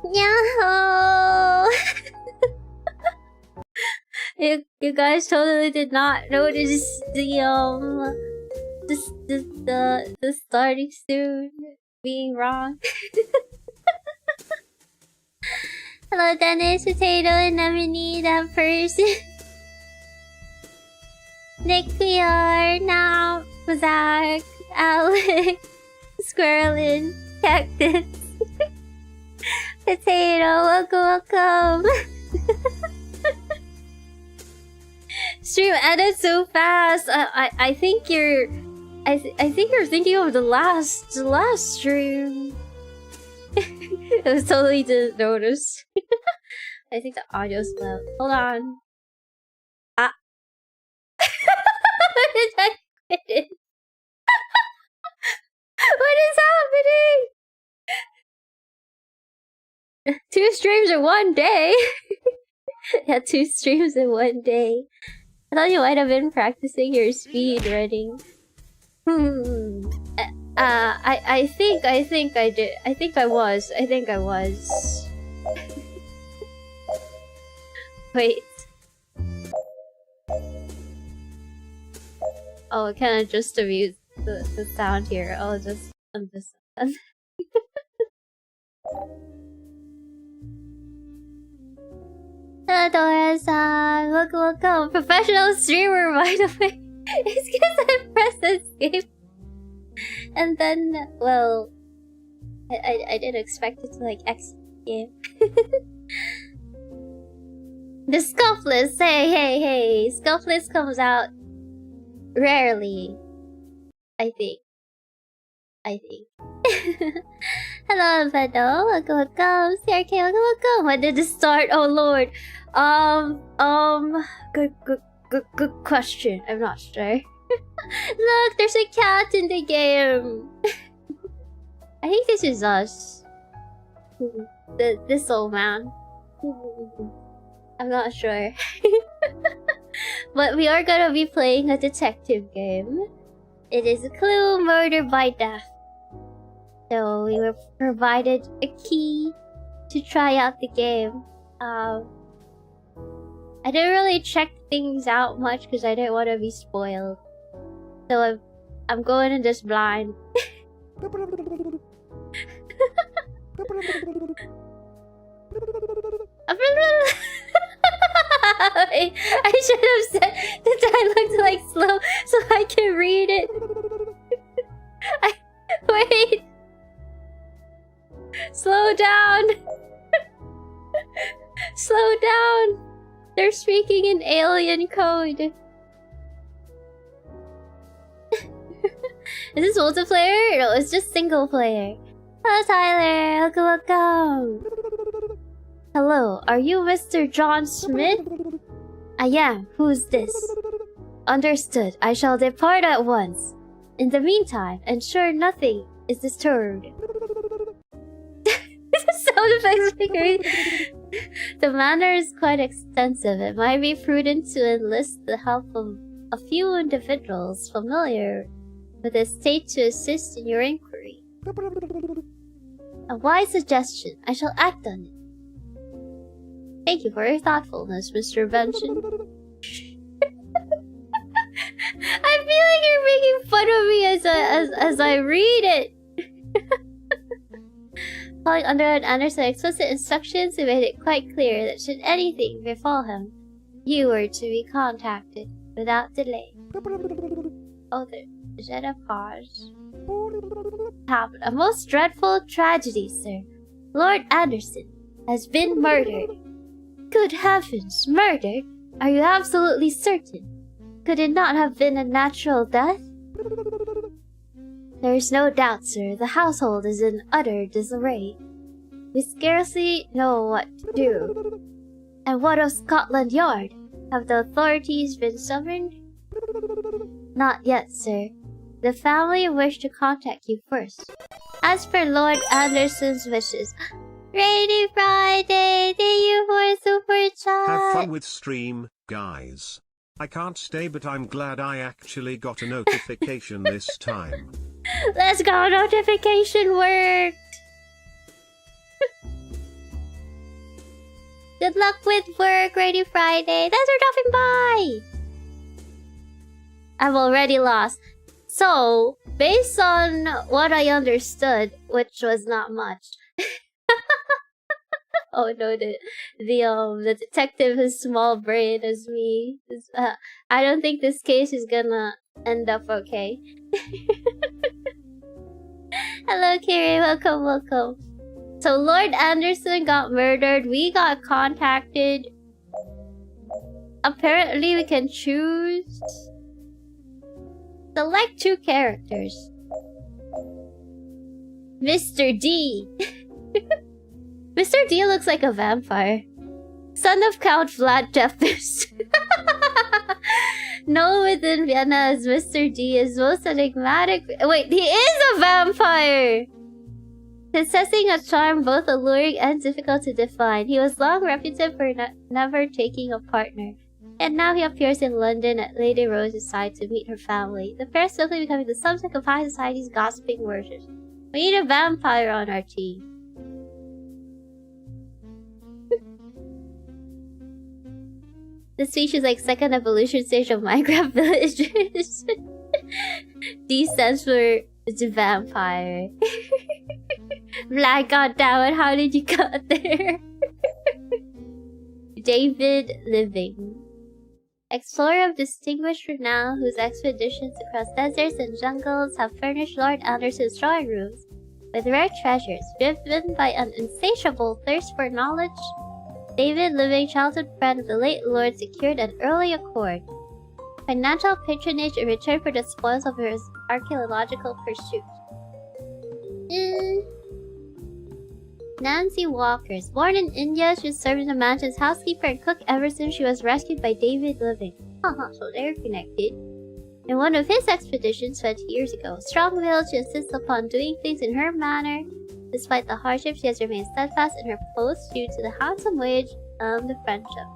No. You guys totally did not notice the starting soon being wrong. Hello, Dennis, Potato, and Anemone, that person. Nick PR, now Zach, Alex, Squirrelin, Cactus, Potato, welcome. Stream ended so fast. I think you're thinking of the last stream. I was totally didn't notice. I think the audio's loud. Hold on. Ah. What did I quit it? What is happening? 2 streams in 1 day. Yeah, 2 streams in 1 day. I thought you might have been practicing your speed running. I think I did. I think I was. Wait. Oh, I can't adjust to mute the sound here. I'll just Hello, Dora-san. Welcome. Professional streamer, by the way. It's because I pressed escape. And then, well, I didn't expect it to, like, exit the game. The Scuffless, hey. Scuffless comes out rarely. I think. Hello, Vedo. Welcome. CRK, welcome. When did it start? Oh, Lord. Good question. I'm not sure. Look, there's a cat in the game. I think this is us. This old man. I'm not sure. But we are gonna be playing a detective game. It is a Clue Murder by Death. So we were provided a key to try out the game. I didn't really check things out much because I didn't want to be spoiled. So I'm going in this blind. I should have said the dialogue like slow so I can read it. Wait. Slow down. Slow down. They're speaking in alien code. Is this multiplayer? No, it's just single player. Hello, Tyler. Welcome. Hello, are you Mr. John Smith? I am. Who's this? Understood. I shall depart at once. In the meantime, ensure nothing is disturbed. Sound effects figure. The manner is quite extensive. It might be prudent to enlist the help of a few individuals familiar with the estate to assist in your inquiry. A wise suggestion. I shall act on it. Thank you for your thoughtfulness, Mr. Benson. I feel like you're making fun of me as I read it. Following Underwood Anderson's explicit instructions, he made it quite clear that should anything befall him, you were to be contacted without delay. Oh, is that a pause? Happened. A most dreadful tragedy, sir. Lord Anderson has been murdered. Good heavens, murdered? Are you absolutely certain? Could it not have been a natural death? There is no doubt, sir. The household is in utter disarray. We scarcely know what to do. And what of Scotland Yard? Have the authorities been summoned? Not yet, sir. The family wish to contact you first. As per Lord Anderson's wishes. Rainy Friday! Thank you for a super chat! Have fun with stream, guys. I can't stay, but I'm glad I actually got a notification this time. Let's go! Notification worked! Good luck with work, Rainy Friday. Thanks for dropping by. I'm already lost. So, based on what I understood, which was not much. Oh no, the detective has small brain as me. I don't think this case is gonna end up okay. Hello, Kiri. Welcome, welcome. So Lord Anderson got murdered. We got contacted. Apparently, we can choose. Select 2 characters. Mr. D. Mr. D looks like a vampire. Son of Count Vlad Tepes. Known within Vienna as Mr. D is most enigmatic. Wait, he is a vampire! Possessing a charm both alluring and difficult to define, he was long reputed for never taking a partner. And now he appears in London at Lady Rose's side to meet her family. The pair swiftly becoming the subject of high society's gossiping worships. We need a vampire on our team. This speech is like second evolution stage of Minecraft villagers. D stands for the vampire. Vlad, goddammit, how did you get there? David Living. Explorer of distinguished renown whose expeditions across deserts and jungles have furnished Lord Anderson's drawing rooms with rare treasures. Driven by an insatiable thirst for knowledge, David Living, childhood friend of the late Lord, secured an early accord. Financial patronage in return for the spoils of his archaeological pursuit. Nancy Walkers. Born in India, she served in the mansion's housekeeper and cook ever since she was rescued by David Living. So they're connected. In one of his expeditions 20 years ago, strong-willed, she insists upon doing things in her manner. Despite the hardship, she has remained steadfast in her post due to the handsome wage and the friendship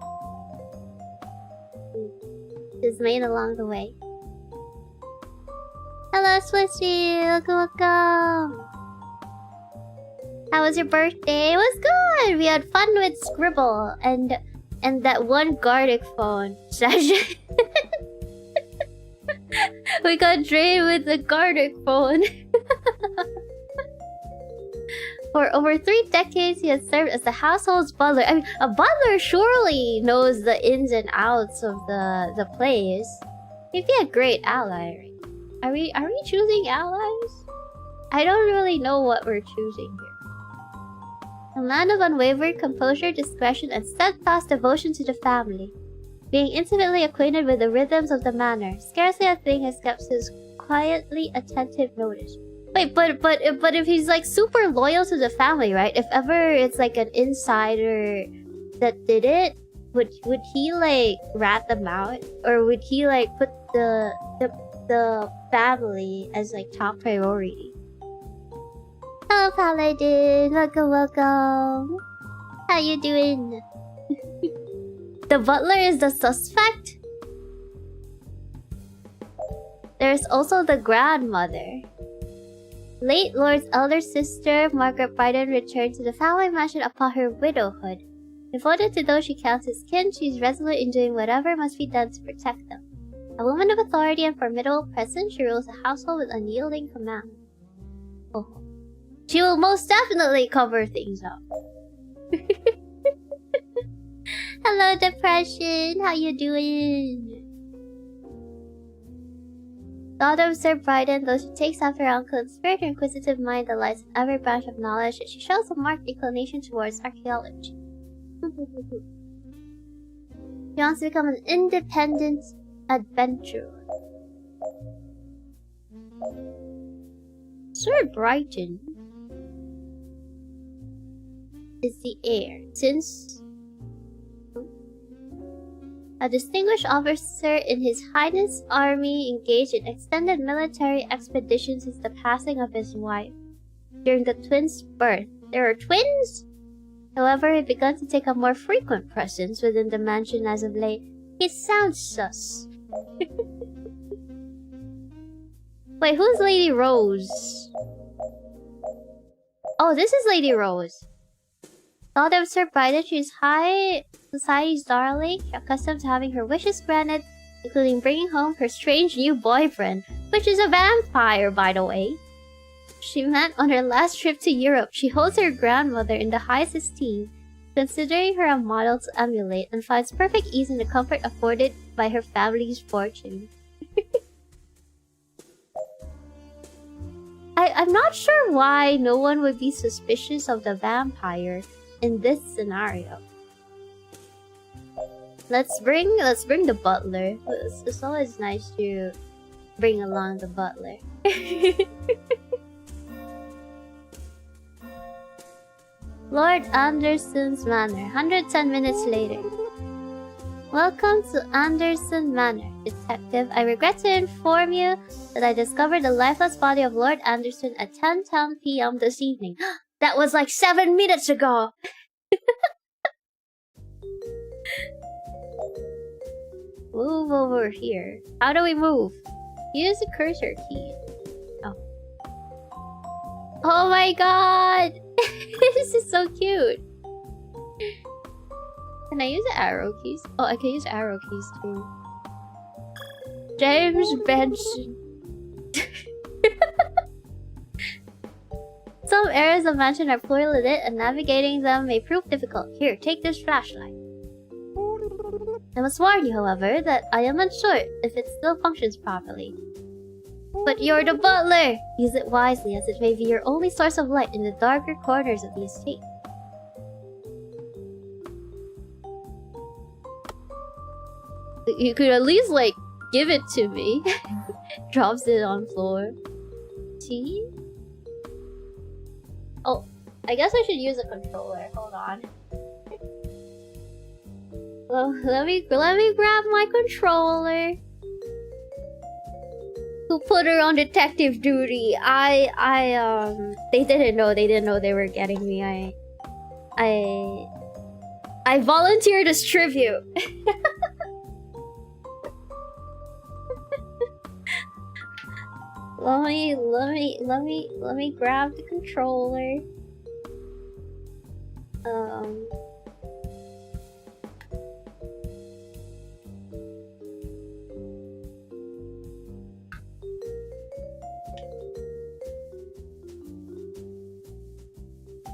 she's made along the way. Hello, Swissy! Welcome! How was your birthday? It was good! We had fun with Scribble and that one Gardic phone session. We got drained with the Gardic phone. For over 3 decades, he has served as the household's butler. I mean, a butler surely knows the ins and outs of the place. He'd be a great ally, right? Are we choosing allies? I don't really know what we're choosing here. A man of unwavering composure, discretion, and steadfast devotion to the family. Being intimately acquainted with the rhythms of the manor, scarcely a thing has kept his quietly attentive notice. Wait, but if he's like super loyal to the family, right? If ever it's like an insider that did it, would he like rat them out, or would he like put the family as like top priority? Hello, Paladin. Welcome. How you doing? The butler is the suspect? There's also the grandmother. Late Lord's elder sister, Margaret Bryden, returned to the family mansion upon her widowhood. Devoted to those she counts as kin, she is resolute in doing whatever must be done to protect them. A woman of authority and formidable presence, she rules the household with unyielding command. Oh. She will most definitely cover things up. Hello, Depression. How you doing? Daughter of Sir Bryden, though she takes after her uncle in spirit, her inquisitive mind delights in every branch of knowledge, she shows a marked inclination towards archaeology. She wants to become an independent adventurer. Sir Bryden is the heir, since a distinguished officer in His Highness' army engaged in extended military expeditions since the passing of his wife. During the twins' birth, there are twins? However, he began to take a more frequent presence within the mansion as of late. He sounds sus. Wait, who's Lady Rose? Oh, this is Lady Rose. Thought of Sir Bryden, she is high society's darling, accustomed to having her wishes granted, including bringing home her strange new boyfriend, which is a vampire, by the way. She met on her last trip to Europe. She holds her grandmother in the highest esteem, considering her a model to emulate, and finds perfect ease in the comfort afforded by her family's fortune. I'm not sure why no one would be suspicious of the vampire in this scenario. Let's bring the butler. It's always nice to bring along the butler. Lord Anderson's Manor, 110 minutes later. Welcome to Anderson Manor, Detective. I regret to inform you that I discovered the lifeless body of Lord Anderson at 10:10 p.m. this evening. That was like 7 minutes ago! Move over here. How do we move? Use the cursor key. Oh. Oh my god! This is so cute! Can I use the arrow keys? Oh, I can use arrow keys too. James Benson. Some areas of mansion are poorly lit and navigating them may prove difficult. Here, take this flashlight. I must warn you, however, that I am unsure if it still functions properly. But you're the butler! Use it wisely, as it may be your only source of light in the darker corners of the estate. You could at least, like, give it to me. Drops it on floor. T? Oh, I guess I should use a controller. Hold on. Well, let me grab my controller. To put her on detective duty. They didn't know they were getting me. I volunteered as tribute. Let me grab the controller.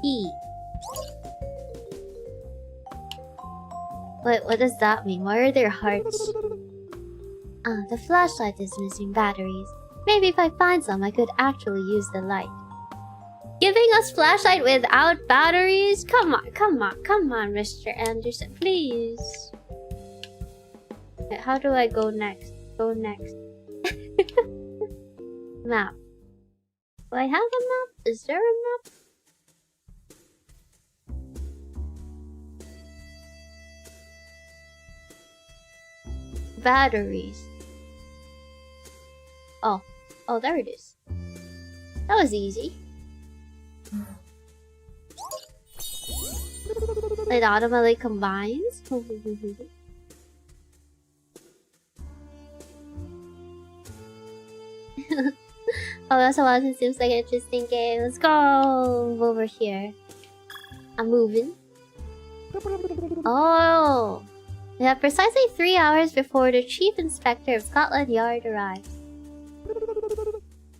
E. Wait, what does that mean? Why are there hearts? The flashlight is missing batteries. Maybe if I find some, I could actually use the light. Giving us flashlight without batteries? Come on, Mr. Anderson, please. Okay, how do I go next? Go next. Map. Do I have a map? Is there a map? Batteries. Oh, there it is. That was easy. It automatically combines. Oh, that's a lot. It seems like an interesting game. Let's go over here. I'm moving. Oh, we have precisely 3 hours before the Chief Inspector of Scotland Yard arrives.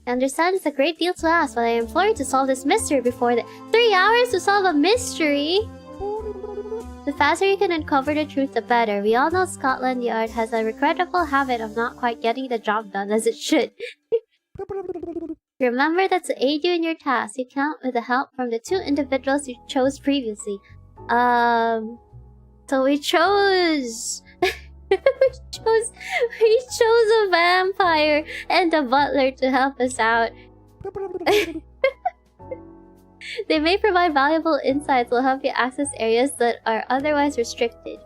I understand it's a great deal to ask, but I implore you to solve this mystery before the 3 hours to solve a mystery? The faster you can uncover the truth, the better. We all know Scotland Yard has a regrettable habit of not quite getting the job done as it should. Remember that to aid you in your task, you count with the help from the 2 individuals you chose previously. So we chose... we chose a vampire and a butler to help us out. They may provide valuable insights that will help you access areas that are otherwise restricted.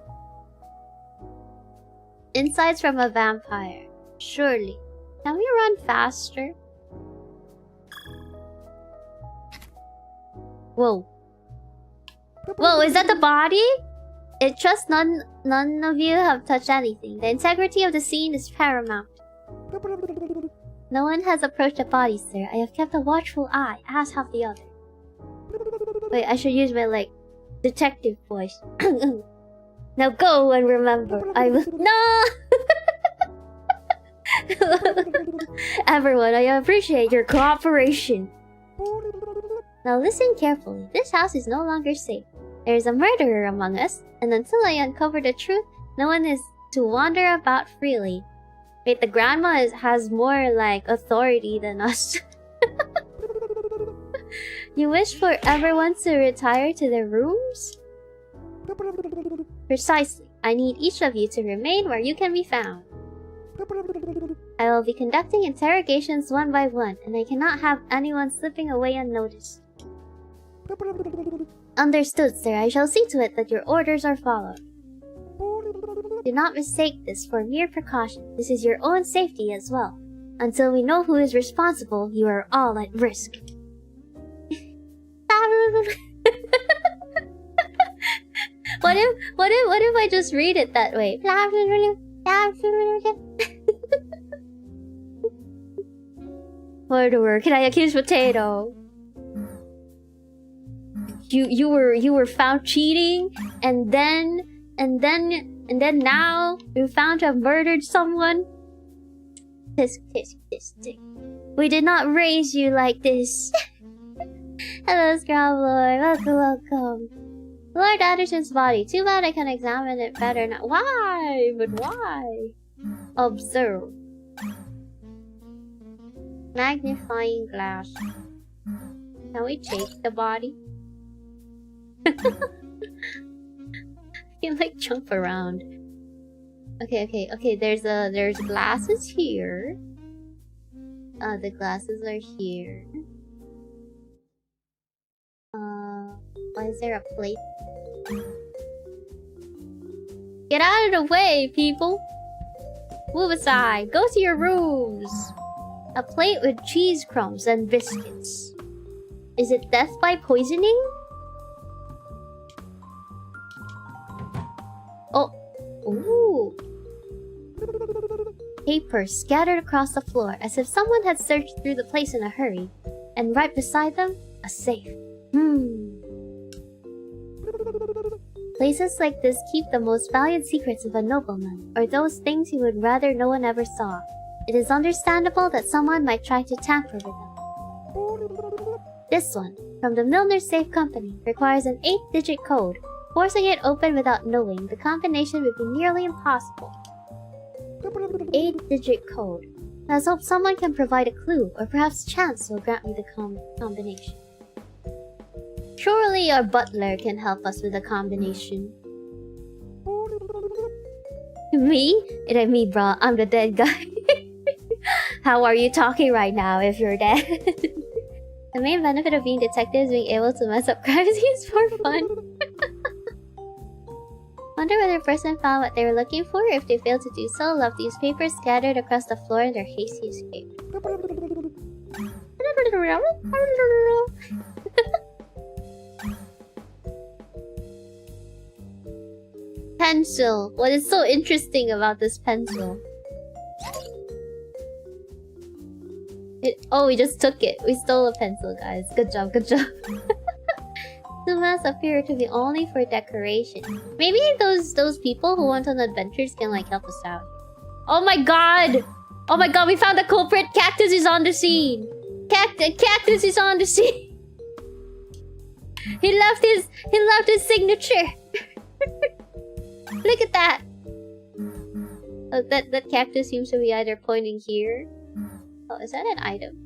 Insights from a vampire. Surely. Can we run faster? Whoa. Whoa, is that the body? It trusts none of you have touched anything. The integrity of the scene is paramount. No one has approached the body, sir. I have kept a watchful eye, as have the other. Wait, I should use my, like, detective voice. Now go and remember, I will. No! Everyone, I appreciate your cooperation. Now listen carefully. This house is no longer safe. There is a murderer among us, and until I uncover the truth, no one is to wander about freely. Wait, the grandma has more, like, authority than us. You wish for everyone to retire to their rooms? Precisely. I need each of you to remain where you can be found. I will be conducting interrogations one by one, and I cannot have anyone slipping away unnoticed. Understood, sir. I shall see to it that your orders are followed. Do not mistake this for mere precaution. This is your own safety as well. Until we know who is responsible, you are all at risk. What if I just read it that way? Murderer, can I accuse Potato? You were found cheating, and then now you're found to have murdered someone. Tisk. We did not raise you like this. Hello, Scrambler. Welcome. Lord Anderson's body. Too bad I can examine it better now. Why? But why? Observe. Magnifying glass. Can we take the body? You like jump around. Okay. There's glasses here. The glasses are here. Why is there a plate? Get out of the way, people! Move aside. Go to your rooms. A plate with cheese crumbs and biscuits. Is it death by poisoning? Oh. Ooh. Papers scattered across the floor as if someone had searched through the place in a hurry. And right beside them, a safe. Places like this keep the most valued secrets of a nobleman, or those things he would rather no one ever saw. It is understandable that someone might try to tamper with them. This one, from the Milner's Safe Company, requires an 8-digit code. Forcing it open without knowing the combination would be nearly impossible. 8-digit code. Let's hope someone can provide a clue, or perhaps chance will grant me the combination. Surely our butler can help us with the combination. Me? It ain't me, bro. I'm the dead guy. How are you talking right now if you're dead? The main benefit of being detective is being able to mess up crime scenes for fun. Wonder whether a person found what they were looking for. If they failed to do so, left these papers scattered across the floor in their hasty escape. Pencil. What is so interesting about this pencil? Oh, we just took it. We stole a pencil, guys. Good job. Sumas appear to be only for decoration. Maybe those people who went on adventures can like help us out. Oh my god! Oh my god, we found the culprit! Cactus is on the scene! Cactus is on the scene! He left his signature! Look at that! Oh, that cactus seems to be either pointing here. Oh, is that an item?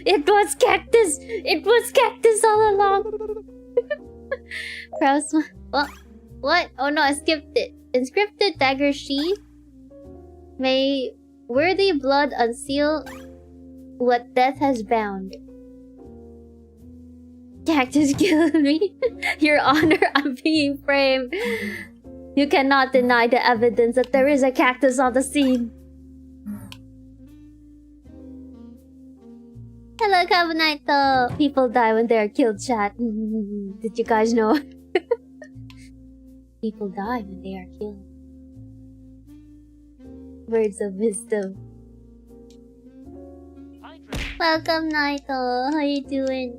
It was cactus! It was cactus all along! Press. What? Oh no, I skipped it. Inscripted dagger sheath. May worthy blood unseal what death has bound. Cactus killed me. Your Honor, I'm being framed. You cannot deny the evidence that there is a cactus on the scene. Hello, Kabanaito! People die when they are killed, chat. Did you guys know? People die when they are killed. Words of wisdom. Welcome, Naito. How you doing?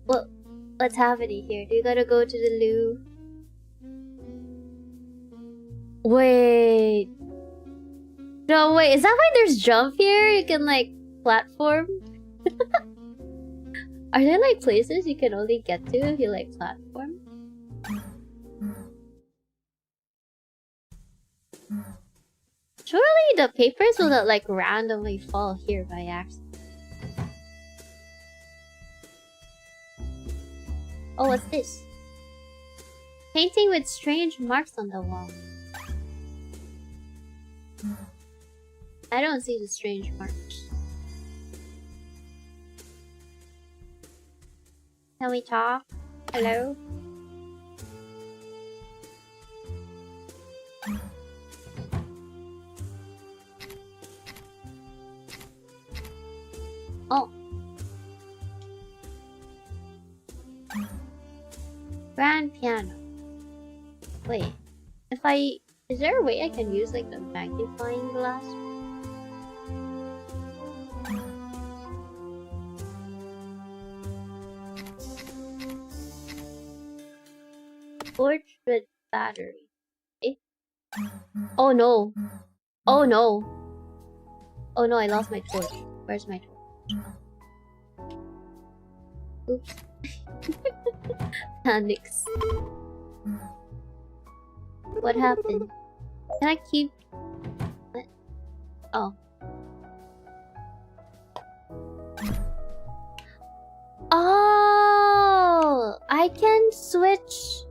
What's happening here? Do you gotta go to the loo? Wait. No, wait. Is that why there's jump here? You can like platform? Are there like places you can only get to if you like platform? Surely the papers will not like randomly fall here by accident. Oh, what's this? Painting with strange marks on the wall. I don't see the strange marks. Can we talk? Hello? Oh. Grand piano. Wait. Is there a way I can use like the magnifying glass? Torch with battery. Eh? Oh no. Oh no. Oh no, I lost my torch. Where's my torch? Oops. Panics. What happened? Can I keep... What? Oh. Oh! I can switch...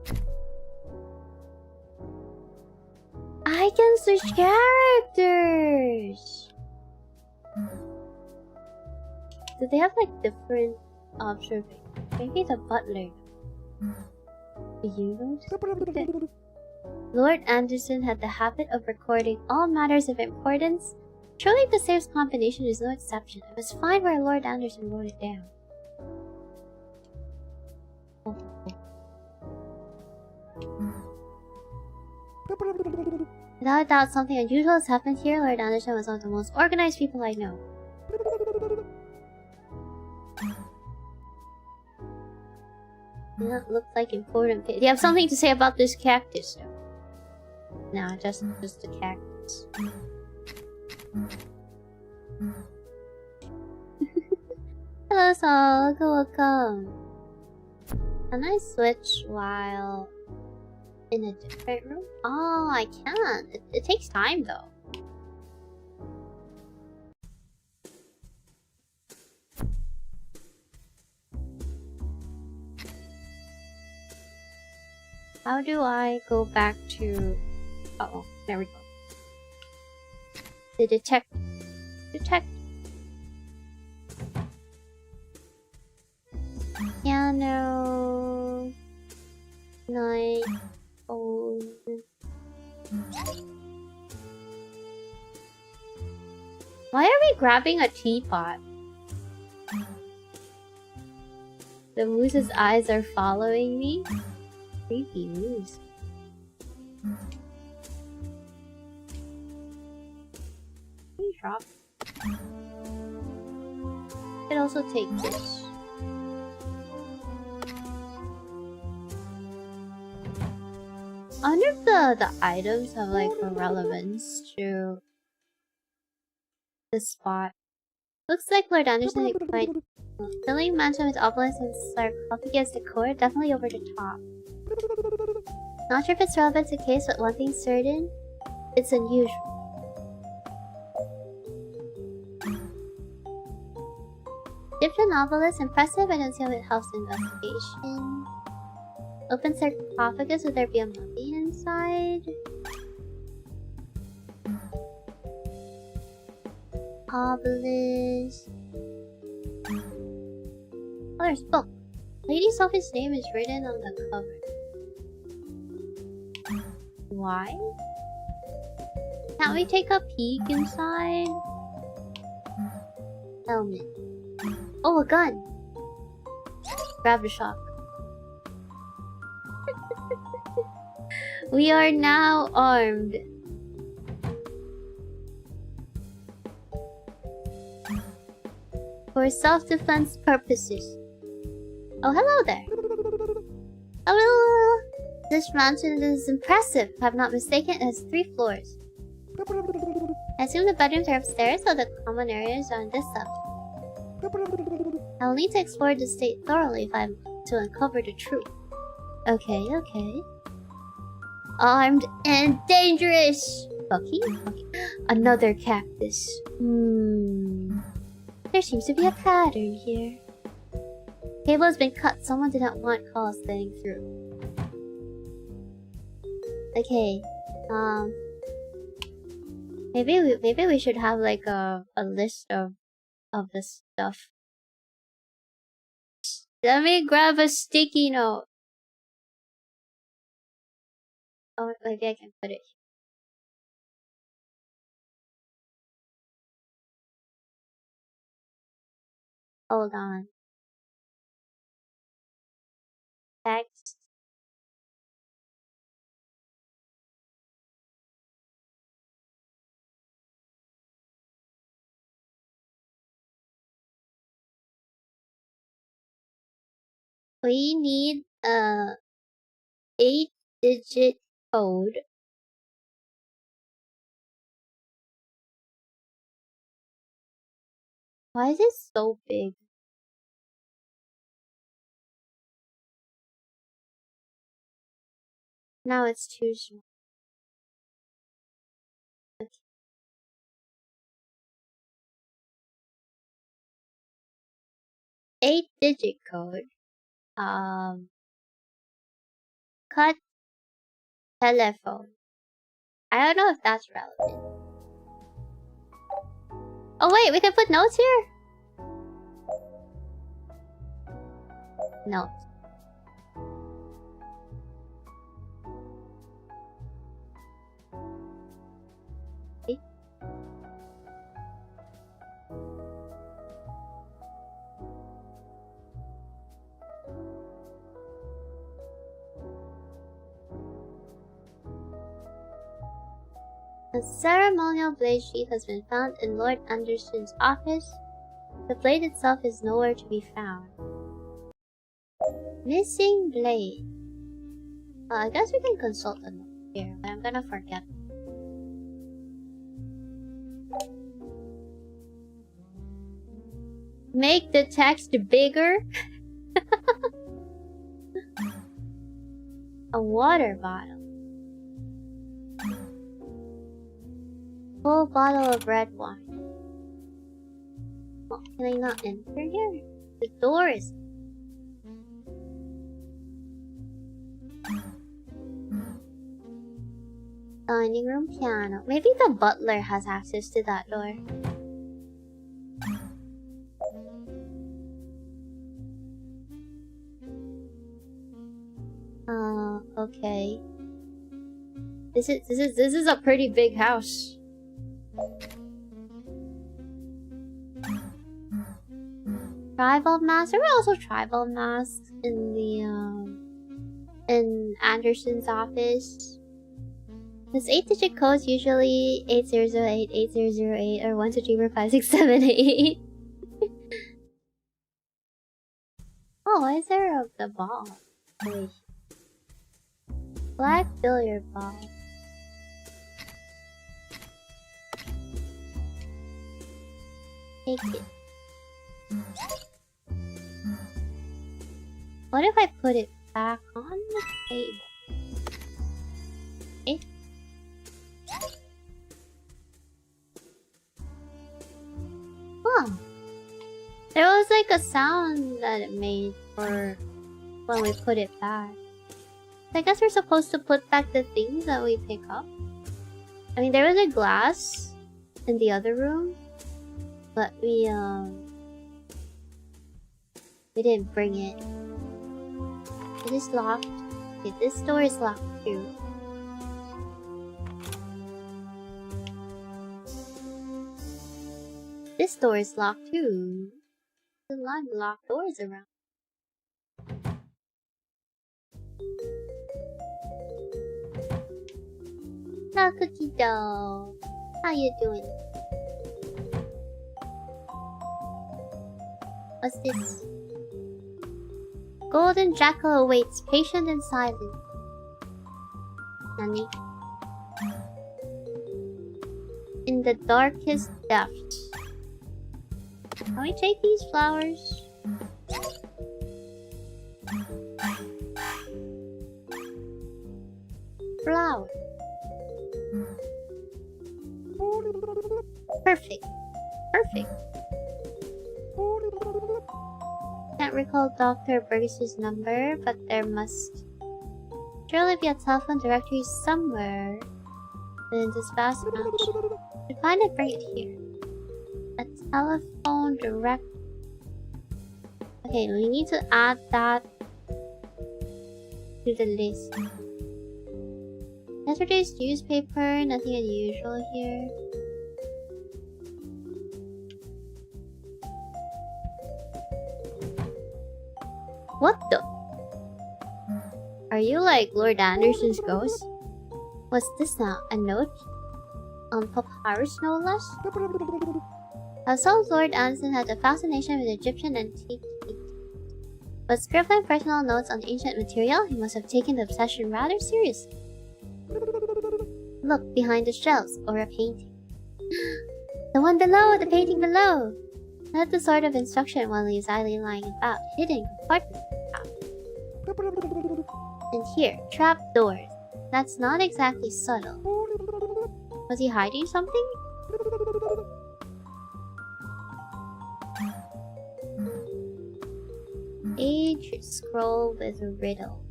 I can switch characters! Do they have like different observation? Maybe the butler. Do you notice? Lord Anderson had the habit of recording all matters of importance. Surely the save's combination is no exception. I must find where Lord Anderson wrote it down. Without a doubt, something unusual has happened here. Lord Anderson was one of the most organized people I know. That looks like important. Do you have something to say about this cactus? No, just a cactus. Hello, Saul. Welcome. Can I switch while in a different room? Oh, I can't. It takes time though. How do I go back to... Uh-oh, there we go. The detect... Piano... Night... Oh... Why are we grabbing a teapot? The moose's eyes are following me? Creepy moose. Can you drop? I could also take this. I wonder if the items have like a relevance to the spot. Looks like Lord Anderson is quite filling mansion with obelisks and sarcophagus decor, definitely over the top. Not sure if it's relevant to the case, but one thing's certain, it's unusual. Egyptian obelisk, impressive. I don't see how it helps investigation. Open sarcophagus, would there be a mummy inside? Obelisk. Oh, there's book. Lady Sophie's name is written on the cover. Why? Can't we take a peek inside? Helmet. Oh, a gun! Grab the shop. We are now armed. For self-defense purposes. Oh, hello there. Oh, this mansion is impressive. If I'm not mistaken, it has 3 floors. I assume the bedrooms are upstairs, so the common areas are on this level. I'll need to explore the estate thoroughly if I'm to uncover the truth. Okay, okay. Armed and dangerous! Bucky? Another cactus. There seems to be a pattern here. Cable has been cut. Someone did not want calls getting through. Okay. Maybe we should have like a list of the stuff. Let me grab a sticky note. Oh, maybe I can put it here. Hold on. Text. We need a 8-digit code. Why is it so big? Now it's too small. Okay. 8-digit code. Cut telephone. I don't know if that's relevant. Oh wait, we can put notes here? Notes. Okay. A ceremonial blade sheath has been found in Lord Anderson's office. The blade itself is nowhere to be found. Missing blade. I guess we can consult a note here, but I'm gonna forget. Make the text bigger? A water bottle. Full bottle of red wine. Oh, can I not enter here? The door is... Dining room piano. Maybe the butler has access to that door. Okay. This is a pretty big house. Tribal masks. There were also tribal masks in the in Anderson's office. This 8-digit code is usually 8008, 8008, or 123456788. Oh, why is there the ball? Wait. Black billiard ball. Take it. What if I put it back on the table? Okay. Huh. There was like a sound that it made for when we put it back. I guess we're supposed to put back the things that we pick up. I mean, there was a glass in the other room, but we didn't bring it. It is locked. Okay, this door is locked too. This door is locked too. There's a lot of locked doors around. Hello, Cookie Dough. How you doing? What's this? golden jackal awaits, patient and silent. Nani? In the darkest depths. Can we take these flowers? Flower. Perfect. Perfect. Can't recall Dr. Burgess's number, but there must surely be a telephone directory somewhere within this vast mountain. To find it, bring it here. A telephone direct. Okay, we need to add that to the list. Yesterday's newspaper, nothing unusual here. What the? Are you like Lord Anderson's ghost? What's this now? A note? On papyrus, no less? Household Lord Anderson had a fascination with Egyptian antiquities. But scribbling personal notes on ancient material, he must have taken the obsession rather seriously. Look behind the shelves, or a painting. The one below! The painting below! Not the sort of instruction while he is idly lying about, hidden compartments. And here, trap doors. That's not exactly subtle. Was he hiding something? Age scroll with a riddle.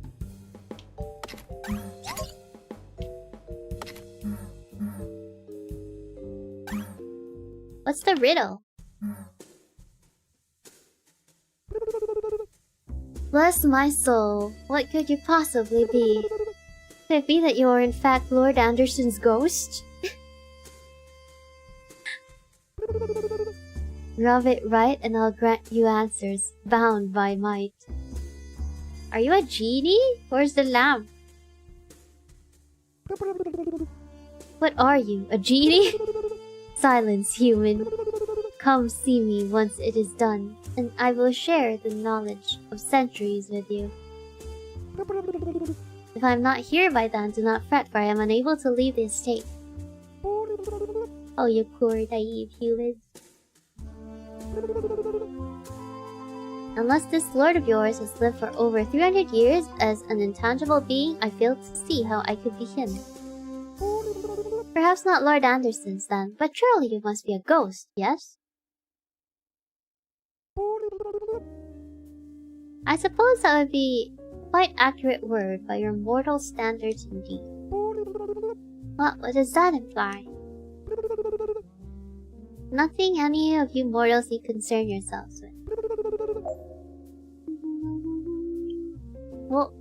What's the riddle? Bless my soul, what could you possibly be? Could it be that you are in fact Lord Anderson's ghost? Rub it right and I'll grant you answers, bound by might. Are you a genie? Where's the lamp? What are you, a genie? Silence, human. Come see me once it is done, and I will share the knowledge of centuries with you. If I am not here by then, do not fret, for I am unable to leave the estate. Oh, you poor naive humans. Unless this lord of yours has lived for over 300 years as an intangible being, I fail to see how I could be him. Perhaps not Lord Anderson's then, but surely you must be a ghost, yes? I suppose that would be quite accurate word by your mortal standards indeed. What does that imply? Nothing any of you mortals need concern yourselves with. Well,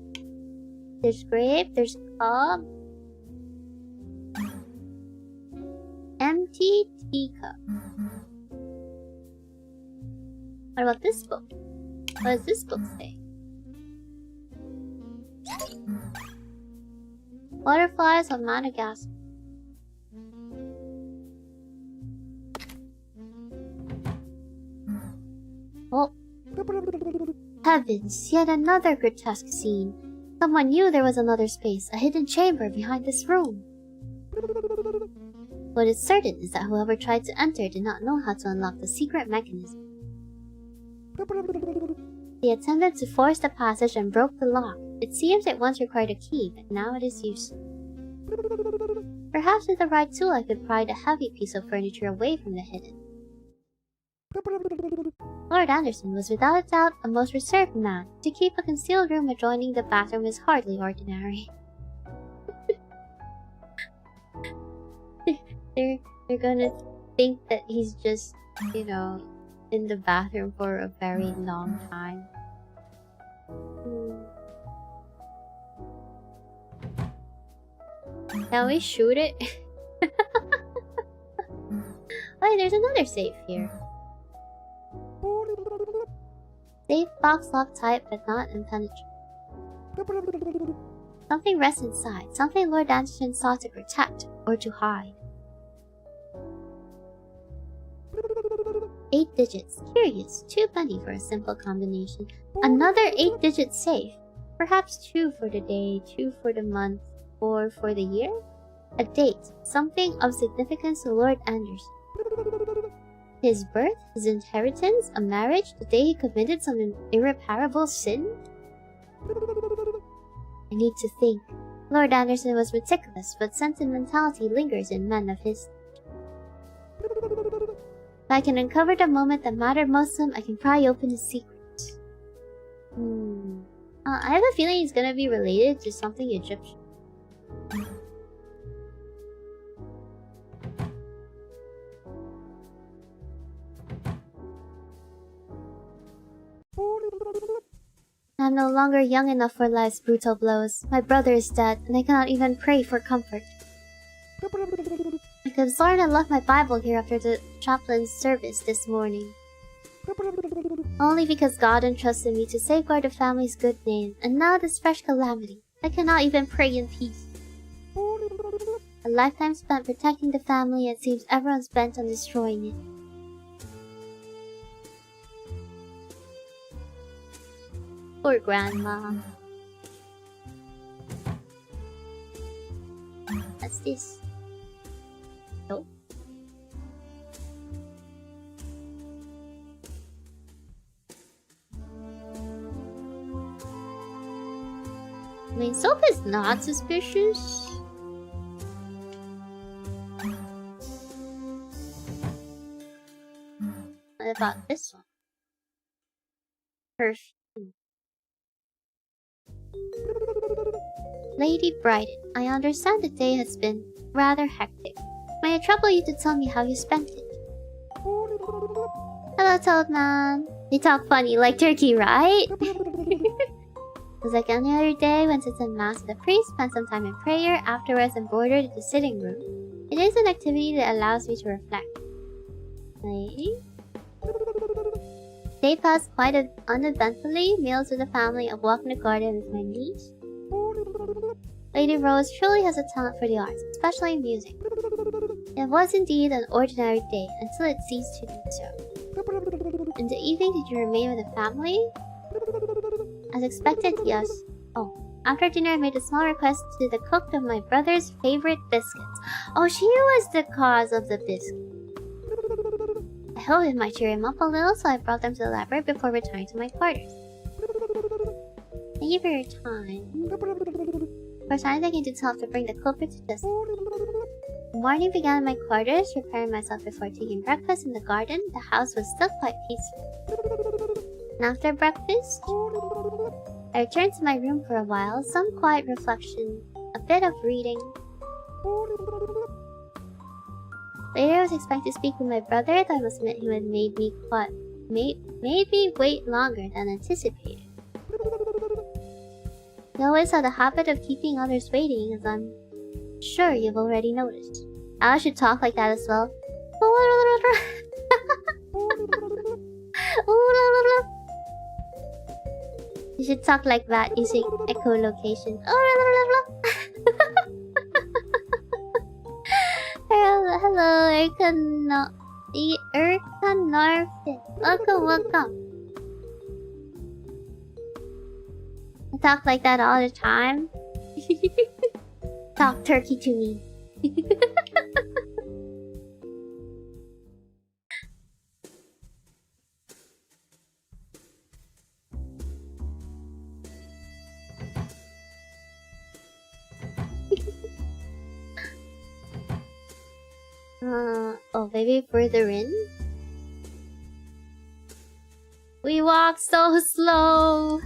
there's grape, there's cob. Empty teacup. What about this book? What does this book say? Butterflies of Madagascar. Oh. Heavens, yet another grotesque scene. Someone knew there was another space, a hidden chamber behind this room. What is certain is that whoever tried to enter did not know how to unlock the secret mechanism. They attempted to force the passage and broke the lock. It seems it once required a key, but now it is useless. Perhaps with the right tool I could pry a heavy piece of furniture away from the hidden. Lord Anderson was without a doubt a most reserved man. To keep a concealed room adjoining the bathroom is hardly ordinary. They're gonna think that he's just, you know, in the bathroom for a very long time. Can we shoot it? Wait, there's another safe here. Safe box locked tight but not impenetrable. Something rests inside. Something Lord Anderson sought to protect or to hide. 8 digits. Curious. Too many for a simple combination. Another 8 digit safe. Perhaps 2 for the day, 2 for the month, 4 for the year? A date. Something of significance to Lord Anderson. His birth, his inheritance, a marriage, the day he committed some irreparable sin? I need to think. Lord Anderson was meticulous, but sentimentality lingers in men of his. If I can uncover the moment that mattered most to him, I can pry open his secret. I have a feeling he's gonna be related to something Egyptian. I'm no longer young enough for life's brutal blows. My brother is dead, and I cannot even pray for comfort. I could have sworn I left my Bible here after the chaplain's service this morning. Only because God entrusted me to safeguard the family's good name, and now this fresh calamity. I cannot even pray in peace. A lifetime spent protecting the family, it seems everyone's bent on destroying it. Poor grandma. What's this? Nope. I mean, soap is not suspicious. What about this one? Perfume. Lady Brighton, I understand the day has been rather hectic. May I trouble you to tell me how you spent it? Hello, Toadman. They talk funny like turkey, right? It was like any other day, went to attend mass with the priest, spent some time in prayer, afterwards embroidered in the sitting room. It is an activity that allows me to reflect. Lady? Day passed quite uneventfully, meals with the family, a walk in the garden with my niece. Lady Rose truly has a talent for the arts, especially music. It was indeed an ordinary day, until it ceased to be so. In the evening, did you remain with the family? As expected, yes. Oh, after dinner I made a small request to the cook of my brother's favorite biscuits. Oh, she was the cause of the biscuit. I hoped it might cheer him up a little, so I brought them to the library before returning to my quarters. Thank you for your time. For signs I came to tell to bring the culprit to justice. The morning began in my quarters, preparing myself before taking breakfast in the garden. The house was still quite peaceful. And after breakfast, I returned to my room for a while, some quiet reflection, a bit of reading. Later I was expecting to speak with my brother, though I must admit he had made me wait longer than anticipated. He always had a habit of keeping others waiting, as I'm sure you've already noticed. I should talk like that as well. You should talk like that using echolocation. Hello, Erika Norfin. Welcome. I talk like that all the time. Talk turkey to me. Oh, maybe further in? We walk so slow.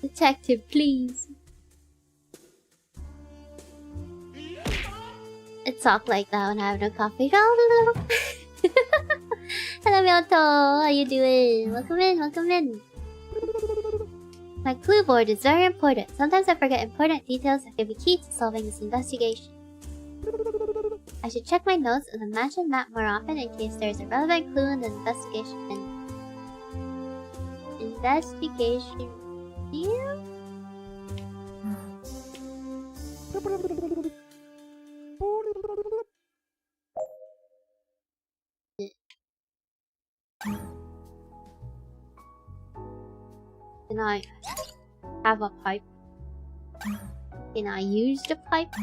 Detective, please. I talk like that when I have no coffee. Hello, Myoto. How you doing? Welcome in. My clue board is very important. Sometimes I forget important details that could be key to solving this investigation. I should check my notes on the mansion map more often in case there is a relevant clue in the investigation. Yeah? I have a pipe? Can I use the pipe?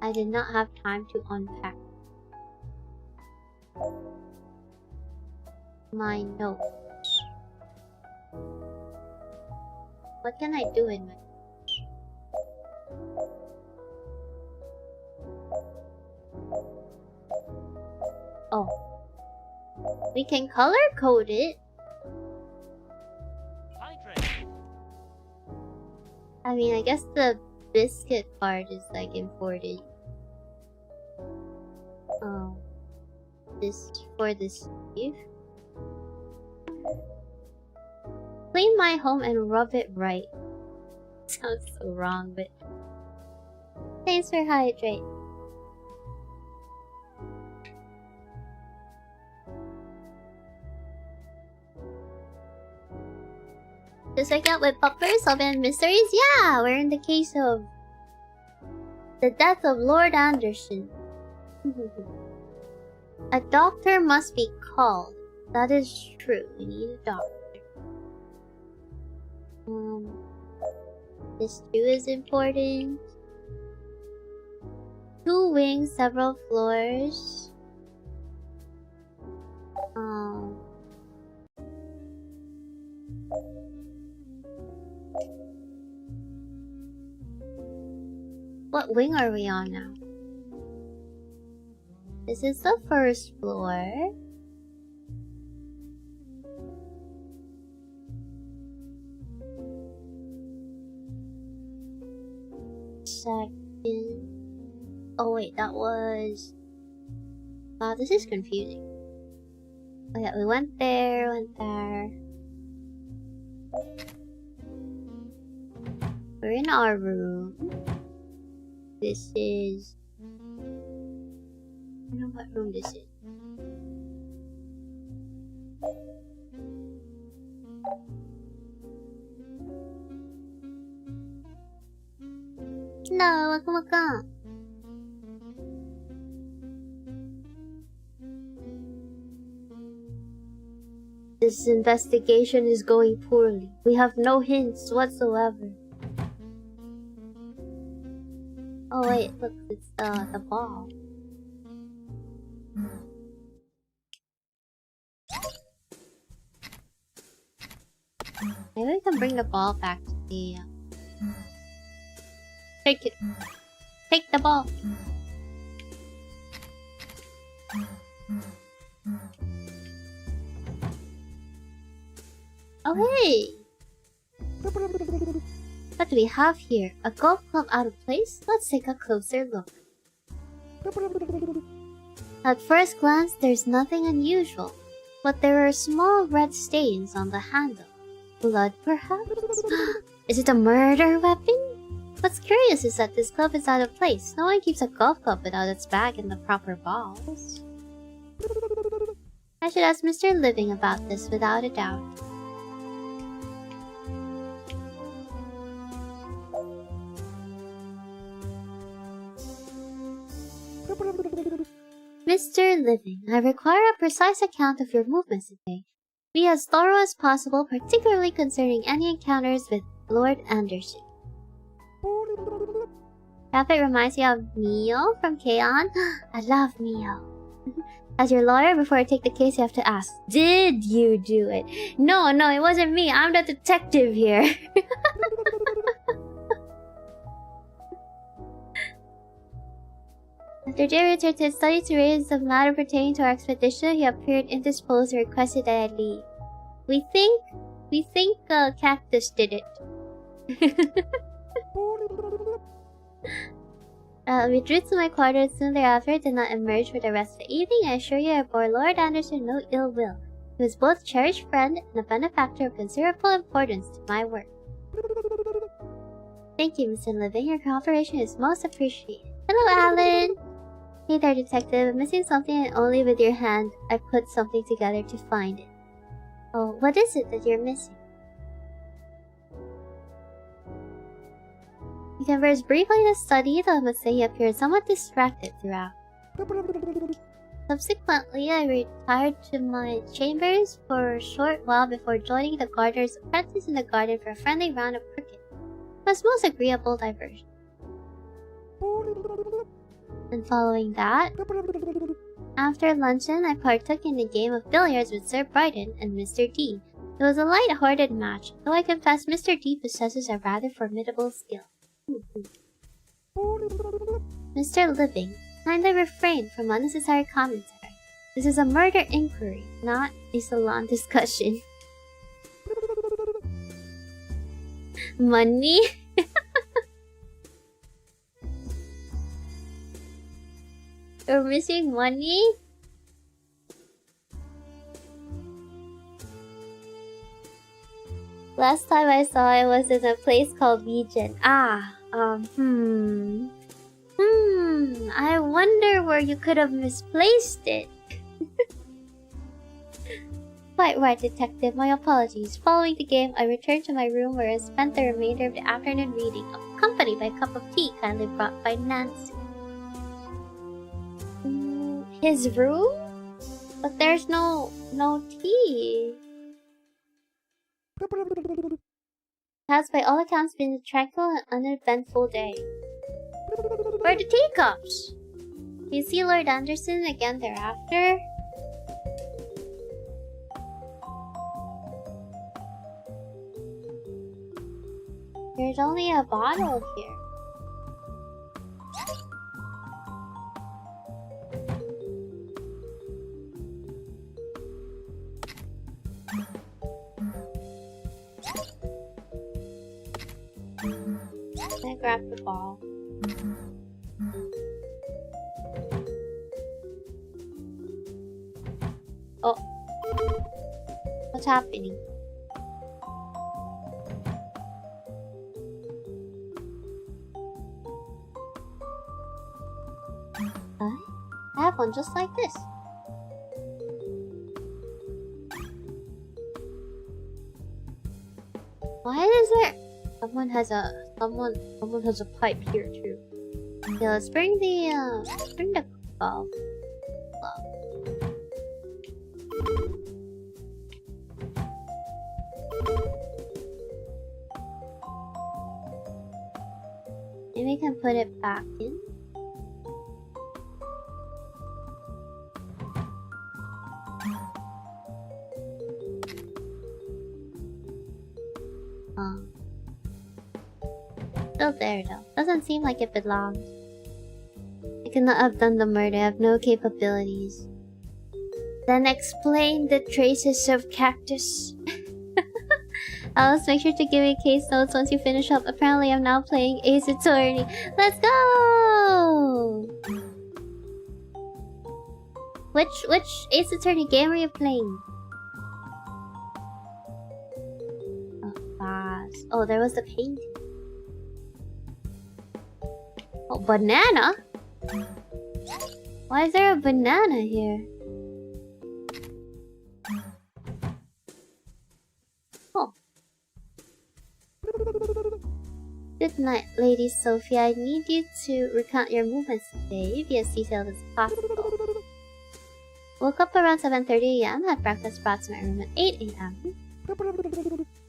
I did not have time to unpack my notes. What can I do in my... Oh. We can color code it. I mean, I guess the biscuit part is like important. Oh. This for this Steve. Clean my home and rub it right. Sounds so wrong, but thanks for hydrate. Just like out with Poppers, Solving Mysteries? Yeah, we're in the case of the death of Lord Anderson. A doctor must be called. That is true. We need a doctor. This too is important. 2 wings, several floors. What wing are we on now? This is the first floor. Second. Oh wait, that was... Wow, this is confusing. Oh yeah, we went there, went there. We're in our room. This is... I don't know what room this is. No, waka. This investigation is going poorly. We have no hints whatsoever. Oh wait, look, it's the ball. Maybe we can bring the ball back to the... Take it. Take the ball. Oh hey! What do we have here? A golf club out of place? Let's take a closer look. At first glance, there's nothing unusual, but there are small red stains on the handle. Blood, perhaps? Is it a murder weapon? What's curious is that this club is out of place. No one keeps a golf club without its bag and the proper balls. I should ask Mr. Living about this without a doubt. Mr. Living, I require a precise account of your movements today. Be as thorough as possible, particularly concerning any encounters with Lord Anderson. Cafe reminds me of Mio from K-On! I love Mio. As your lawyer, before I take the case, you have to ask, did you do it? No, it wasn't me. I'm the detective here. After Jay returned to his study to raise the matter pertaining to our expedition, he appeared indisposed and requested that I leave. We think Cactus did it. Withdrew to my quarters soon thereafter, did not emerge for the rest of the evening. I assure you I bore Lord Anderson no ill will. He was both a cherished friend and a benefactor of considerable importance to my work. Thank you, Mr. Living. Your cooperation is most appreciated. Hello, Alan! Hey there, detective. I'm missing something and only with your hand I put something together to find it. Oh, what is it that you're missing? You conversed briefly in the study, though I must say you appeared somewhat distracted throughout. Subsequently, I retired to my chambers for a short while before joining the gardener's apprentice in the garden for a friendly round of cricket. It was most agreeable diversion. And following that, after luncheon, I partook in a game of billiards with Sir Brighton and Mr. D. It was a light-hearted match, though I confess Mr. D possesses a rather formidable skill. Mr. Living, kindly refrain from unnecessary commentary. This is a murder inquiry, not a salon discussion. Money? You're missing money? Last time I saw it was in a place called Legion. I wonder where you could have misplaced it. Quite right, detective. My apologies. Following the game, I returned to my room where I spent the remainder of the afternoon reading, accompanied by a cup of tea kindly brought by Nancy. His room? But there's no tea. It has by all accounts been a tranquil and uneventful day. Where are the teacups? You see Lord Anderson again thereafter? There's only a bottle here. I grab the ball. Oh. What's happening? I have one just like this. Why is there... Someone has a pipe here too. Yeah, let's bring the valve. Maybe we can put it back in. Still there though. Doesn't seem like it belongs. I cannot have done the murder. I have no capabilities. Then explain the traces of cactus. Alyss, make sure to give me case notes once you finish up. Apparently I'm now playing Ace Attorney. Let's go! Which Ace Attorney game are you playing? Oh, fast. Oh, there was the painting. Oh, banana? Why is there a banana here? Oh. Good night, Lady Sophie. I need you to recount your movements today, be as detailed as possible. Woke up around 7:30 AM, had breakfast brought to my room at 8 AM.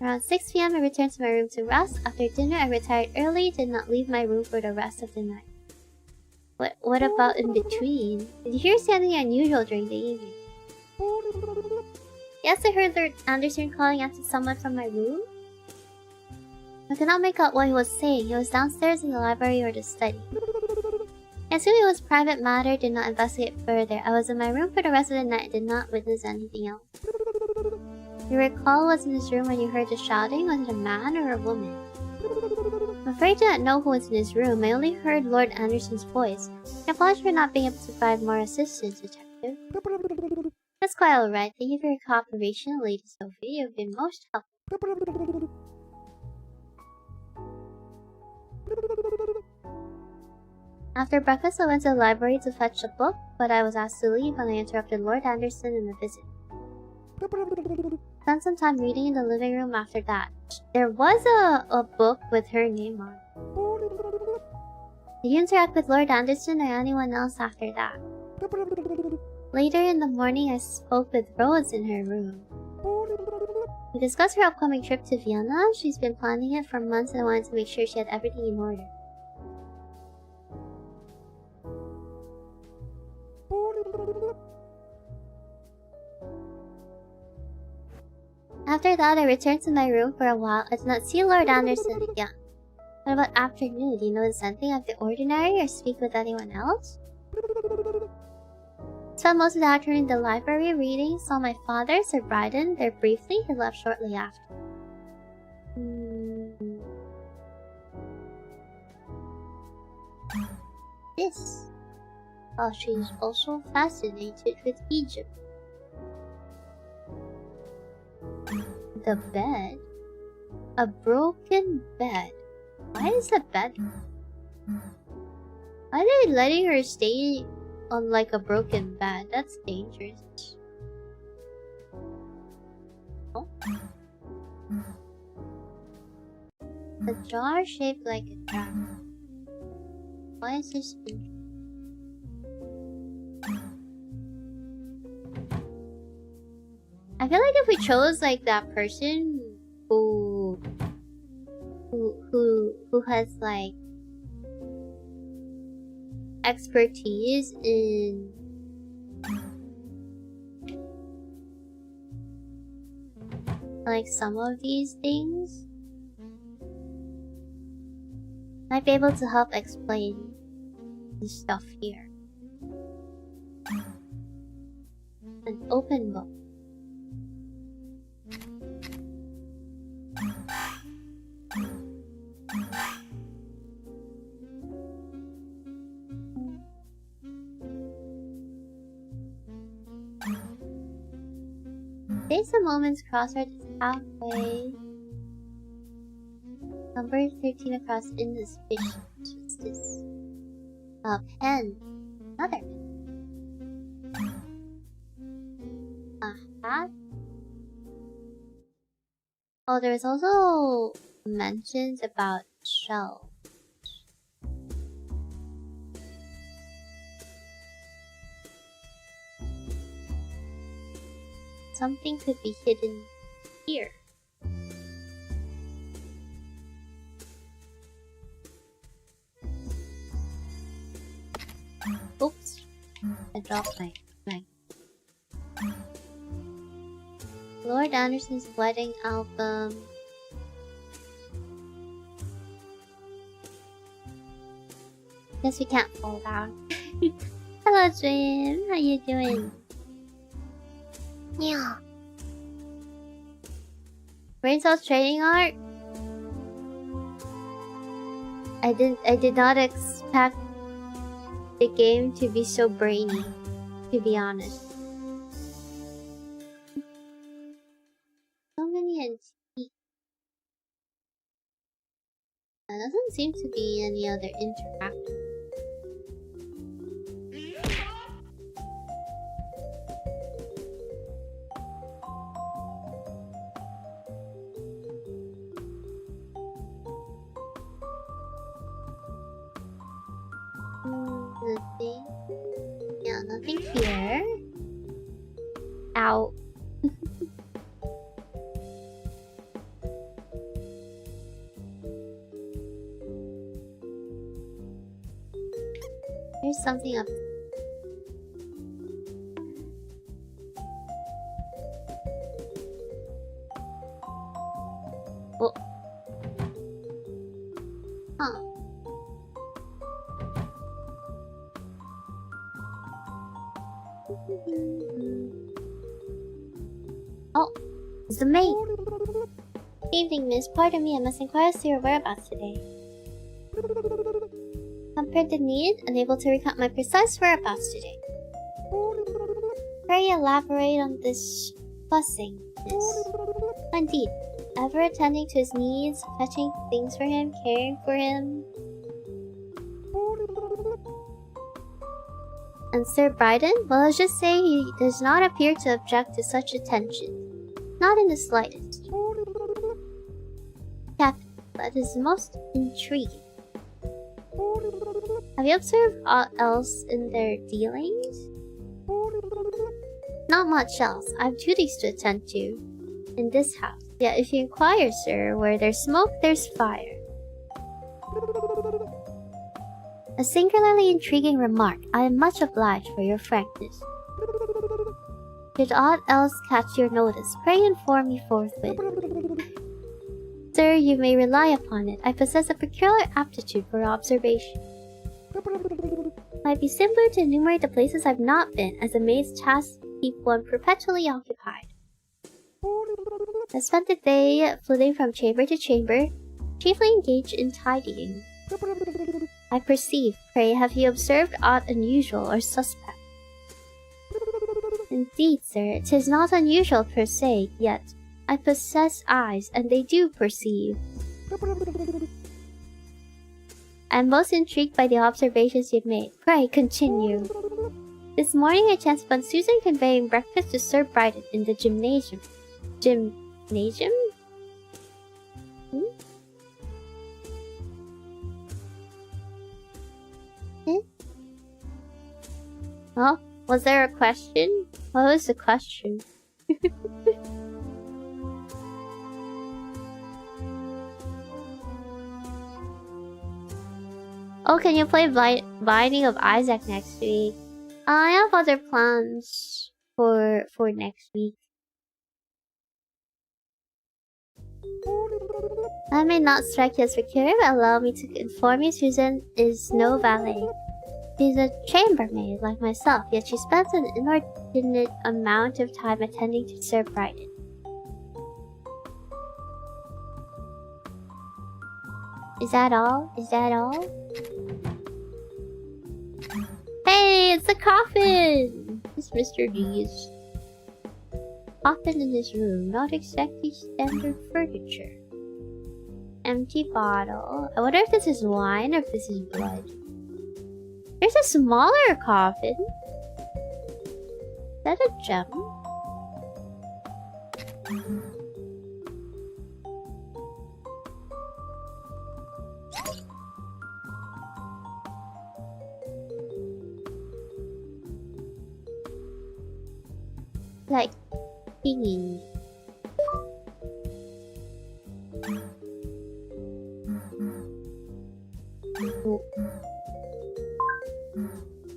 Around 6 PM, I returned to my room to rest. After dinner, I retired early, did not leave my room for the rest of the night. What about in between? Did you hear something unusual during the evening? Yes, I heard Lord Anderson calling out to someone from my room. I could not make out what he was saying. He was downstairs in the library or the study. I assumed it was private matter, did not investigate further. I was in my room for the rest of the night and did not witness anything else. You recall was in his room when you heard the shouting? Was it a man or a woman? I'm afraid I do not know who was in his room. I only heard Lord Anderson's voice. I apologize for not being able to provide more assistance, Detective. That's quite alright. Thank you for your cooperation, Lady Sophie. You've been most helpful. After breakfast, I went to the library to fetch a book, but I was asked to leave when I interrupted Lord Anderson in a visit. Spent some time reading in the living room after that. There was a book with her name on it. Did you interact with Lord Anderson or anyone else after that? Later in the morning, I spoke with Rose in her room. We discussed her upcoming trip to Vienna. She's been planning it for months and wanted to make sure she had everything in order. After that, I returned to my room for a while. I did not see Lord Anderson again. What about afternoon? Do you notice anything out of the ordinary or speak with anyone else? Spent most of the afternoon in the library reading. Saw my father, Sir Bryden, there briefly. He left shortly after. This. Oh, she's also fascinated with Egypt. The bed? A broken bed. Why is the bed? Why are they letting her stay on like a broken bed? That's dangerous. Oh. A jar shaped like a trap. Why is this interesting? I feel like if we chose like that person who has like expertise in like some of these things, might be able to help explain the stuff here. An open book. Face the moment's crossroad is halfway. Number 13 across in this fish. What's this? A pen. Another pen. A hat. Oh, there's also mentions about shells. Something could be hidden here. Oops. I dropped my bag. Lord Anderson's wedding album. Guess we can't fall down. Hello, Jim. How you doing? Yeah. Brain cells trading art. I did not expect the game to be so brainy, to be honest. So many antiques. There doesn't seem to be any other interaction. Nothing. Yeah, nothing here. Ow. There's something up. Oh. Huh. Oh, it's the maid. Evening, miss. Pardon me, I must inquire as to your whereabouts today. Compared the need, unable to recount my precise whereabouts today. Pray elaborate on this fussing, miss. Indeed, ever attending to his needs, fetching things for him, caring for him. And Sir Bryden? Well, let's just say he does not appear to object to such attention. Not in the slightest. Captain, that is most intriguing. Have you observed aught else in their dealings? not much else. I have duties to attend to in this house. Yet if you inquire, sir, where there's smoke, there's fire. A singularly intriguing remark. I am much obliged for your frankness. Should aught else catch your notice, pray inform me forthwith. Sir, you may rely upon it. I possess a peculiar aptitude for observation. It might be simpler to enumerate the places I've not been, as a maid's tasks keep one perpetually occupied. I spent the day flitting from chamber to chamber, chiefly engaged in tidying. I perceive. Pray, have you observed aught unusual or suspect? Indeed, sir, 'tis not unusual per se, yet I possess eyes, and they do perceive. I am most intrigued by the observations you've made. Pray, continue. This morning I chanced upon Susan conveying breakfast to Sir Brighton in the gymnasium. Gymnasium? Oh, was there a question? What was the question? Oh, can you play Binding of Isaac next week? I have other plans for next week. That may not strike you as peculiar, but allow me to inform you Susan is no valet. She's a chambermaid like myself, yet she spends an inordinate amount of time attending to Sir Brighton. Is that all? Is that all? Hey, it's the coffin! It's Mr. D's. Coffin in his room, not exactly standard furniture. Empty bottle. I wonder if this is wine or if this is blood. There's a smaller coffin. Is that a gem? Like thingy.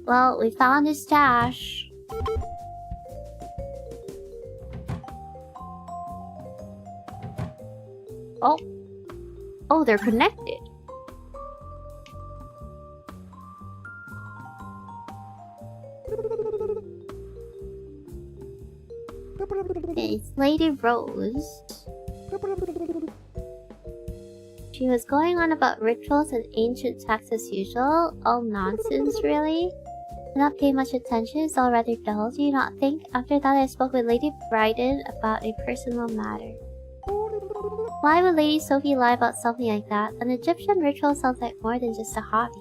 Well, we found his stash. Oh. Oh, they're connected. It's Lady Rose. She was going on about rituals and ancient texts as usual. All nonsense, really. I not pay much attention, it's all rather dull, do you not think? After that I spoke with Lady Brighton about a personal matter. Why would Lady Sophie lie about something like that? An Egyptian ritual sounds like more than just a hobby.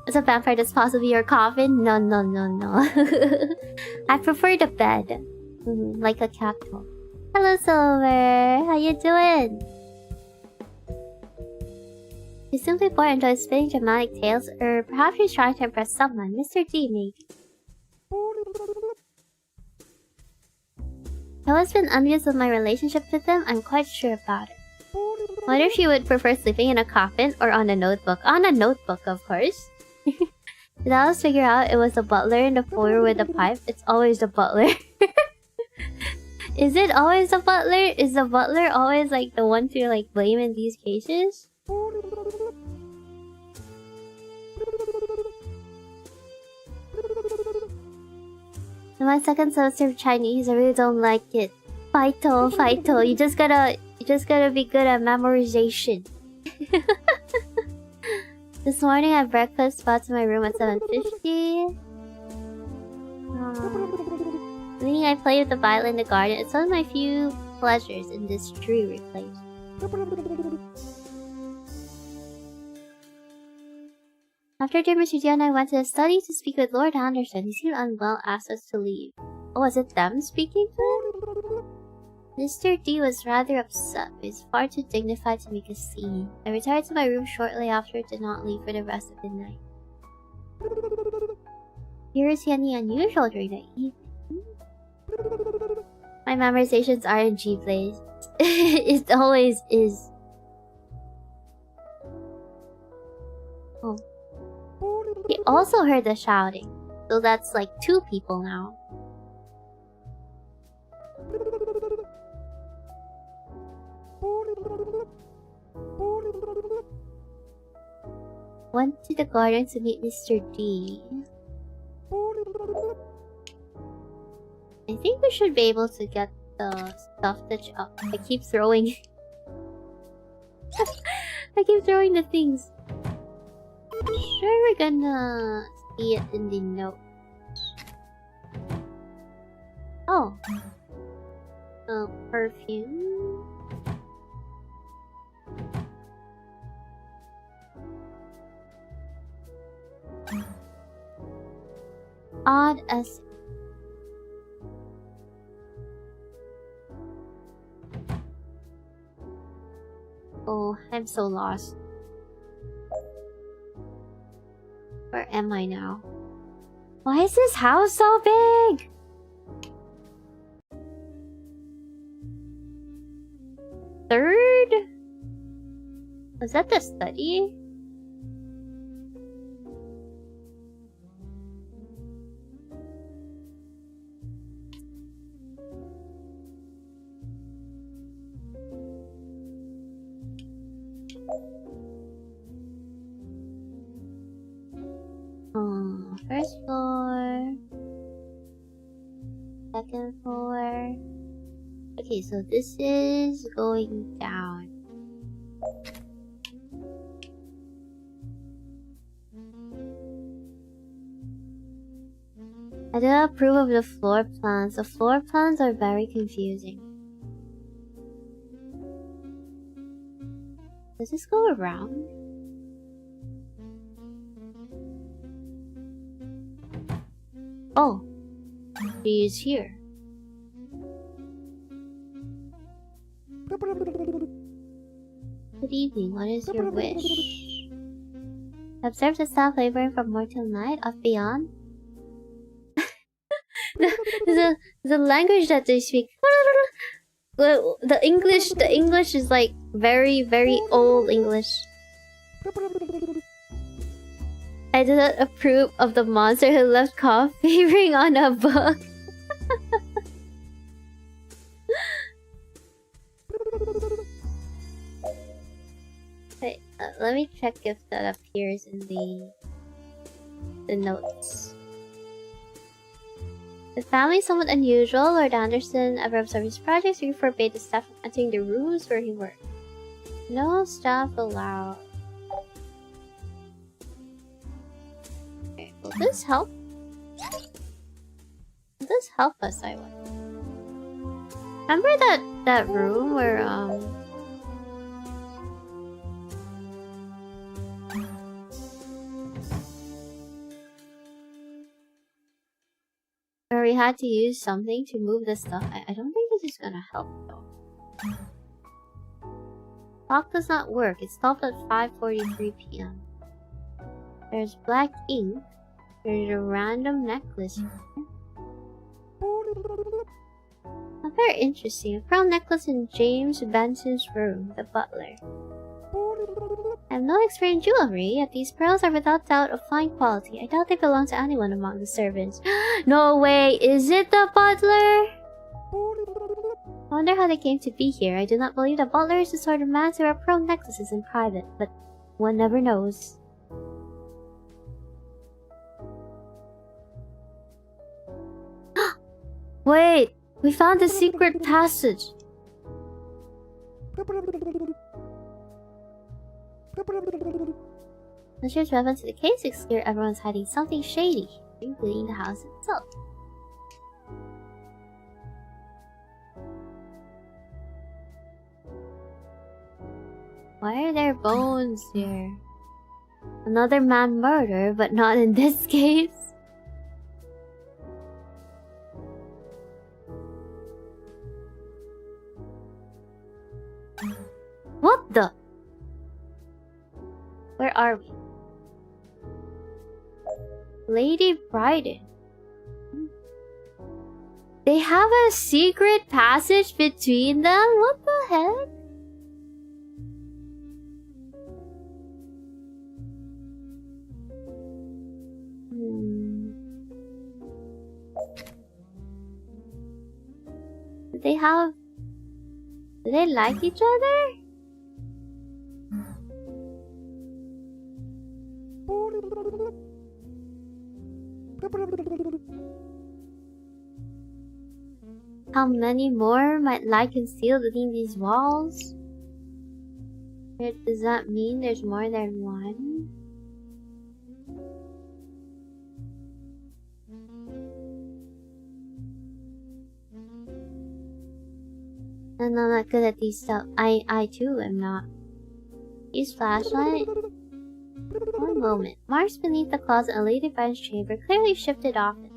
Is a vampire that's possibly your coffin? No, no, no, no. I prefer the bed. Like a cactus. Hello, Silver. How you doing? She's simply bored and enjoys spinning dramatic tales, or perhaps she's trying to impress someone. Mr. D, maybe. I've always been envious of my relationship with him. I'm quite sure about it. Wonder if she would prefer sleeping in a coffin or on a notebook. On a notebook, of course. Did Alice figure out it was the butler in the foyer with the pipe? It's always the butler. Is it always the butler? Is the butler always like the one to like blame in these cases? In my second semester of Chinese, I really don't like it. Fighto, fighto. You just gotta be good at memorization. This morning I had breakfast, brought to my room at 7:50. Meaning I played with the violin in the garden. It's one of my few pleasures in this dreary place. After dinner, Mr. D and I went to the study to speak with Lord Anderson. He seemed unwell, asked us to leave. Oh, was it them speaking to him? Mr. D was rather upset, but he's far too dignified to make a scene. I retired to my room shortly after, did not leave for the rest of the night. Here is he any unusual during the evening? My memorization's RNG plays. It always is. Oh. He also heard the shouting. So that's like 2 people now. Went to the garden to meet Mr. D. I think we should be able to get the stuff that I keep throwing. I keep throwing the things. Sure, we're gonna see it in the notes. Oh. Perfume. Odd as. Oh, I'm so lost. Where am I now? Why is this house so big? Third? Was that the study? First floor. Second floor. Okay, so this is going down. I do not approve of the floor plans. The floor plans are very confusing. Does this go around? Oh, she is here. Good evening, what is your wish? Observe the staff laboring from morning till night, off beyond. the language that they speak. The English is like very, very old English. I do not approve of the monster who left coffee ring on a book. Wait, let me check if that appears in the notes. The family is somewhat unusual. Lord Anderson, ever observed his projects, he forbade the staff from entering the rooms where he worked. No staff allowed. Okay, will this help? Will this help us, I wonder? Remember that room where where we had to use something to move the stuff? I don't think this is gonna help though. Clock does not work. It stopped at 5:43 p.m. There's black ink. There's a random necklace here. Oh, very interesting. A pearl necklace in James Benson's room, the butler. I have no experience in jewelry, yet these pearls are without doubt of fine quality. I doubt they belong to anyone among the servants. No way! Is it the butler? I wonder how they came to be here. I do not believe the butler is the sort of man to wear pearl necklaces in private, but one never knows. Wait! We found the secret passage! Let's weapon to the case. It's clear everyone's hiding something shady, including the house itself. Why are there bones here? Another man murder, but not in this case. What the? Where are we? Lady Bryden. They have a secret passage between them? What the heck? Do they like each other? How many more might lie concealed within these walls? Does that mean there's more than one? And I'm not good at these stuff. I too am not. Use flashlight. One moment. Marks beneath the closet in Lady Ben's chamber clearly shifted often.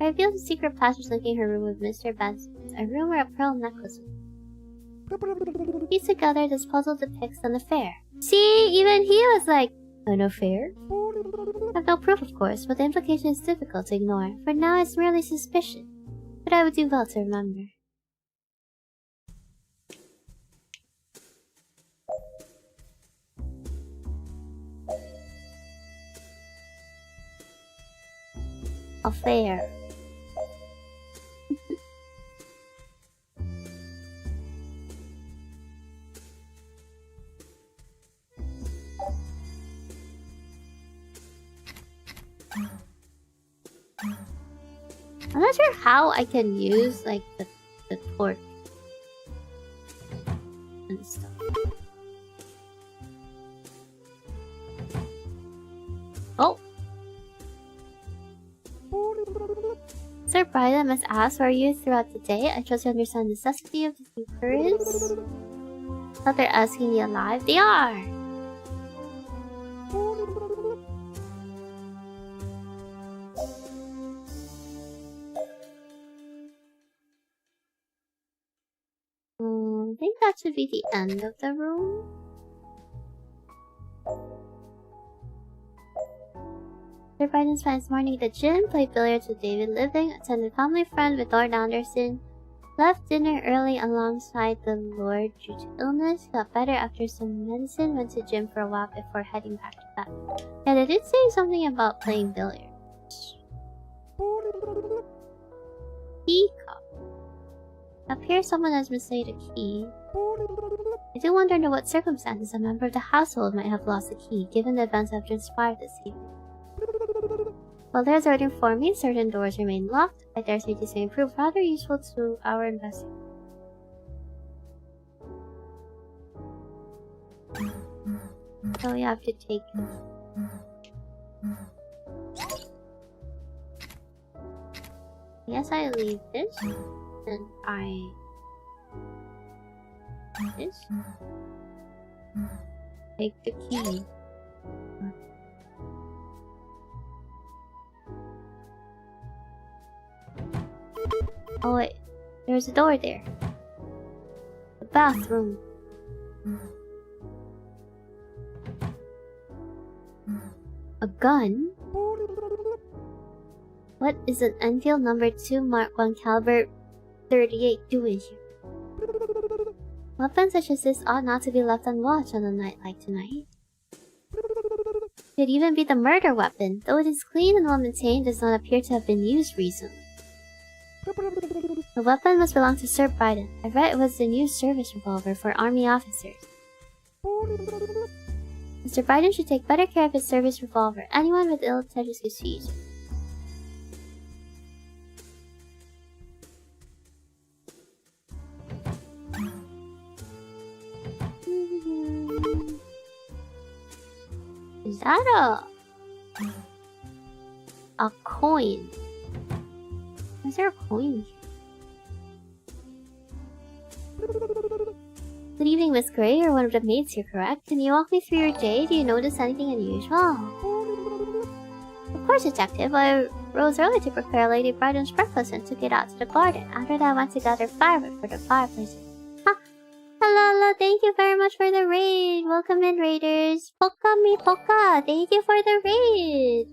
I revealed a secret passage linking her room with Mr. Benson's, a room where a pearl necklace was. Pieced together, this puzzle depicts an affair. See, even he was like, an affair? I have no proof, of course, but the implication is difficult to ignore. For now, it's merely suspicion. But I would do well to remember. Affair. I'm not sure how I can use like the torque and stuff. Oh. Sir Bryden must ask, where are you throughout the day? I trust you understand the necessity of this new occurrence. Thought they're asking you alive. They are! I think that should be the end of the room. Sir Bryden spent his morning at the gym, played billiards with David Living, attended family friend with Lord Anderson, left dinner early alongside the Lord due to illness, got better after some medicine, went to gym for a while before heading back to bed. Yeah, they did say something about playing billiards. Key cup. Up here someone has mislaid a key. I do wonder under what circumstances a member of the household might have lost the key, given the events that have transpired this evening. While there's waiting for me, certain doors remain locked. I dare say this may prove rather useful to our investigation. So we have to take it. Yes, I leave this, and I this. Take the key. Oh wait, there's a door there. The bathroom. A gun? What is an Enfield number 2 Mark 1 caliber 38 doing here? Weapons such as this ought not to be left on watch on a night like tonight. Could even be the murder weapon, though it is clean and well maintained, does not appear to have been used recently. The weapon must belong to Sir Bryden. I read it was the new service revolver for army officers. Mr. Bryden should take better care of his service revolver. Anyone with ill intentions could use it. Is that a coin? Is there a coin here? Good evening, Miss Gray. You're one of the maids here, correct? Can you walk me through your day? Do you notice anything unusual? Of course, Detective. I rose early to prepare Lady Bryden's breakfast and took it out to the garden. After that, I went to gather firewood for the fireplace. Huh? Hello, thank you very much for the raid. Welcome in, raiders. Poka mi poka. Thank you for the raid.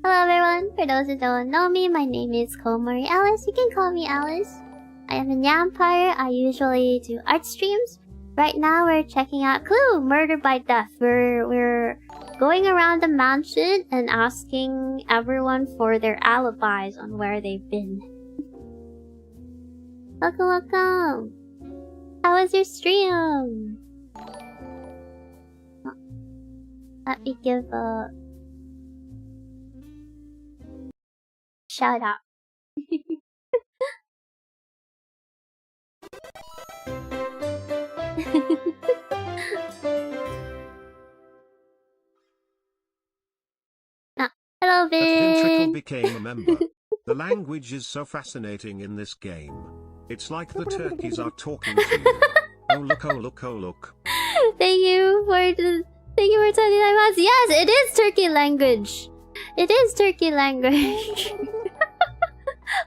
Hello everyone, for those who don't know me, my name is Komori Alyss. You can call me Alyss. I am a Yampire. I usually do art streams. Right now we're checking out Clue, Murder by Death. We're going around the mansion and asking everyone for their alibis on where they've been. Welcome, welcome! How was your stream? Let me give a shout out. Hello, Vin! Ventricle became a member. The language is so fascinating in this game. It's like the turkeys are talking to you. Oh look, oh look, oh look. Thank you for 29 months. Yes, it is turkey language. It is turkey language.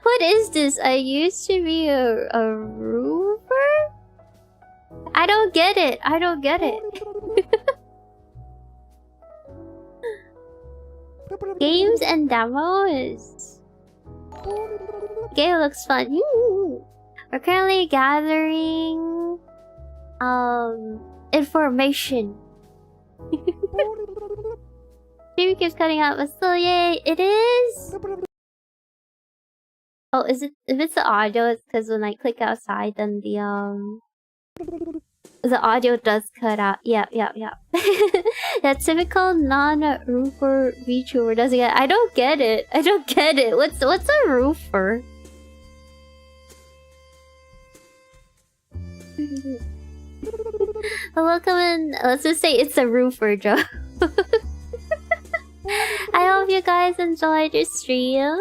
What is this? I used to be a roofer? I don't get it. I don't get it. Games and demos. Game looks fun. We're currently gathering information. Stream keeps cutting out, but still, yay! It is. Oh, is it? If it's the audio, it's because when I click outside, then the audio does cut out. Yep. That typical non-roofer VTuber doesn't get. I don't get it. I don't get it. What's a roofer? Welcome in. Let's just say it's a roofer, Joe. I hope you guys enjoyed your stream.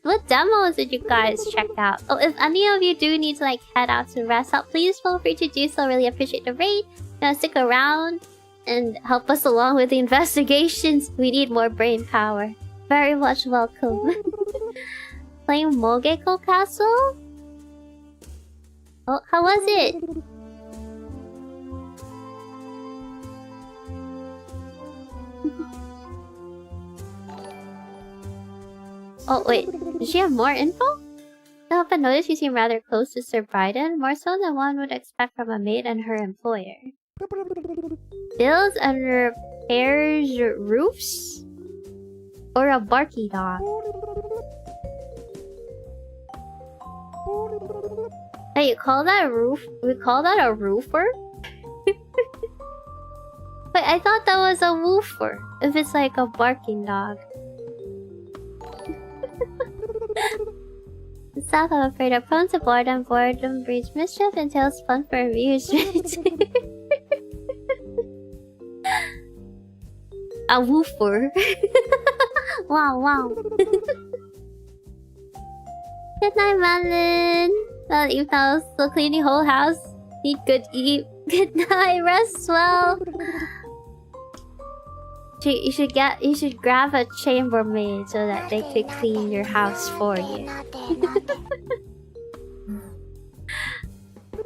What demos did you guys check out? Oh, if any of you do need to like head out to rest up, please feel free to do so. Really appreciate the raid. Stick around and help us along with the investigations. We need more brain power. Very much welcome. Playing Mogeko Castle? Oh, how was it? Oh wait, does she have more info? I hope I noticed you seem rather close to Sir Bryden, more so than one would expect from a maid and her employer. Builds and repairs roofs? Or a barky dog? Hey, you call that a roof? We call that a roofer? Wait, I thought that was a woofer. If it's like a barking dog. Stop, I'm afraid are prone to boredom. Boredom breeds mischief, entails fun for amusement. A woofer. Wow. Good night, Madeline. Well, even though I was still cleaning whole house, eat good, eat. Good night, rest well. You should grab a chambermaid so that they could clean your house for you.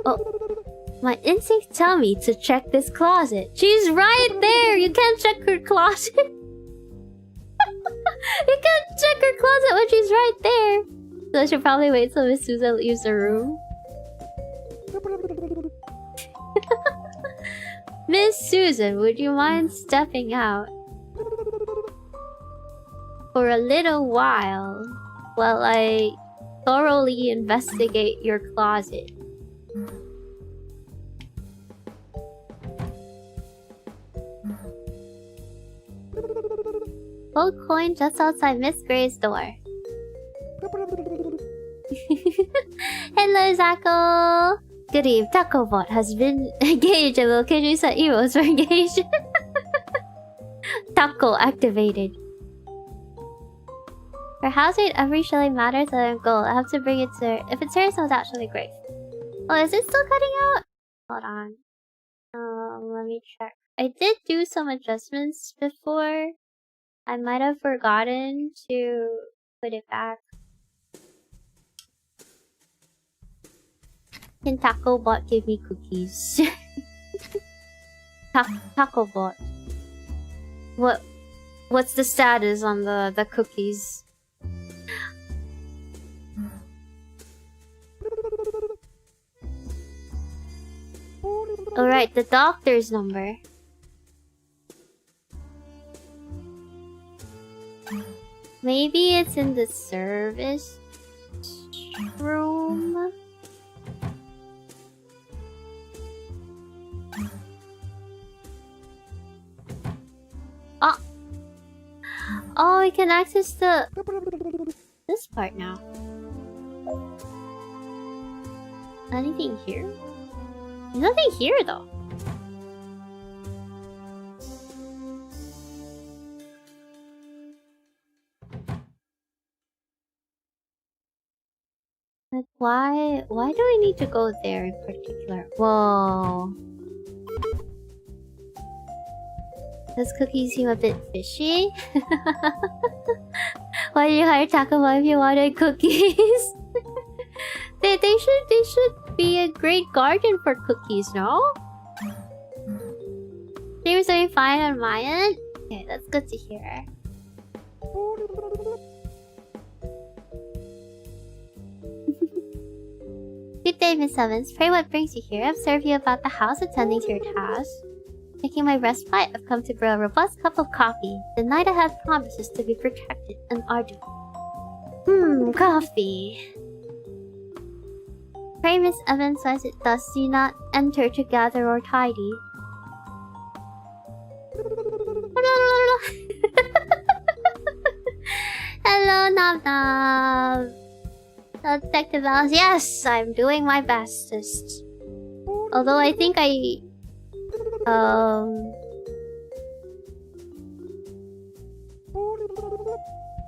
Oh, my instincts tell me to check this closet. She's right there. You can't check her closet. You can't check her closet when she's right there. So I should probably wait till Miss Susan leaves the room. Miss Susan, would you mind stepping out for a little while I thoroughly investigate your closet? Gold coin just outside Miss Gray's door. Hello, Zako! Good eve, TacoBot has been engaged and will occasionally set emotes for engagement. Taco activated. For house rate, every shilling matters other than gold. I have to bring it to her. If it's hers, it's actually great. Oh, is it still cutting out? Hold on. Let me check. I did do some adjustments before. I might have forgotten to put it back. Can TacoBot give me cookies? TacoBot. What? What's the status on the cookies? Alright, the doctor's number. Maybe it's in the service room. Oh! Oh, we can access this part now. Anything here? There's nothing here though. Like why do we need to go there in particular? Whoa. Those cookies seem a bit fishy. Why did you hire Taco Bell if you wanted cookies? they should be a great garden for cookies, no? They were doing fine on my end? Okay, that's good to hear. Good day, Miss Evans. Pray what brings you here. I've served you about the house, attending to your tasks. Taking my respite, I've come to brew a robust cup of coffee. The night ahead promises to be protracted and arduous. Coffee. Pray, Miss Evans, as it does, do not enter to gather or tidy. Hello, Nom Nom. Hello, Detective Alice. Yes, I'm doing my bestest. Although I think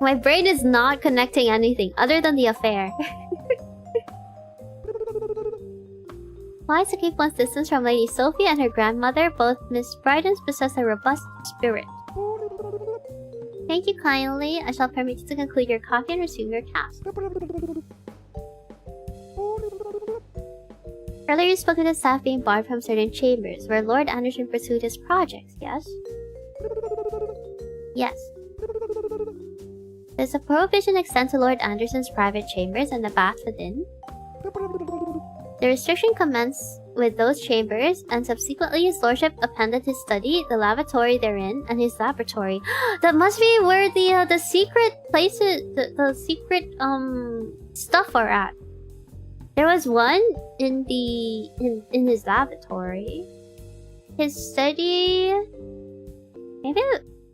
my brain is not connecting anything other than the affair. Wise to keep one's distance from Lady Sophie and her grandmother. Both Miss Brydens possess a robust spirit. Thank you kindly. I shall permit you to conclude your coffee and resume your task. Earlier you spoke of the staff being barred from certain chambers, where Lord Anderson pursued his projects, yes? Yes. Does the prohibition extend to Lord Anderson's private chambers and the bath within? The restriction commenced with those chambers, and subsequently his lordship appended his study, the lavatory therein, and his laboratory. That must be where the secret places, the secret stuff are at. There was one in his laboratory. His study. Maybe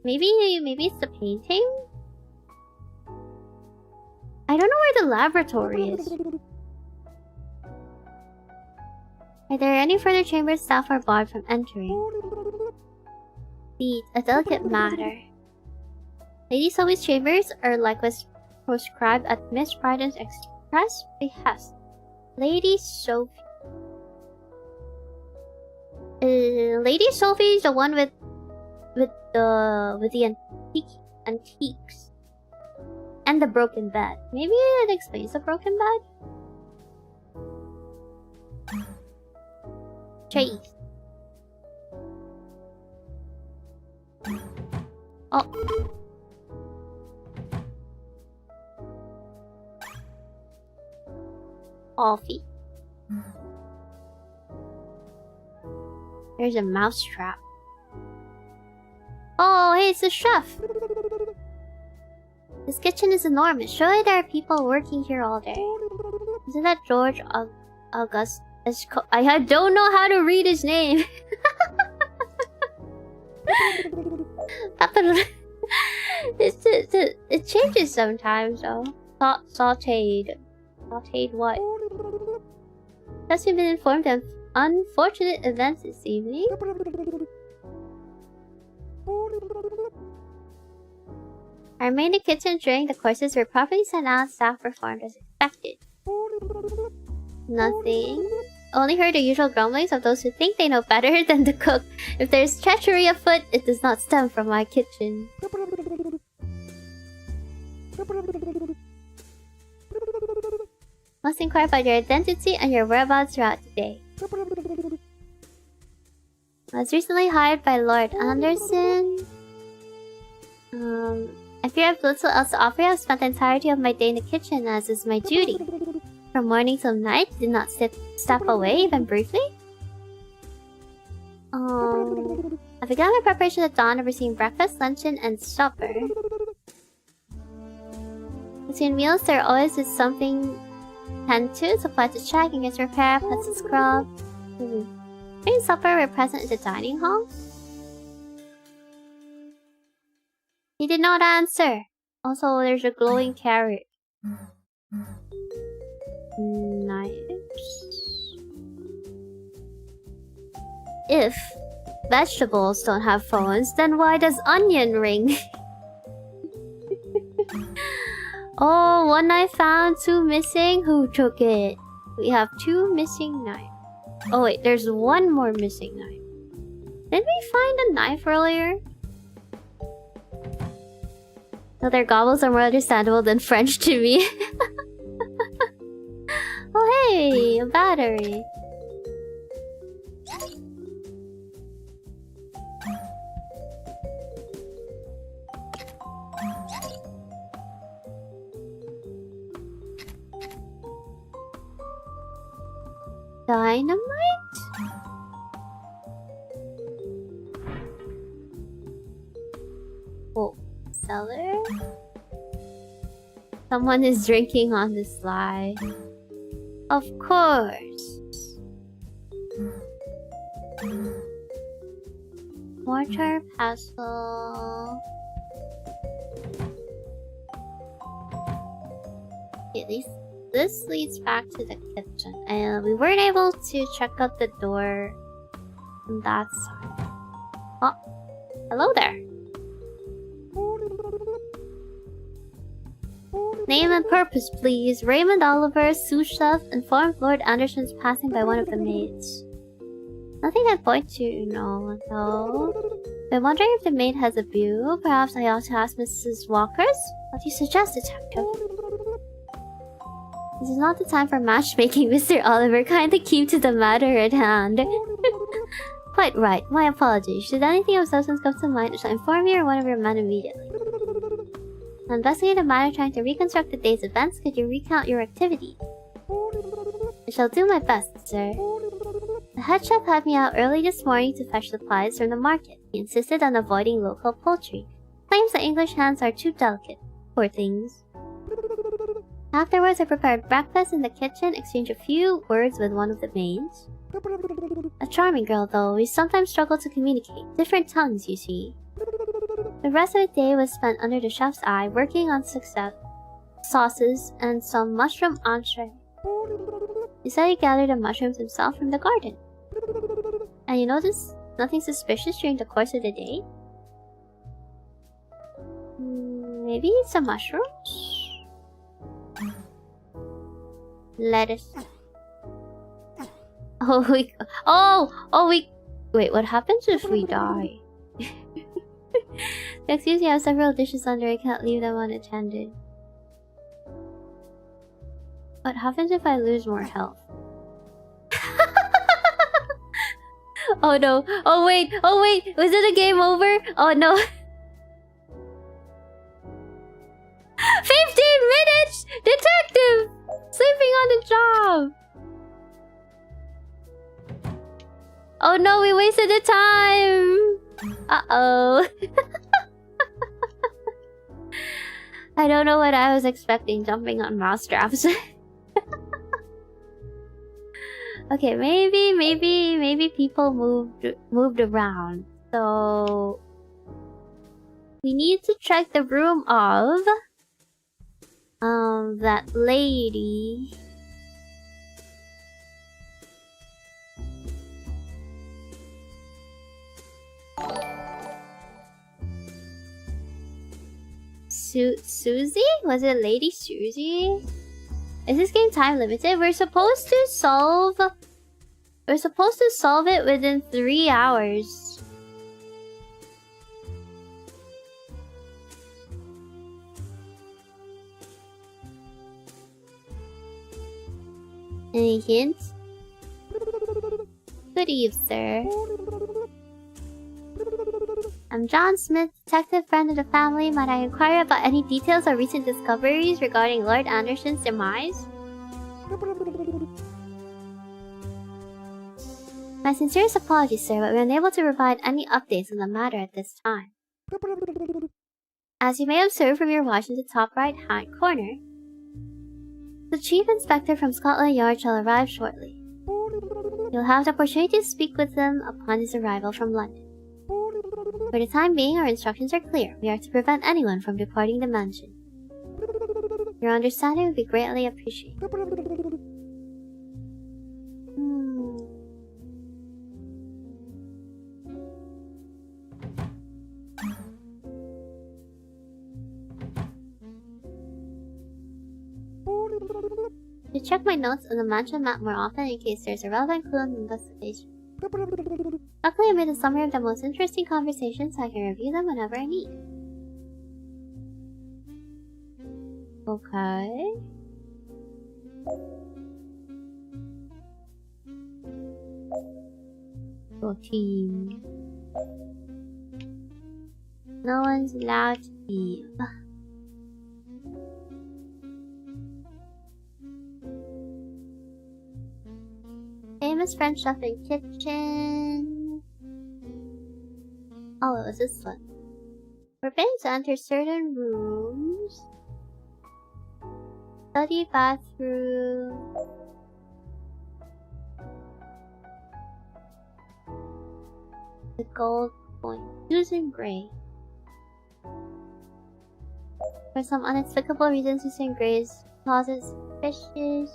it's the painting. I don't know where the laboratory is. Are there any further chambers staff are barred from entering? Beat, a delicate matter. Lady Sophie's chambers are likewise proscribed at Miss Bryden's express behest. Lady Sophie. Lady Sophie is the one with the antiques and the broken bed. Maybe it explains the broken bed. Trace. Oh. Coffee. There's a mouse trap. Oh, hey, it's the chef. This kitchen is enormous. Surely there are people working here all day. Isn't that George August? I don't know how to read his name. It changes sometimes though. Sauteed what? Has been informed of unfortunate events this evening. I remained in the kitchen during the courses were properly sent out. Staff performed as expected. Nothing. Only heard the usual grumblings of those who think they know better than the cook. If there's treachery afoot, it does not stem from my kitchen. Must inquire about your identity and your whereabouts throughout the day. I was recently hired by Lord Anderson. I fear I've little else to offer you. I've spent the entirety of my day in the kitchen, as is my duty. From morning till night, did not step away, even briefly. I began my preparation at dawn, overseeing breakfast, luncheon, and supper. Between meals, there always is something to tend to. Supply to check, and get repair, pets to scrub. During supper, we're present in the dining hall. He did not answer. Also, there's a glowing carrot. Nice. If vegetables don't have phones, then why does onion ring? Oh, one knife found, 2 missing. Who took it? We have 2 missing knives. Oh wait, there's 1 more missing knife. Didn't we find a knife earlier? No, their gobbles are more understandable than French to me. Oh hey, a battery. Dynamite? Oh, cellar? Someone is drinking on the sly. Of course. Mortar, pestle. At least this leads back to the kitchen. And we weren't able to check out the door on that side. Oh, hello there. Name and purpose, please. Raymond Oliver, sous chef, informed Lord Anderson's passing by one of the maids. Nothing I point to, no, though. I'm wondering if the maid has a view. Perhaps I ought to ask Mrs. Walker's? What do you suggest, detective? This is not the time for matchmaking, Mr. Oliver. Kindly keep to the matter at hand. Quite right. My apologies. Should anything of substance come to mind, I shall inform you or one of your men immediately. I'm investigating the matter, trying to reconstruct the day's events. Could you recount your activities? I shall do my best, sir. The head chef had me out early this morning to fetch supplies from the market. He insisted on avoiding local poultry. Claims that English hands are too delicate. Poor things. Afterwards, I prepared breakfast in the kitchen, exchanged a few words with one of the maids. A charming girl, though. We sometimes struggle to communicate. Different tongues, you see. The rest of the day was spent under the chef's eye, working on sauces and some mushroom entree. He said he gathered the mushrooms himself from the garden. And you noticed nothing suspicious during the course of the day? Maybe some mushrooms? Lettuce. Wait, what happens if we die? Excuse me, I have several dishes under. I can't leave them unattended. What happens if I lose more health? Oh no. Oh wait. Was it a game over? Oh no. 15 minutes! Detective! Sleeping on the job! Oh no, we wasted the time! Uh-oh. I don't know what I was expecting, jumping on mousetraps. Okay, maybe people moved around. So we need to check the room of that lady. Susie? Was it Lady Susie? Is this game time limited? We're supposed to solve it within 3 hours. Any hints? Good eve, sir. I'm John Smith, detective friend of the family. Might I inquire about any details or recent discoveries regarding Lord Anderson's demise? My sincerest apologies, sir, but we're unable to provide any updates on the matter at this time. As you may observe from your watch in the top right-hand corner, the Chief Inspector from Scotland Yard shall arrive shortly. You'll have the opportunity to speak with him upon his arrival from London. For the time being, our instructions are clear. We are to prevent anyone from departing the mansion. Your understanding would be greatly appreciated. To check my notes on the mansion map more often in case there's a relevant clue in the investigation. Luckily, I made a summary of the most interesting conversations so I can review them whenever I need. Okay. Routine. No one's allowed to leave. Famous French chef in kitchen. Oh, it was this one. Forbidden to enter certain rooms. Study bathroom. The gold coin. Susan Gray. For some unexplicable reason, Susan Gray's closet is suspicious.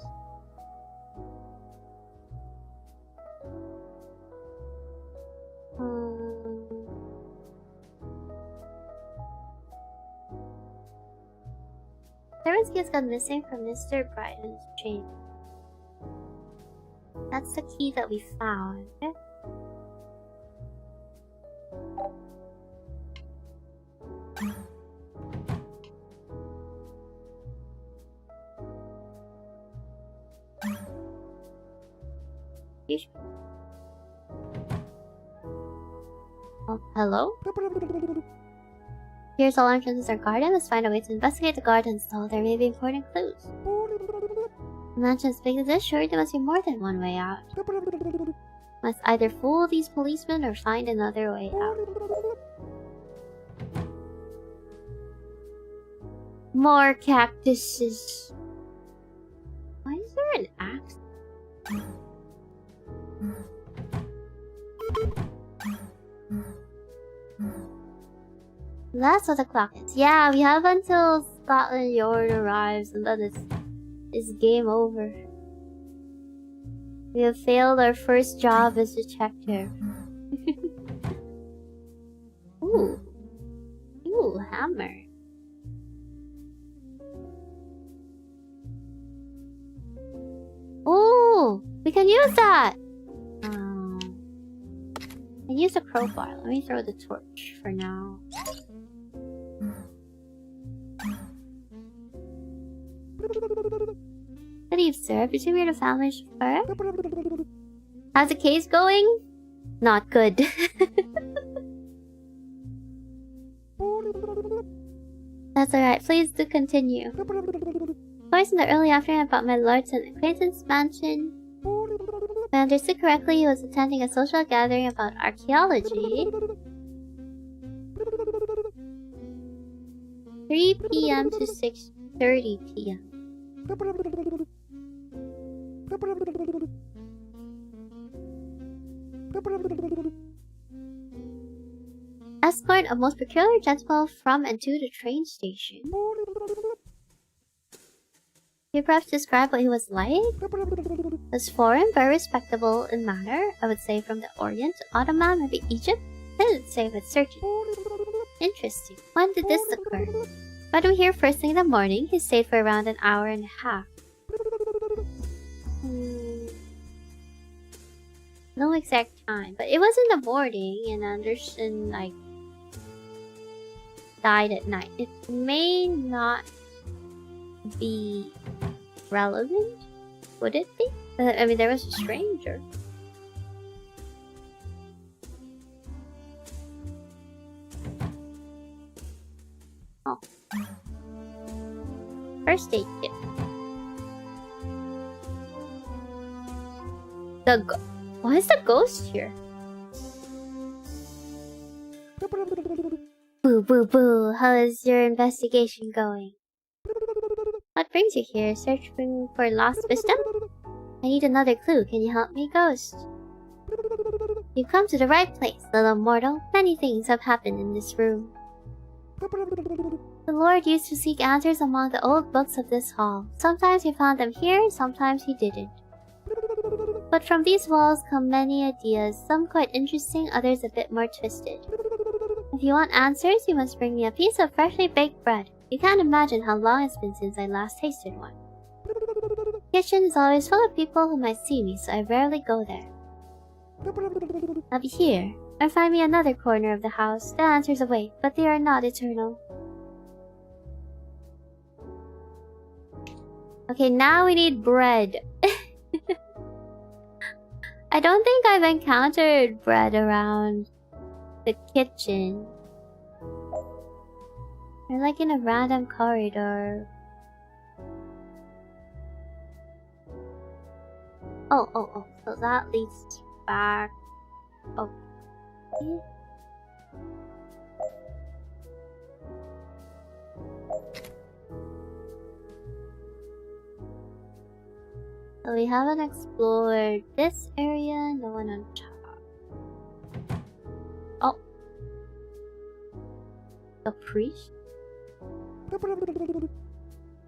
Servant's keys got missing from Mr. Brighton's chain. That's the key that we found. Oh, hello? Here's all entrances are guarded. Let's find a way to investigate the guard installed. There may be important clues. The mansion as big as this, sure there must be more than one way out. Must either fool these policemen or find another way out. More cactuses. Why is there an axe? That's what the clock is. Yeah, we have until Scotland Yard arrives and then it's game over. We have failed our first job as detective. Ooh. Ooh, hammer. Ooh, we can use that! I use a crowbar. Let me throw the torch for now. Good eve, sir. Presume you're the family chauffeur? How's the case going? Not good. That's alright. Please do continue. Twice in the early afternoon about my lord's and acquaintance mansion. If I understood correctly, he was attending a social gathering about archaeology. 3 p.m. to 6:30 p.m. Escort a most peculiar gentleman from and to the train station. Can you perhaps describe what he was like? Was foreign, very respectable in manner. I would say from the Orient, Ottoman, maybe Egypt. I didn't say with certain. Interesting. When did this occur? Why do we hear first thing in the morning? He stayed for around an hour and a half. No exact time, but it was in the morning, and Anderson like died at night. It may not be relevant. Would it be? I mean, there was a stranger. Oh. First aid kit. Why is the ghost here? Boo boo boo, how is your investigation going? What brings you here? Searching for lost wisdom? I need another clue. Can you help me, ghost? You've come to the right place, little mortal. Many things have happened in this room. The Lord used to seek answers among the old books of this hall. Sometimes he found them here, sometimes he didn't. But from these walls come many ideas, some quite interesting, others a bit more twisted. If you want answers, you must bring me a piece of freshly baked bread. You can't imagine how long it's been since I last tasted one. The kitchen is always full of people who might see me, so I rarely go there. I'll be here, or find me another corner of the house. The answers await, but they are not eternal. Okay, now we need bread. I don't think I've encountered bread around the kitchen. They're like in a random corridor. Oh, so that leads back. Okay. So we haven't explored this area, no one on top. Oh. A priest?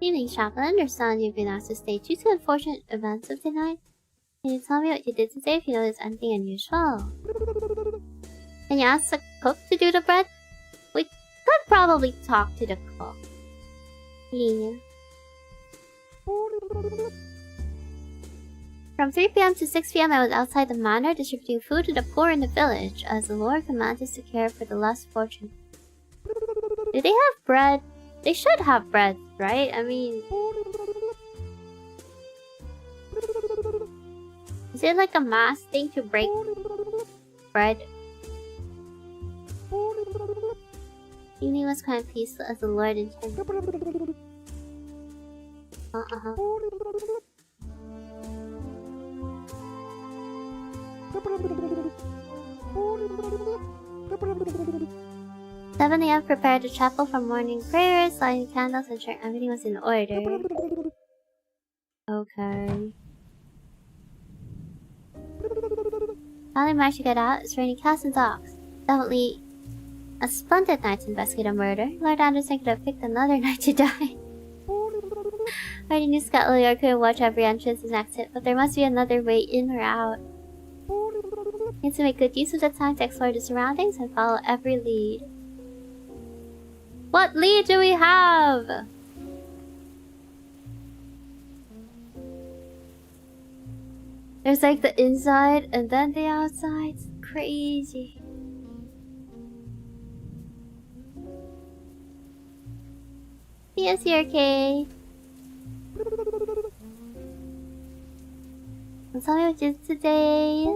Evening, Chaplain. I understand you've been asked to stay due to unfortunate events of tonight. Can you tell me what you did today if you noticed anything unusual? Can you ask the cook to do the bread? We could probably talk to the cook. Yeah. From 3 PM to 6 PM I was outside the manor distributing food to the poor in the village, as the Lord commands us to care for the less fortunate. Do they have bread? They should have bread, right? I mean... Is it like a mass thing to break bread? Evening was quite peaceful as the Lord intended. "7 AM prepared the chapel for morning prayers, lighting candles, ensuring everything was in order." Okay. Finally managed to get out. It's raining cats and dogs. Definitely a splendid night to investigate a murder. Lord Anderson could have picked another night to die. I already knew Scott Lillard couldn't watch every entrance and exit, but there must be another way in or out. Need to make good use of the time to explore the surroundings and follow every lead. What lead do we have? There's like the inside and then the outside. It's crazy. Yes, you're okay. Tell me what you did today.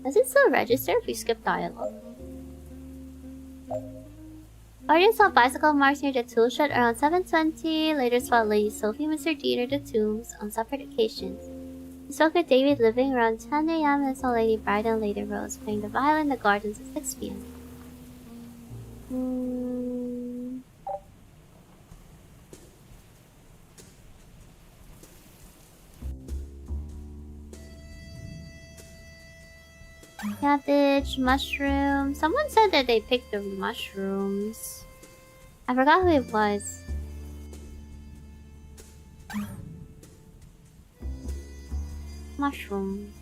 Does it still register if we skip dialogue? Guardian saw bicycle marks near the tool shed around 7:20. Later spotted Lady Sophie and Mr. Dean near the tombs on separate occasions. He spoke with David living around 10 AM and saw Lady Brida and Lady Rose playing the violin in the gardens at 6 PM. Cabbage, mushroom. Someone said that they picked the mushrooms. I forgot who it was. Mushroom.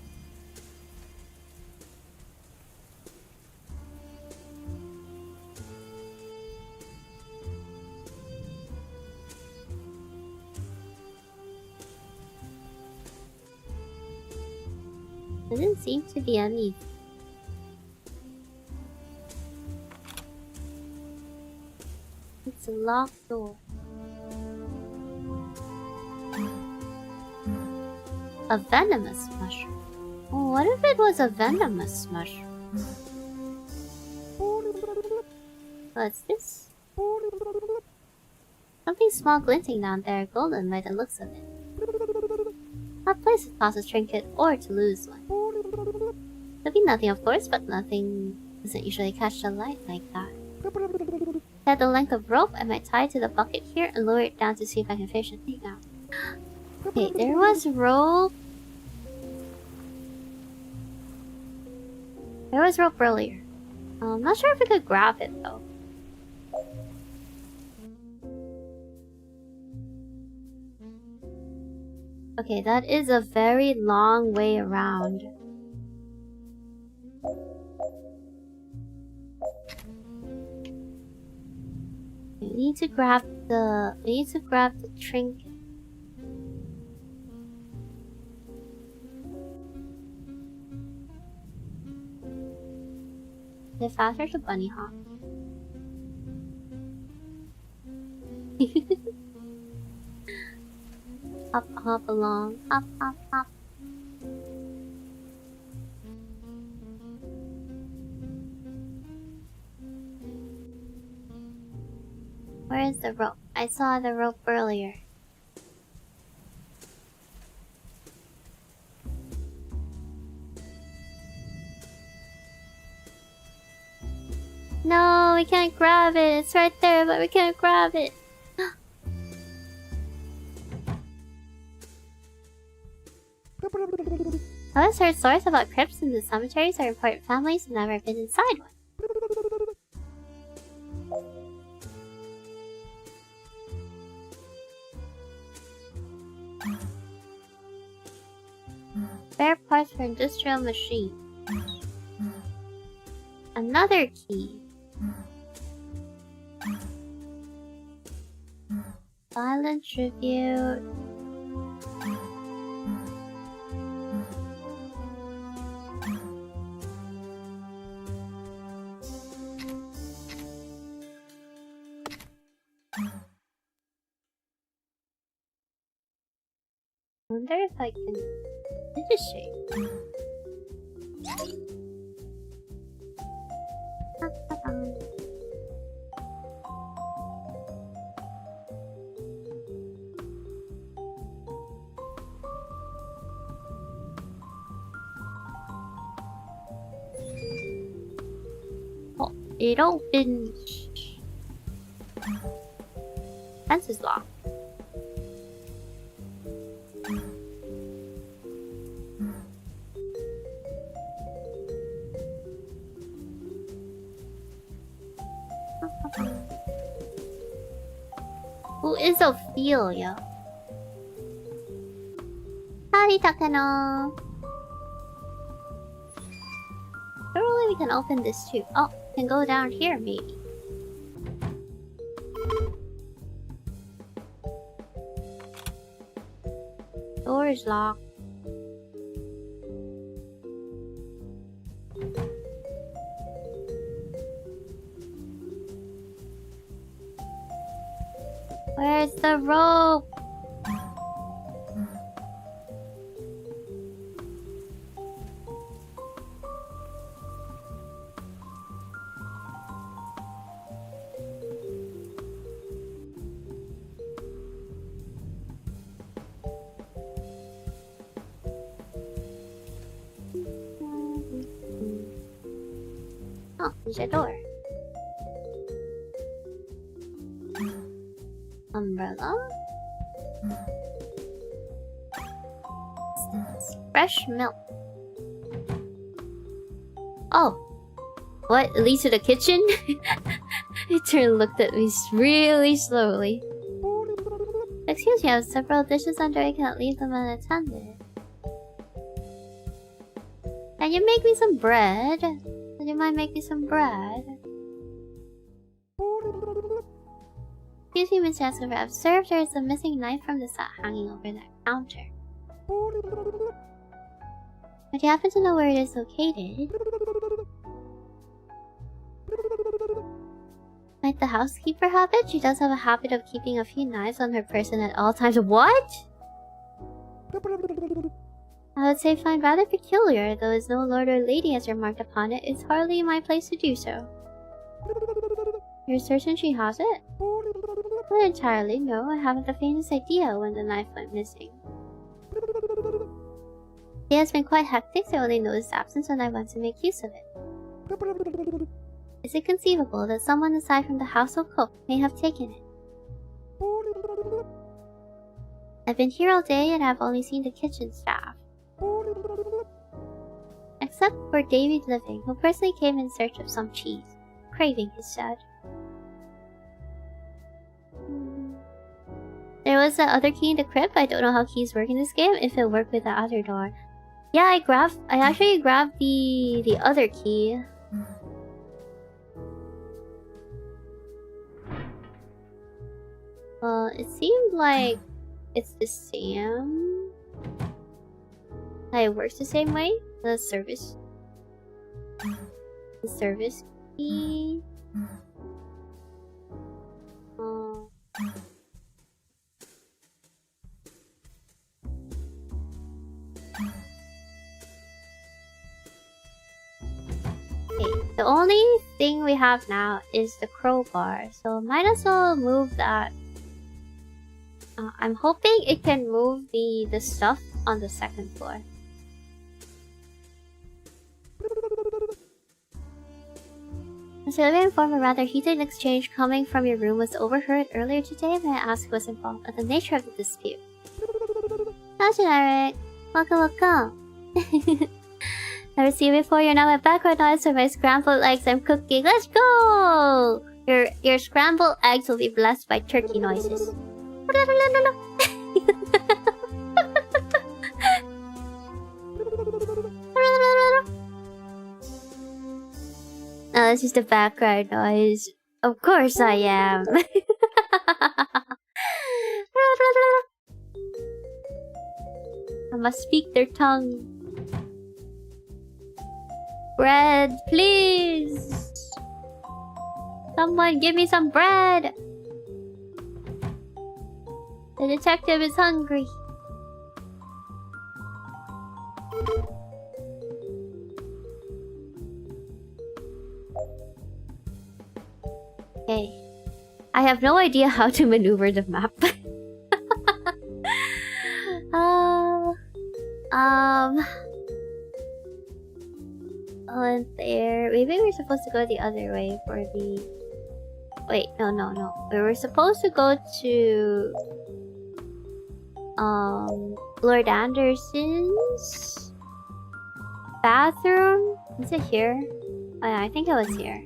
Doesn't seem to be any. It's a locked door. A venomous mushroom. Oh, what if it was a venomous mushroom? What's this? Something small glinting down there, golden by the looks of it. Not place to toss a trinket or to lose one. Could be nothing, of course, but nothing doesn't usually catch the light like that. At the length of rope, I might tie it to the bucket here and lower it down to see if I can fish the thing out. Okay, there was rope. There was rope earlier. I'm not sure if we could grab it though. Okay, that is a very long way around. We need to grab the trinket. The faster to bunny hop. Hop, hop along. Hop, hop, hop. Where is the rope? I saw the rope earlier. No, we can't grab it. It's right there, but we can't grab it. I always heard stories about crypts in the cemeteries or important families and never been inside one. Spare parts for industrial machine. Another key. Silent tribute. I wonder if I can finish Oh, it opens. Fence is locked. Who is Ophelia? Howdy, Takano. Surely we can open this too. Oh, we can go down here maybe. Door is locked. Where's the rope? Oh, there's a door. Umbrella? Fresh milk. Oh. What? It leads to the kitchen? He turned and looked at me really slowly. Excuse me, I have several dishes under. I cannot leave them unattended. Can you make me some bread? Would you mind making some bread? Excuse me, Miss Jasper. I've observed there is a missing knife from the set hanging over that counter. Would you happen to know where it is located? Might the housekeeper have it? She does have a habit of keeping a few knives on her person at all times. What? I would say find rather peculiar, though as no lord or lady has remarked upon it, it's hardly my place to do so. You're certain she has it? Not entirely, no. I haven't the faintest idea when the knife went missing. It has been quite hectic, so I only noticed absence when I went to make use of it. Is it conceivable that someone aside from the household cook may have taken it? I've been here all day and I've only seen the kitchen staff. Except for David Living, who personally came in search of some cheese. Craving, he said. There was the other key in the crypt. I don't know how keys work in this game, if it worked with the other door. Yeah, I actually grabbed the other key. It seemed like it's the same. It works the same way. The service key. Okay, the only thing we have now is the crowbar, so might as well move that. I'm hoping it can move the stuff on the second floor. Sylvia informed a rather heated exchange coming from your room was overheard earlier today. May I ask what's involved and the nature of the dispute? How generic. Welcome. Never seen you before. You're now my background noise for my scrambled eggs I'm cooking. Let's go! Your scrambled eggs will be blessed by turkey noises. No, this is the background noise. Of course I am. I must speak their tongue. Bread, please! Someone give me some bread! The detective is hungry. Okay. I have no idea how to maneuver the map. Oh, there. Maybe we're supposed to go the other way for the... Wait, no. We were supposed to go to... Lord Anderson's... bathroom? Is it here? Oh, yeah, I think it was here.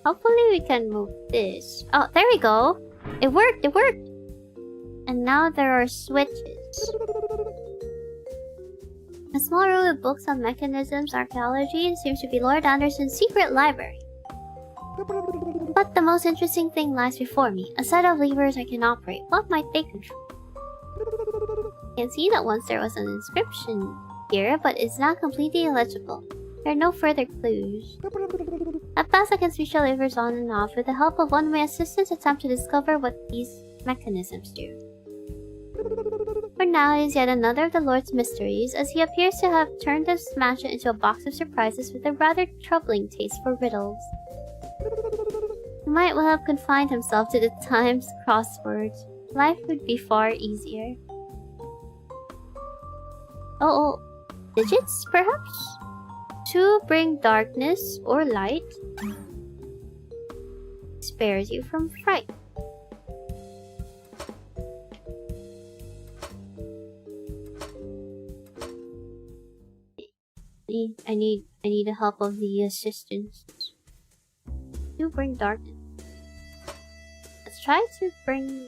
Hopefully we can move this. Oh, there we go! It worked! And now there are switches. A small room with books on mechanisms, archaeology, and seems to be Lord Anderson's secret library. But the most interesting thing lies before me. A set of levers I can operate. What might they control? I can see that once there was an inscription here, but it's now completely illegible. There are no further clues. At best I can switch the levers on and off. With the help of one of my assistants, attempt to discover what these mechanisms do. For now, it is yet another of the Lord's mysteries, as he appears to have turned this mansion into a box of surprises with a rather troubling taste for riddles. He might well have confined himself to the Times crosswords. Life would be far easier. Oh, digits, perhaps? To bring darkness or light. Spares you from fright. I need the help of the assistants. To bring darkness. Let's try to bring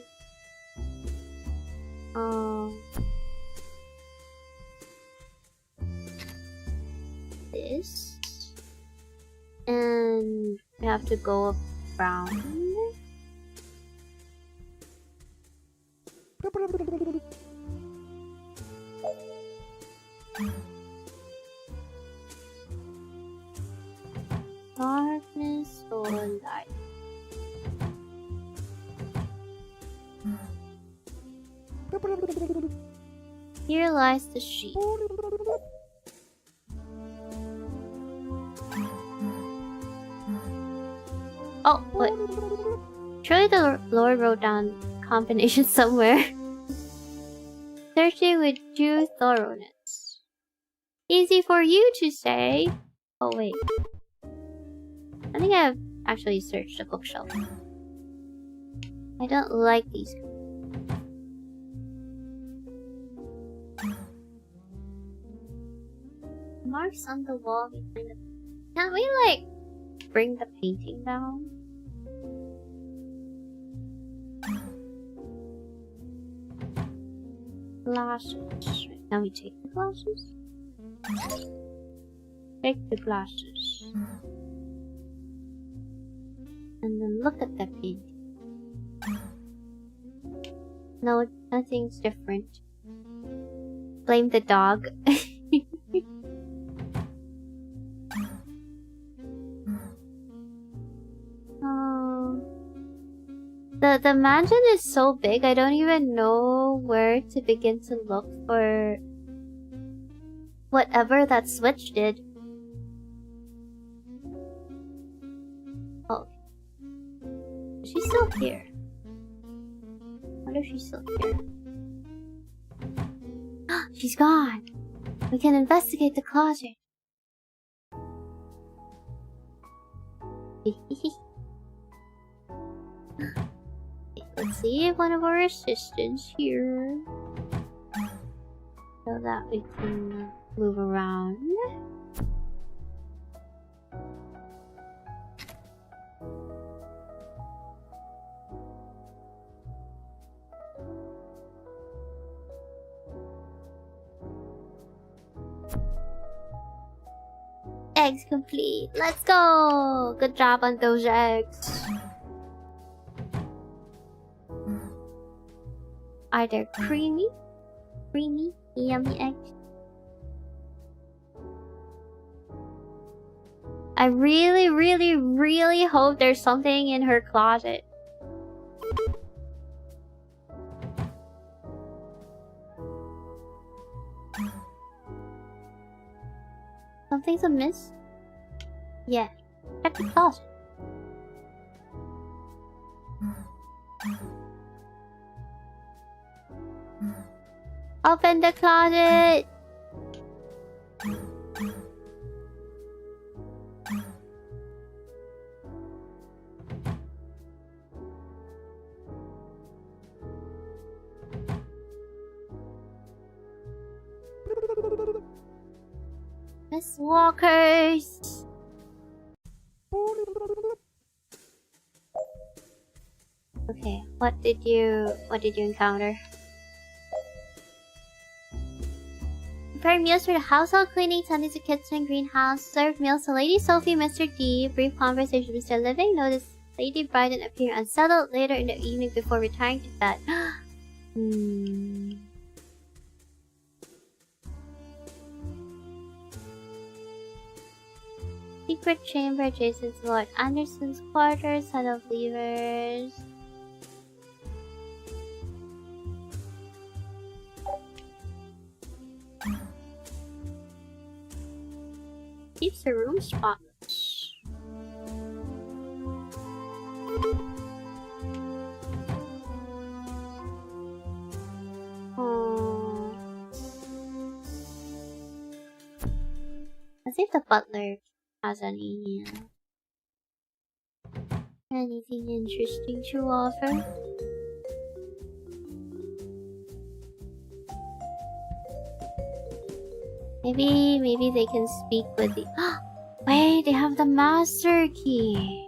this. And we have to go around. Darkness or light? Here lies the sheep. Oh, what? Surely the Lord wrote down combination somewhere. Searching with due thoroughness. Easy for you to say. Oh wait. I think I've actually searched the bookshelf. I don't like these. Marks on the wall behind the... Can't we like bring the painting down? Glasses. Can we take the glasses? Take the glasses. And then look at the painting. No, nothing's different. Blame the dog. The mansion is so big, I don't even know where to begin to look for whatever that switch did. Oh. She's still here. I wonder if she's still here. She's gone! We can investigate the closet. Let's see if one of our assistants here, so that we can move around. Eggs complete. Let's go! Good job on those eggs. Are they creamy, yummy eggs? I really hope there's something in her closet. Something's amiss? Yeah, check the closet. Open the closet! Miss Walkers! Okay, what did you encounter? Prepare meals for the household, cleaning, tending to kitchen, greenhouse, serve meals to Lady Sophie, Mr. D, brief conversation with Mr. Living, notice Lady Bryden appear unsettled later in the evening before retiring to bed. Secret chamber adjacent to Lord Anderson's quarters, set of levers. Keeps the room spotless. Oh. Let's see if the butler has anything interesting to offer. Maybe they can speak with the... Wait, they have the master key.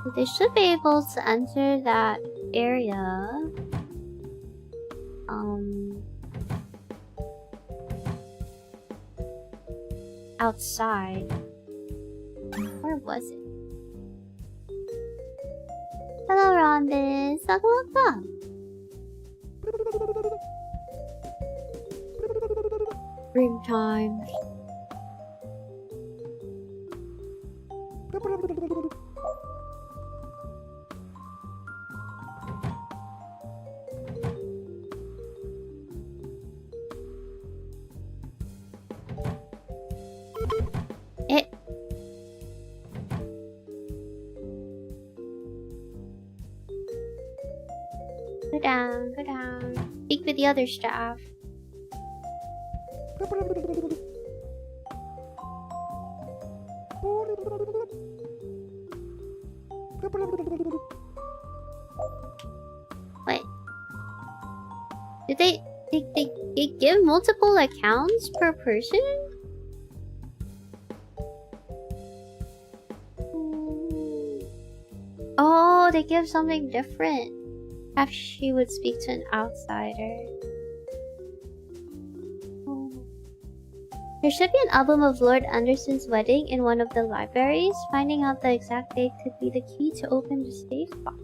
So they should be able to enter that area. Outside. Where was it? Hello, Rhombus. Welcome. Dream time. Go down, go down. Speak with the other staff. Wait. Did they give multiple accounts per person? Oh, they give something different. Perhaps she would speak to an outsider. There should be an album of Lord Anderson's wedding in one of the libraries. Finding out the exact date could be the key to open the safe box.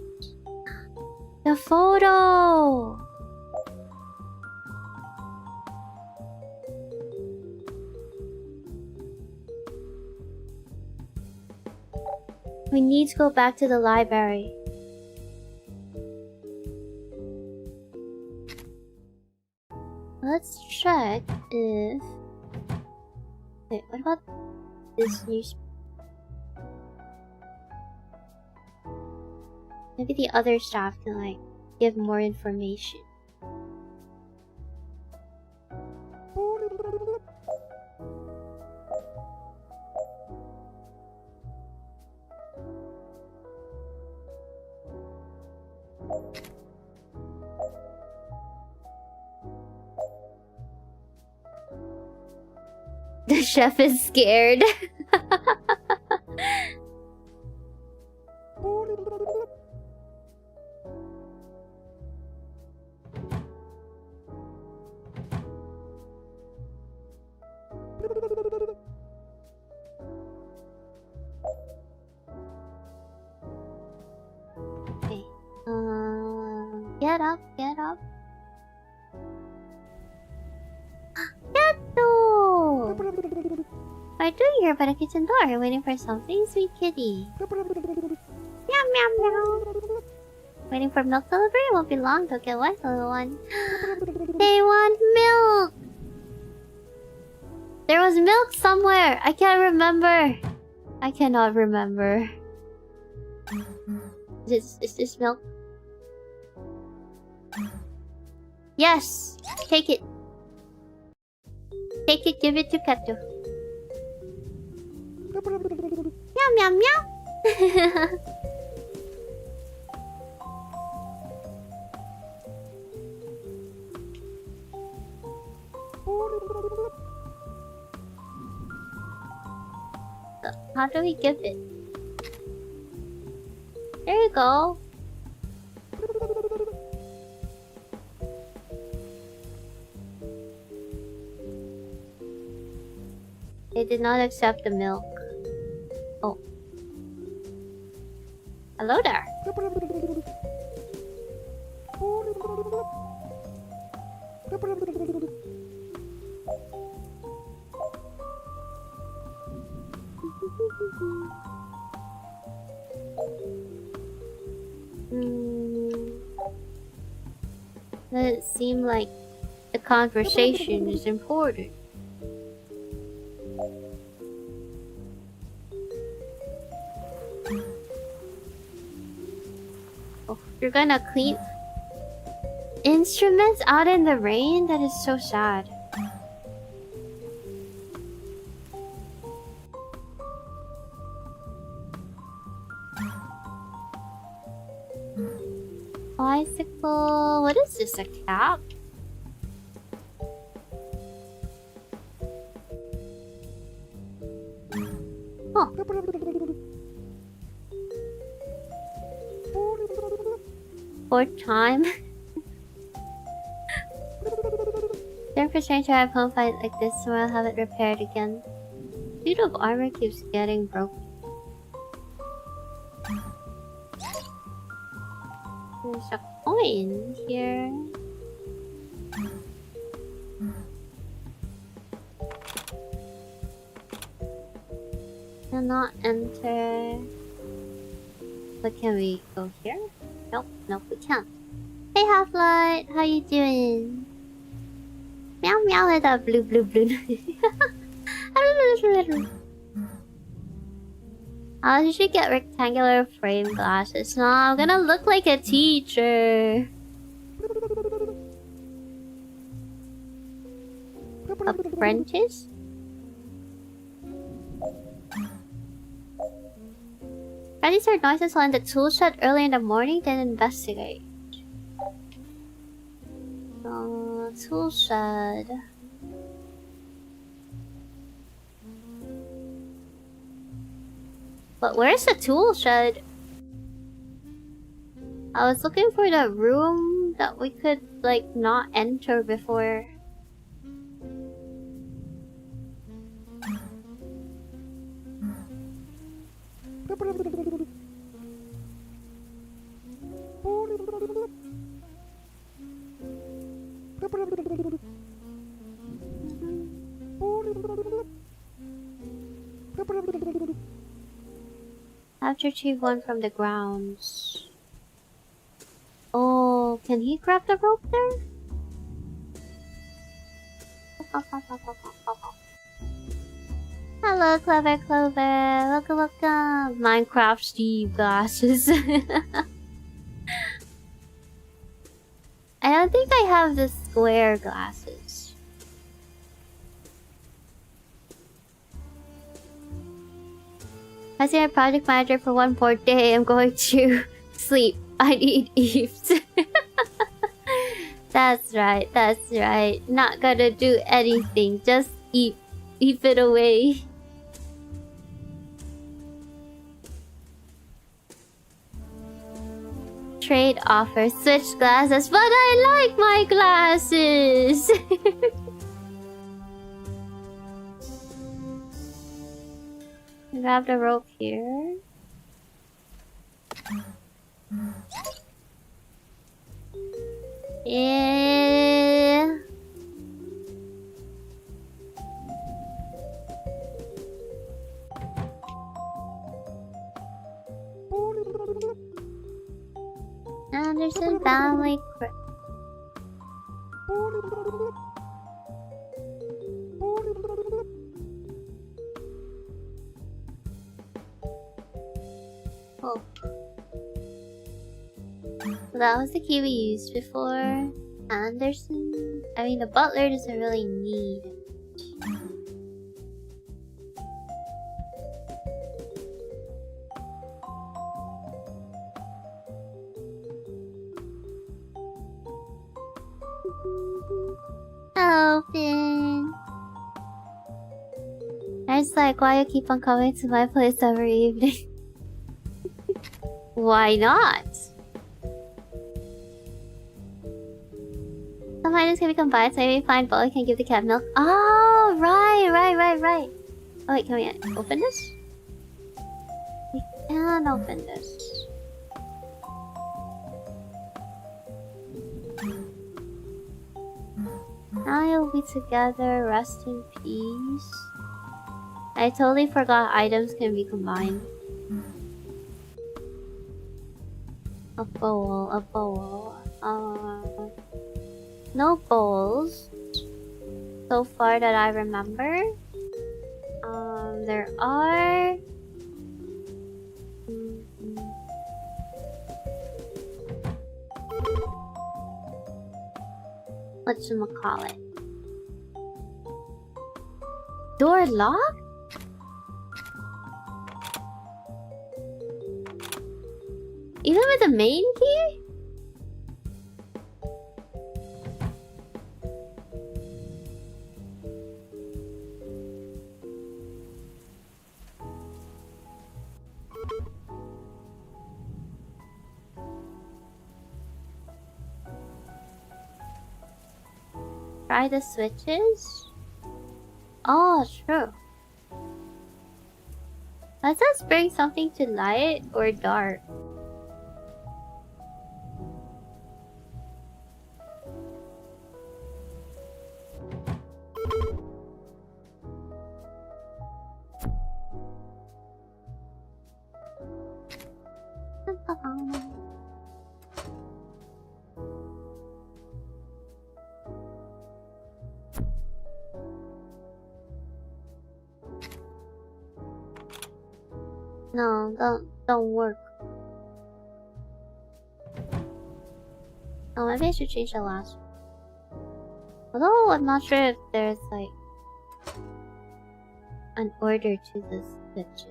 The photo! We need to go back to the library. Let's check if... Wait, what about this news? Maybe the other staff can, like, give more information. The chef is scared. Okay. Get up, get up. Gato! What are you doing here by the kitchen door? Waiting for something, sweet kitty. Meow meow meow. Waiting for milk delivery? Won't be long. Don't get wet, little one. They want milk! There was milk somewhere! I can't remember! I cannot remember. Is this milk? Yes! Take it! Take it, give it to Kato. Meow meow meow! How do we give it? There you go. They did not accept the milk. Oh. Hello there. Does it seem like the conversation is important? Oh, you're gonna clean instruments out in the rain? That is so sad. Bicycle. What is this? A cap? Huh. Fourth time. They're frustrated to have home fight like this, so I'll have it repaired again. Suit of armor keeps getting broken. There's a coin here. Cannot enter. But can we go here? Nope, nope, we can't. Hey Half-Light, how you doing? Meow meow at that blue blue blue. I should get rectangular frame glasses. No, I'm gonna look like a teacher. apprentice? Freddy's heard noises while in the tool shed early in the morning, then investigate. Tool shed. But where's the tool shed? I was looking for the room that we could, like, not enter before. I have to retrieve one from the grounds. Oh, can he grab the rope there? Hello, Clever Clover. Welcome, welcome. Minecraft Steve glasses. I don't think I have the square glasses. I see a project manager for one more day. I'm going to sleep. I need eats. That's right, that's right. Not gonna do anything. Just eat. Eat it away. Trade offer. Switch glasses. But I like my glasses! Grab the rope here. Yeah. Anderson family. Oh. So that was the key we used before. Anderson. I mean, the butler doesn't really need. Open. I just like why you keep on coming to my place every evening. Why not? Some items can be combined, so maybe find both can give the cat milk. Oh, right. Oh wait, can we open this? We can open this. Now you'll be together, rest in peace. I totally forgot items can be combined. A bowl. No bowls. So far that I remember. There are... Whatchamacallit? Door locked? Even with the main key? Try the switches? Oh, true. Let's just bring something to light or dark. No, don't work. Oh, maybe I should change the last one. Although I'm not sure if there's like an order to the kitchen.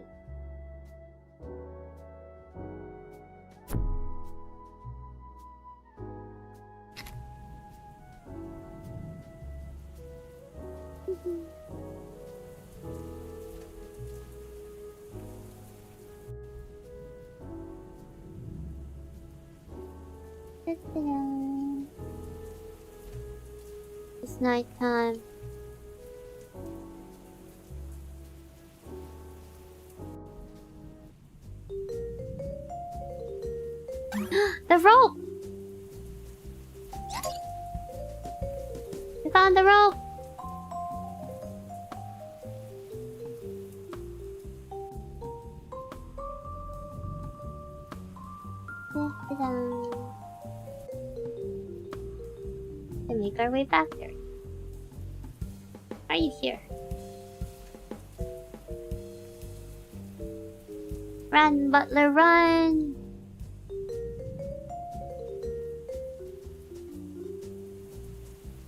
It's nighttime. The rope! We found the rope! To make our way back there. Are you here? Run, Butler, run!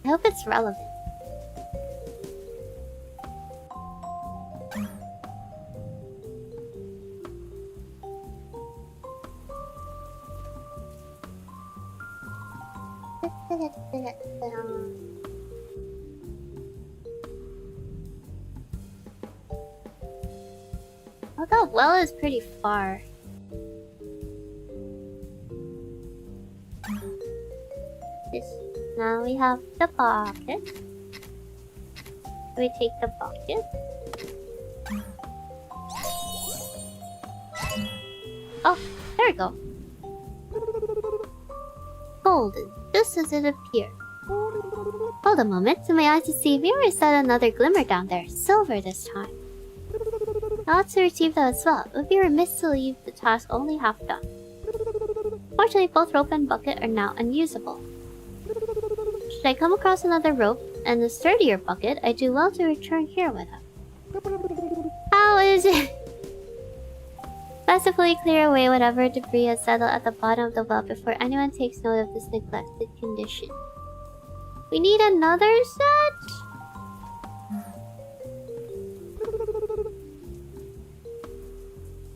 I hope it's relevant. Oh, that well is pretty far. Now we have the bucket. We take the bucket. Oh, there we go. Golden, just as it appeared. Hold a moment, to my eyes deceive me, or is that another glimmer down there? Silver this time. I ought to receive that as well. It would be remiss to leave the task only half done. Fortunately, both rope and bucket are now unusable. Should I come across another rope and a sturdier bucket, I do well to return here with them. How is it? Successfully clear away whatever debris has settled at the bottom of the well before anyone takes note of this neglected condition. We need another set?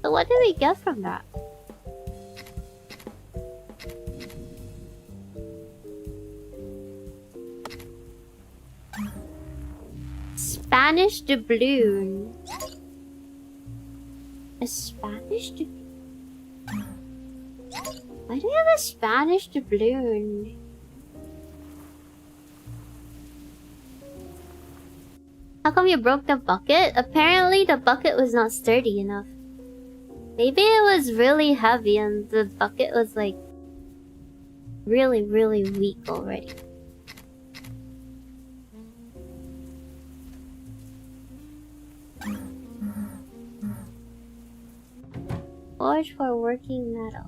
So what do we get from that? Spanish doubloon. A Spanish doubloon? Why do we have a Spanish doubloon? How come you broke the bucket? Apparently the bucket was not sturdy enough. Maybe it was really heavy and the bucket was like really weak already. Forge for working metal.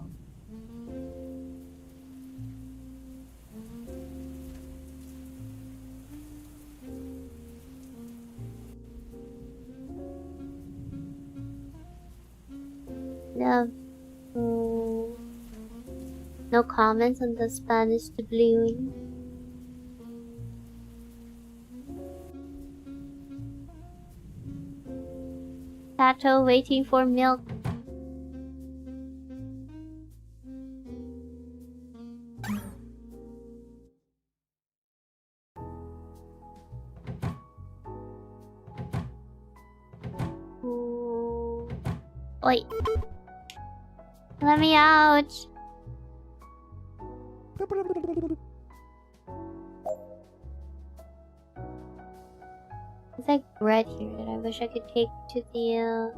No comments on the Spanish doubloon. Tato waiting for milk. Wait. Let me out. There's like bread here that I wish I could take to the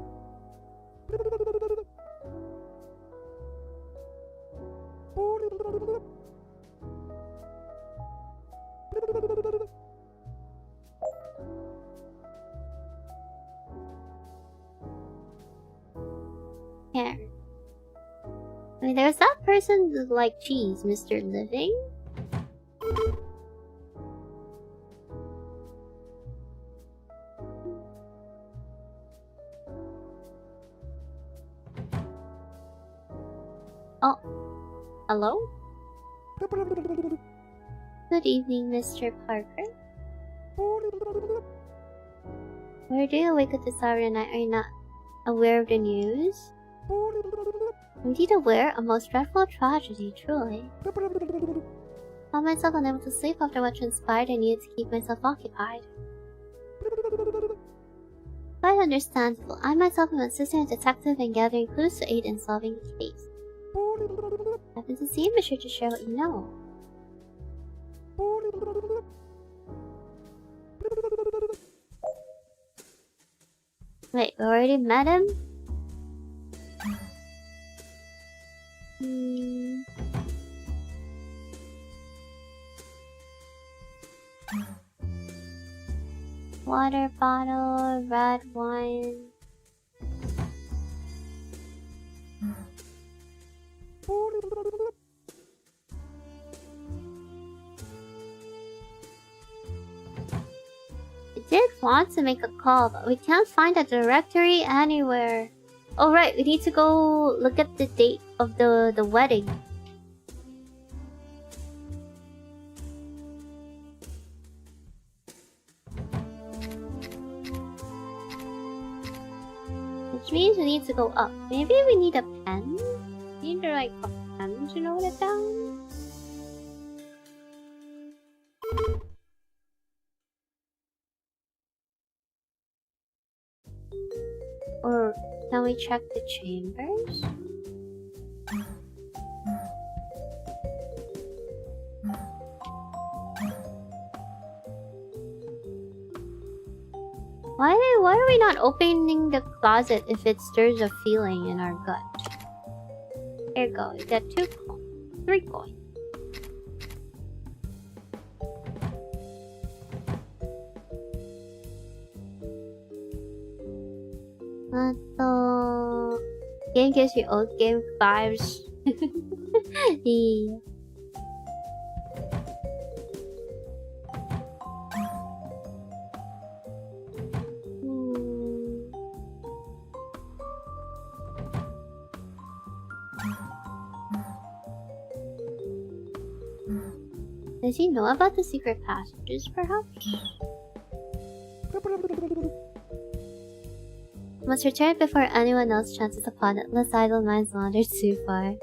here. I mean, there's that person that like cheese, Mr. Living. Oh, hello? Good evening, Mr. Parker. Why do you awake at this hour of the night? Are you not aware of the news? Indeed aware, a most dreadful tragedy, truly. I found myself unable to sleep after what transpired. I needed to keep myself occupied. Quite understandable. I myself am assisting a detective and gathering clues to aid in solving the case. Happen to see you, be sure to share what you know. Wait, we already met him? Water bottle, red wine. We did want to make a call, but we can't find a directory anywhere. Oh right, we need to go look at the date of the wedding. Which means we need to go up. Maybe we need a pen? We need to write a pen to note it down? Or can we check the chambers? Why are we not opening the closet if it stirs a feeling in our gut? Here you go, you got 2 coins. 3 coins. Game gives you old game vibes. Yeah. Does he know about the secret passages, perhaps? Must return before anyone else chances upon it, lest idle minds wander too far.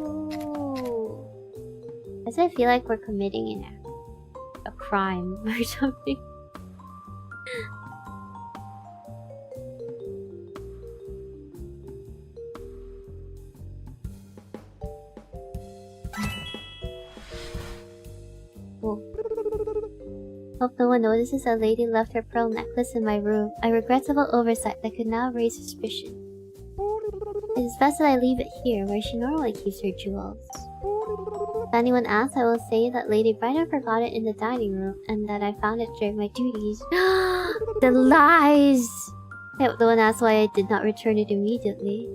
Ooh. Does it feel like we're committing a crime or something? Hope no one notices a lady left her pearl necklace in my room. A regrettable oversight that could now raise suspicion. It is best that I leave it here, where she normally keeps her jewels. If anyone asks, I will say that Lady Bryden forgot it in the dining room, and that I found it during my duties. The lies! I hope no one asks why I did not return it immediately.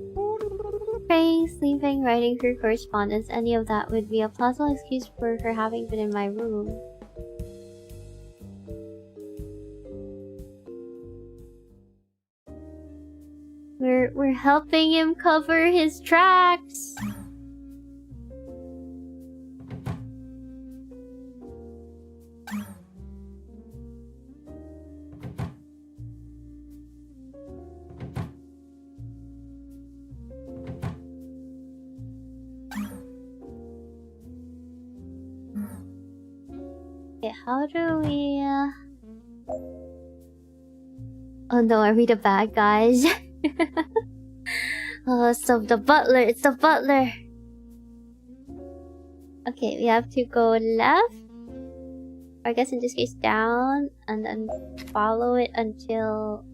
Praying, sleeping, writing her correspondence, any of that would be a plausible excuse for her having been in my room. We're helping him cover his tracks. Okay, how do we Oh no, are we the bad guys? Oh, so the butler, it's the butler. Okay, we have to go left. Or I guess in this case down, and then follow it until...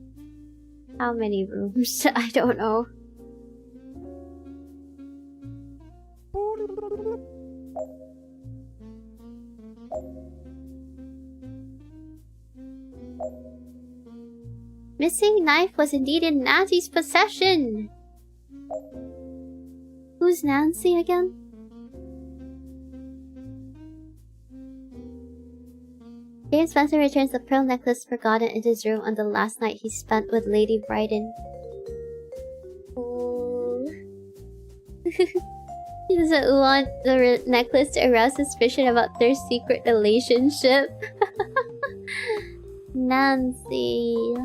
How many rooms? I don't know. Missing knife was indeed in Nancy's possession! Who's Nancy again? James Spencer returns the pearl necklace forgotten in his room on the last night he spent with Lady Bryden. Oh. He doesn't want the necklace to arouse suspicion about their secret relationship. Nancy.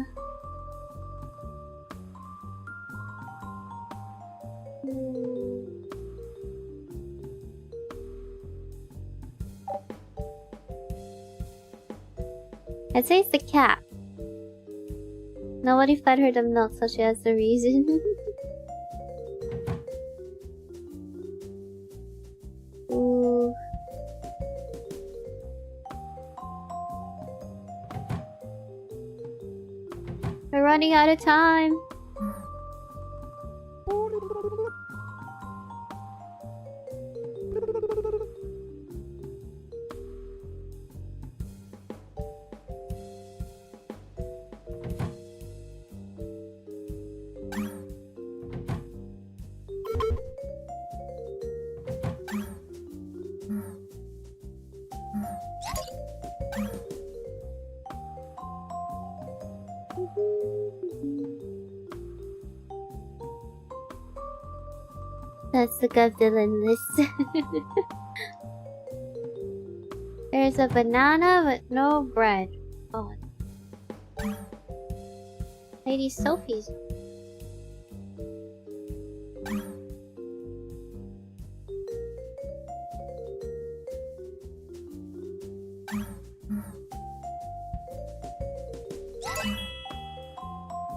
I'd say it's the cat. Nobody fed her the milk, so she has the reason. Ooh. We're running out of time. That's the good villain list. There's a banana but no bread. Oh. Lady Sophie's.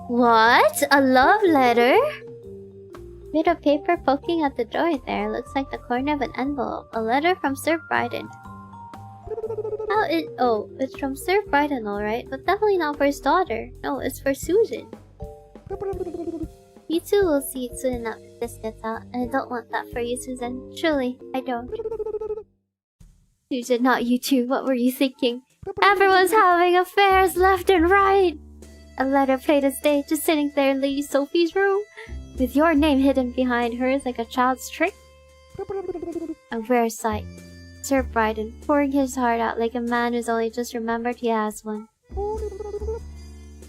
What? A love letter? Bit of paper poking at the door there. Looks like the corner of an envelope. A letter from Sir Bryden. Oh, it's from Sir Bryden, alright, but definitely not for his daughter. No, it's for Susan. You two will see it soon enough if this gets out, and I don't want that for you, Susan. Truly, I don't. Susan, not you two. What were you thinking? Everyone's having affairs left and right. A letter played a stage, just sitting there in Lady Sophie's room, with your name hidden behind hers like a child's trick. A rare sight. Sir Bryden pouring his heart out like a man who's only just remembered he has one.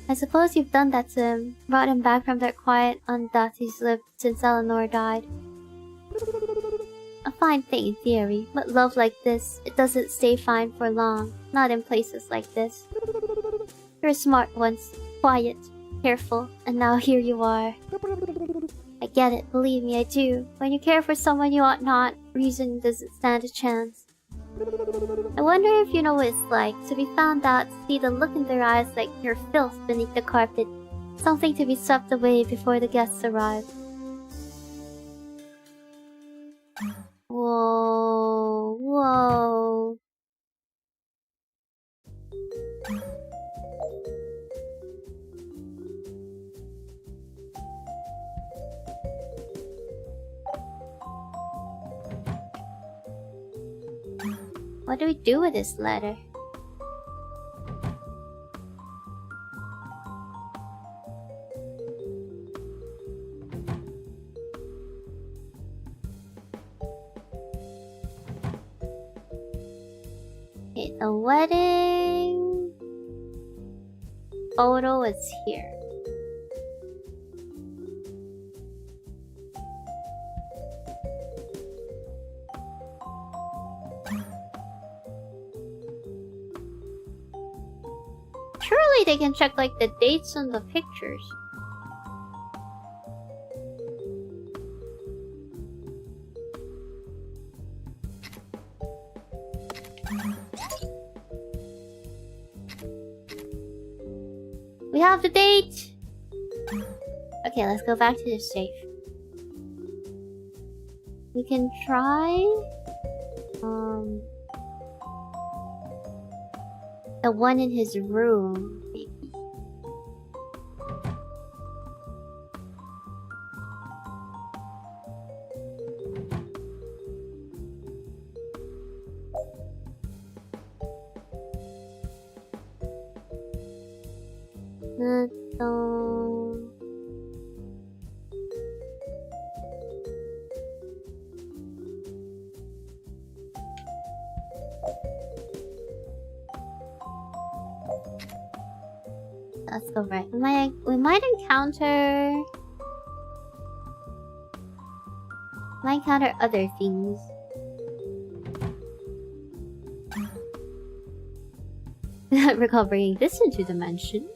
I suppose you've done that to him, brought him back from that quiet, undeath he's lived since Eleanor died. A fine thing in theory, but love like this, it doesn't stay fine for long, not in places like this. You're smart once, quiet, careful, and now here you are. I get it, believe me, I do. When you care for someone you ought not, reason doesn't stand a chance. I wonder if you know what it's like to be found out, to see the look in their eyes like you're filth beneath the carpet, something to be swept away before the guests arrive. Whoa, whoa. What do we do with this letter? Okay, the wedding photo is here. Surely they can check like the dates on the pictures. We have the date! Okay, let's go back to the safe. We can try... the one in his room, maybe. Let's go right. We might encounter... Might encounter other things. Not recall bringing this into dimension.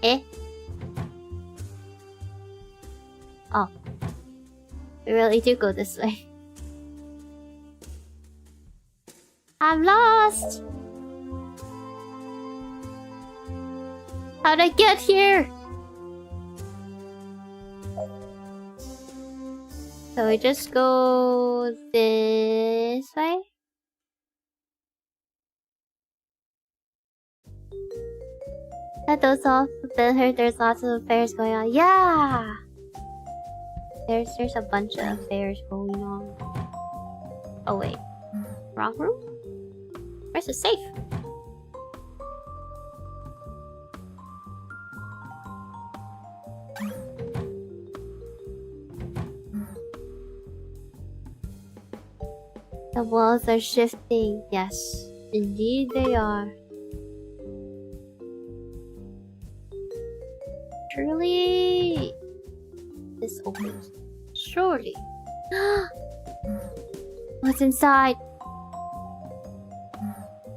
Eh? Oh. We really do go this way. I'm lost! How'd I get here? So we just go this way? Cut those off, then heard there's lots of affairs going on. Yeah! There's a bunch of affairs going on. Oh wait. Wrong room? Where's the safe? The walls are shifting. Yes, indeed they are. Surely this opens. Surely. What's inside?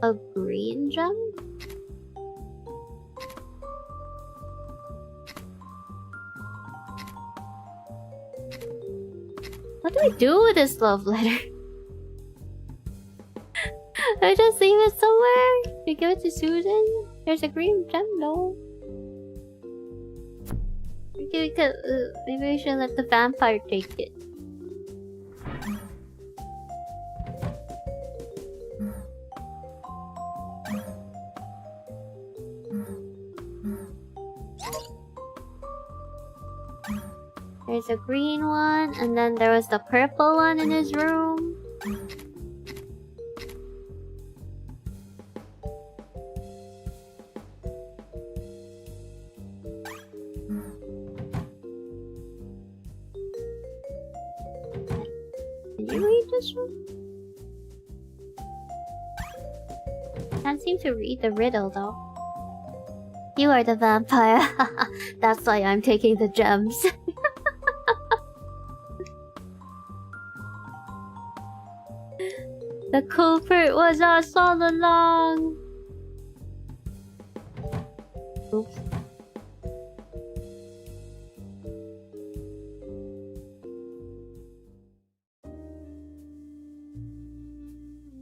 A green gem? What do I do with this love letter? I just leave it somewhere? We give it to Susan? There's a green gem though. Maybe we should let the vampire take it. There's a green one, and then there was the purple one in his room. Can you read this one? Can't seem to read the riddle though. You are the vampire. That's why I'm taking the gems. The culprit was us all along. Oops.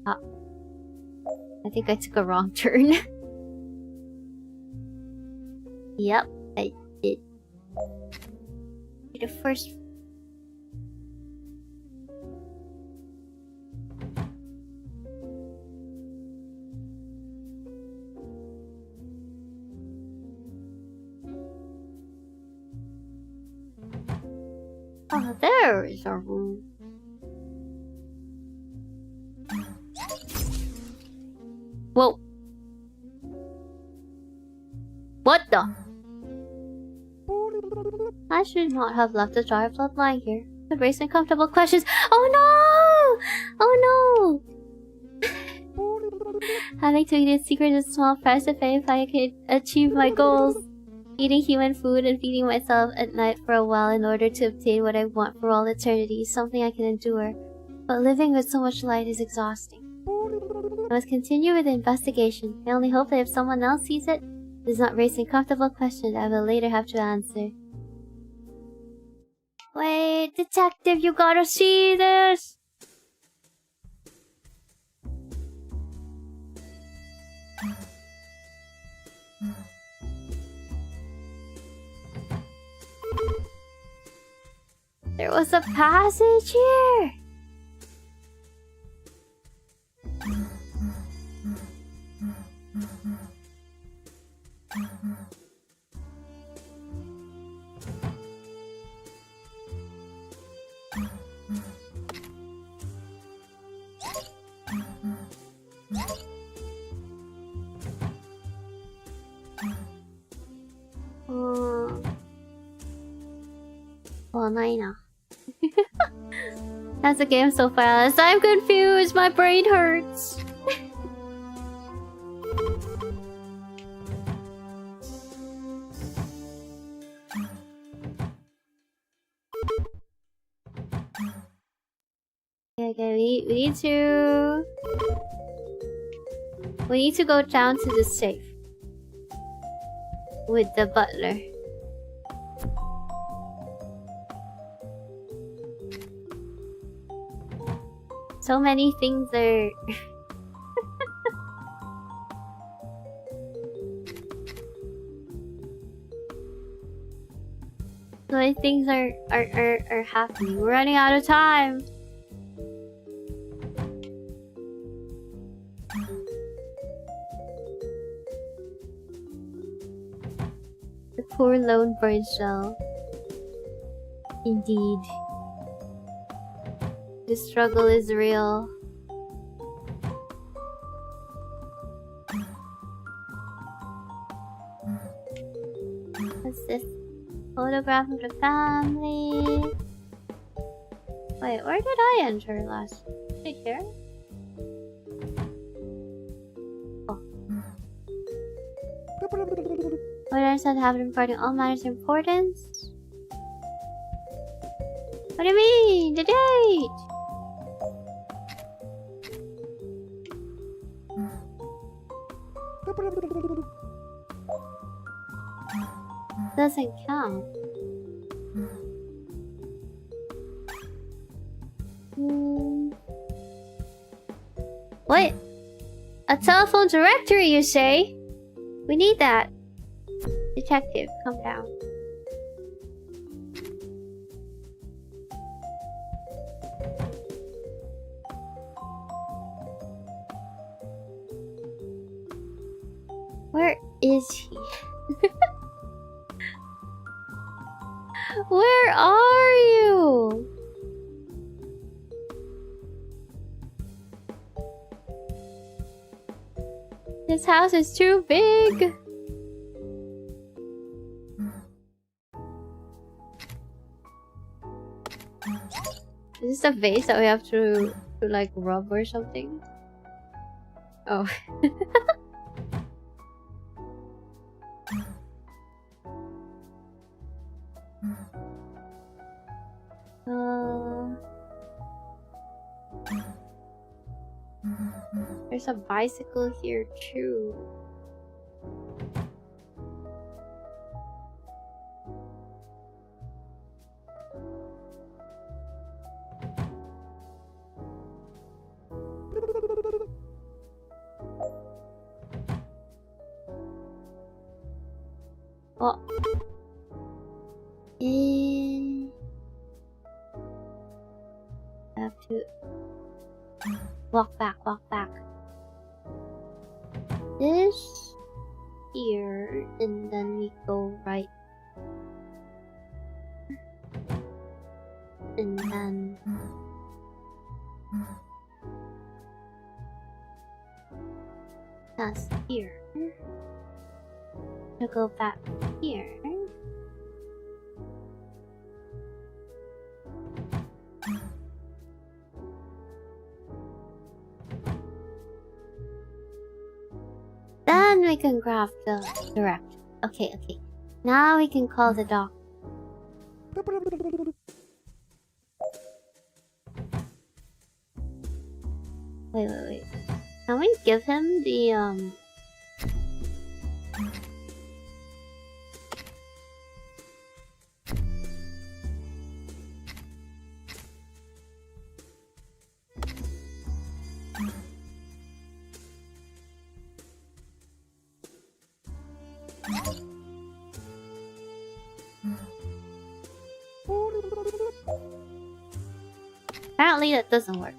Ah. I think I took a wrong turn. Yep, I did. The first. Oh, there is our room. Whoa. What the? I should not have left the jar of blood lying here. Could raise uncomfortable questions. Oh no! Oh no! Having to eat in secret is a small price to pay if I could achieve my goals. Eating human food and feeding myself at night for a while in order to obtain what I want for all eternity is something I can endure. But living with so much light is exhausting. I must continue with the investigation. I only hope that if someone else sees it, it does not raise uncomfortable questions I will later have to answer. Wait, detective, you gotta see this! There was a passage here! Well, Nina. That's a game so fast. I'm confused. My brain hurts. Okay, we need to go down to the safe with the butler. So many things are so many things are happening. We're running out of time. The poor lone bird shell. Indeed. The struggle is real. What's this? Photograph of the family. Wait, where did I enter last? Right here? Oh. What I said happened regarding all matters of importance? What do you mean? The date! Doesn't count. What? A telephone directory, you say? We need that. Detective, come down. Where is he? Where are you? This house is too big. Is this a vase that we have to like rub or something? Oh. There's a bicycle here too. Oh. I have to walk back. This here, and then we go right, and then that's here. To go back here. Then we can grab the direct. Okay. Now we can call the doctor. Wait. Can we give him the Apparently that doesn't work.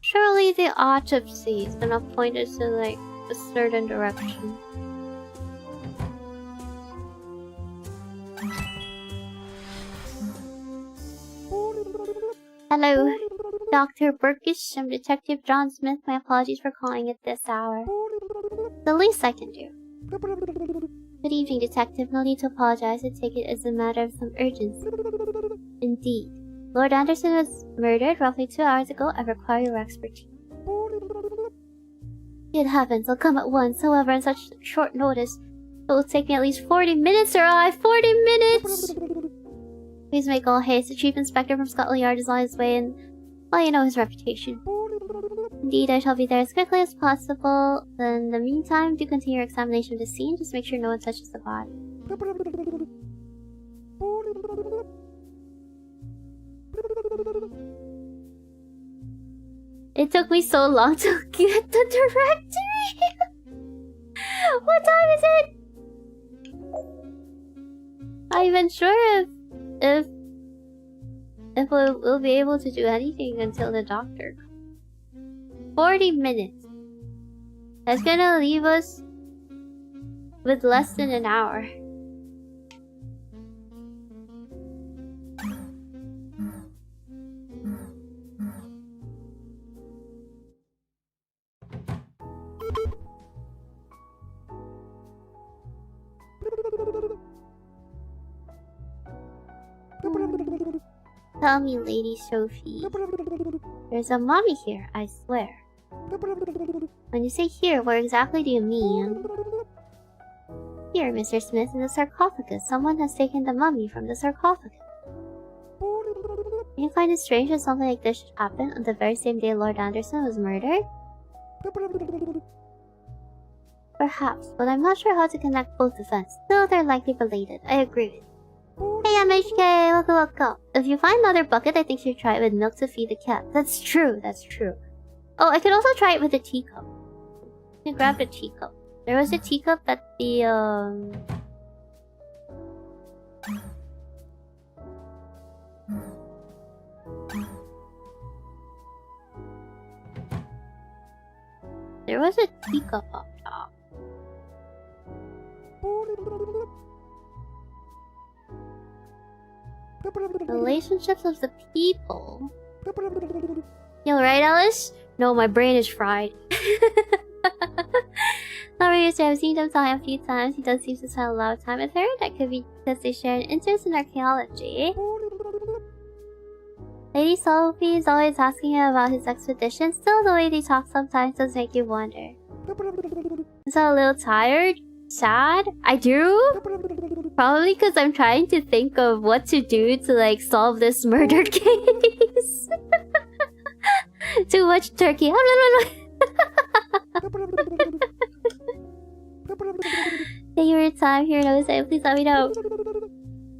Surely the autopsy is gonna point us to like a certain direction. Hello. Dr. Burkish, I'm Detective John Smith. My apologies for calling at this hour. The least I can do. Good evening, Detective. No need to apologize. I take it as a matter of some urgency. Indeed. Lord Anderson was murdered roughly 2 hours ago. I require your expertise. It happens. I'll come at once. However, on such short notice, it will take me at least 40 minutes to arrive. 40 minutes! Please make all haste. The Chief Inspector from Scotland Yard is on his way, and well, you know his reputation. Indeed, I shall be there as quickly as possible. In the meantime, do continue your examination of the scene. Just make sure no one touches the body. It took me so long to get the directory. What time is it? I'm even sure if we'll be able to do anything until the doctor comes. 40 minutes. That's gonna leave us with less than an hour. Tell me, Lady Sophie. There's a mummy here, I swear. When you say here, what exactly do you mean? Here, Mr. Smith, in the sarcophagus. Someone has taken the mummy from the sarcophagus. Do you find it strange that something like this should happen on the very same day Lord Anderson was murdered? Perhaps, but I'm not sure how to connect both events. Still, they're likely related. I agree with you. Hey, MHK! Welcome. If you find another bucket, I think you should try it with milk to feed the cat. That's true, that's true. Oh, I could also try it with a teacup. I can grab the teacup. There was a teacup at the, There was a teacup up top. Relationships of the people. You alright, Alyss? No, my brain is fried. Not really used to have seen him talk a few times. He does seem to spend a lot of time with her. That could be because they share an interest in archaeology. Lady Sophie is always asking him about his expedition. Still, the way they talk sometimes does make you wonder. Is that a little tired? Sad? I do? Probably because I'm trying to think of what to do to, like, solve this murder case. Too much turkey. Take your time here, no say. Please let me know.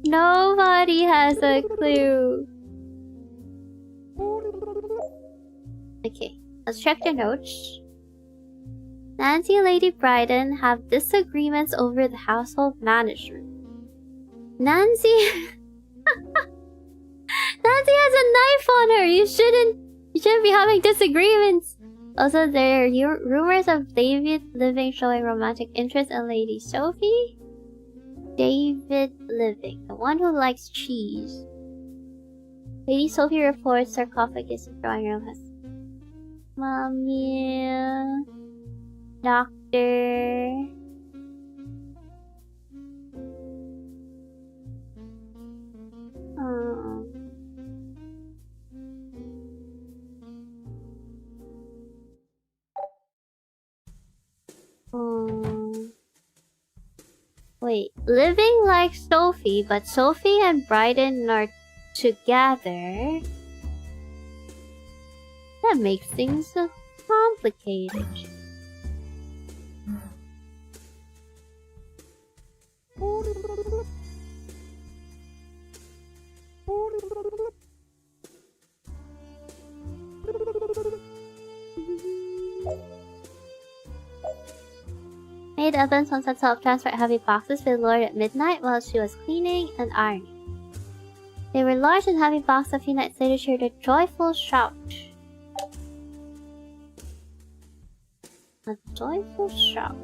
Nobody has a clue. Okay, let's check the notes. Nancy and Lady Bryden have disagreements over the household management. Nancy... Nancy has a knife on her! You shouldn't be having disagreements! Also, there are rumors of David Living showing romantic interest in Lady Sophie. David Living, the one who likes cheese. Lady Sophie reports sarcophagus in drawing room has... Mommy... Doctor... Wait, Living likes Sophie, but Sophie and Bryden are together. That makes things complicated. Maid Evans once had to help transport heavy boxes with Lord at midnight while she was cleaning and ironing. They were large and heavy boxes. A few nights later, she heard a joyful shout. A joyful shout.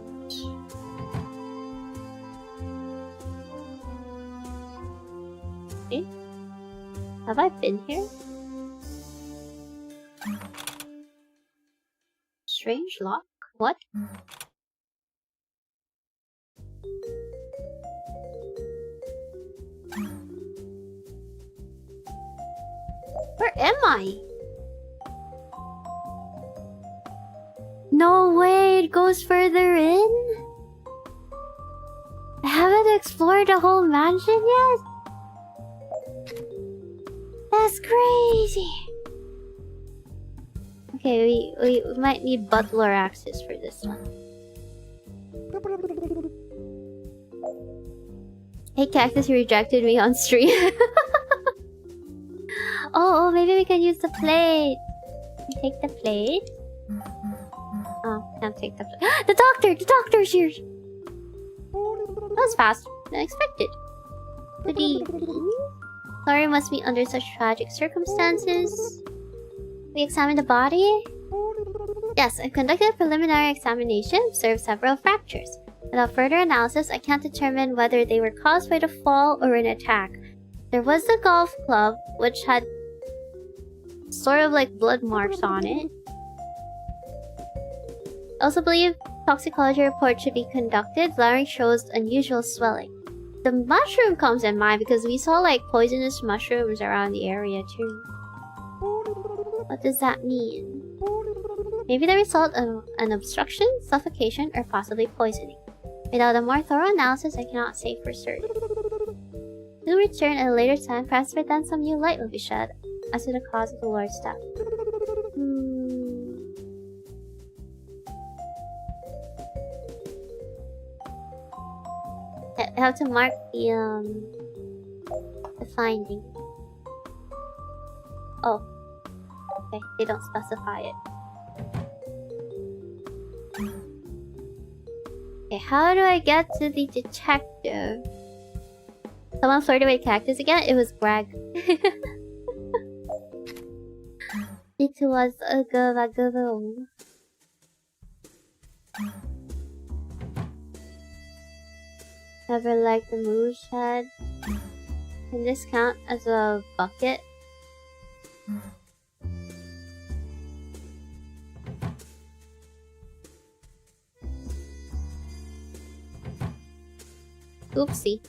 Okay. Have I been here? strange lock. What? Where am I? No way, it goes further in? I haven't explored the whole mansion yet? That's crazy. Okay, we might need butler access for this one. Hey Cactus, you rejected me on stream. Oh, maybe we can use the plate. Take the plate. Oh, can't take the plate. The doctor's here. That was fast than expected. Good evening. Sorry must be under such tragic circumstances. We examined the body? Yes, I conducted a preliminary examination, observed several fractures. Without further analysis, I can't determine whether they were caused by the fall or an attack. There was the golf club, which had sort of like blood marks on it. I also believe toxicology report should be conducted. Flowering shows unusual swelling. The mushroom comes in mind because we saw like poisonous mushrooms around the area too. What does that mean? Maybe the result of an obstruction, suffocation, or possibly poisoning. Without a more thorough analysis, I cannot say for certain. We'll return at a later time, perhaps by then some new light will be shed as to the cause of the Lord's death. I have to mark the finding. Oh. Okay, they don't specify it. Okay, how do I get to the detective? Someone flirted with Cactus again? It was Greg. It was a go. Never liked the moose head. Can this count as a bucket? Oopsie.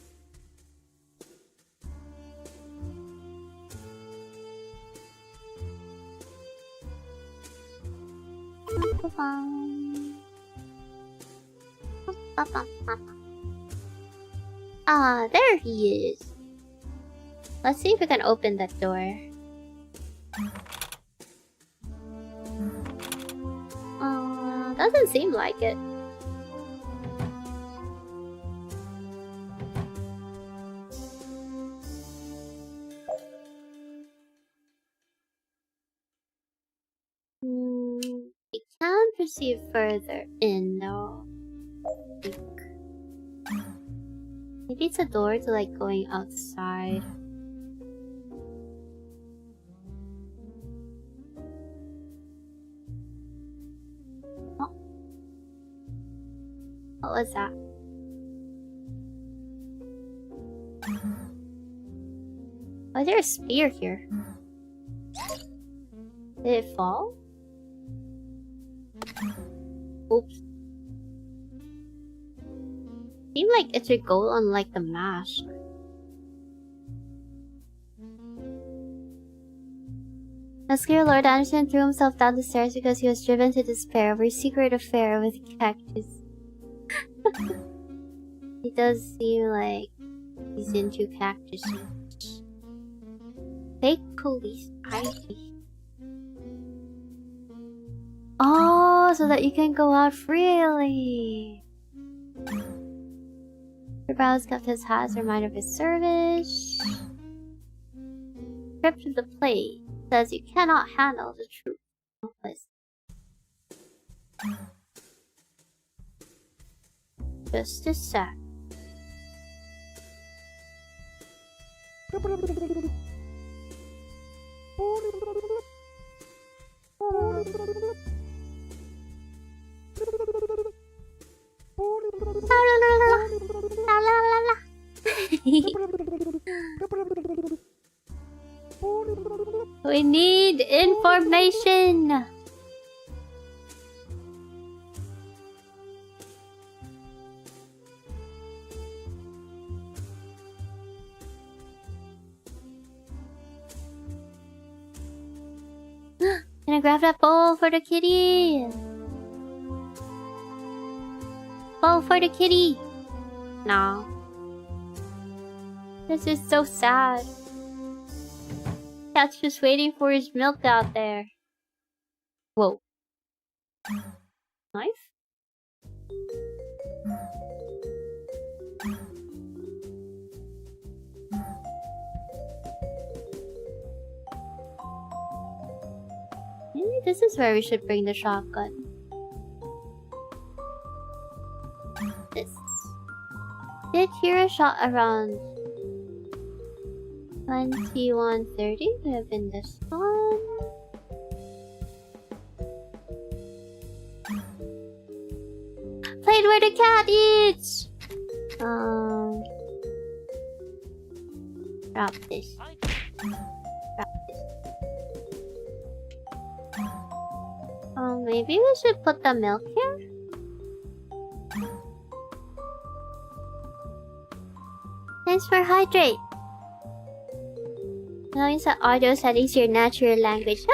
Ah, there he is. Let's see if we can open that door. Doesn't seem like it. We can proceed further in though. Maybe it's a door to like going outside. Oh. What was that? Why is there a spear here? Did it fall? Oops. Seemed like it should go on like the mask. Muscular Lord Anderson threw himself down the stairs because he was driven to despair over his secret affair with Cactus. He does seem like he's into cactuses. Fake police ID. Oh, so that you can go out freely. Your brows kept his hat as a reminder of his service. Script of the plate says you cannot handle the truth. Just a sec. We need information. Can I grab that bowl for the kitty? Bowl for the kitty! No. This is so sad. Cat's just waiting for his milk out there. Whoa. Knife? Maybe this is where we should bring the shotgun. This. Did hear a shot around 21:30. Could have been this one. Played where the cat eats. Drop this. Drop this. Maybe we should put the milk here. Thanks for hydrate. Knowing that audio settings your natural language.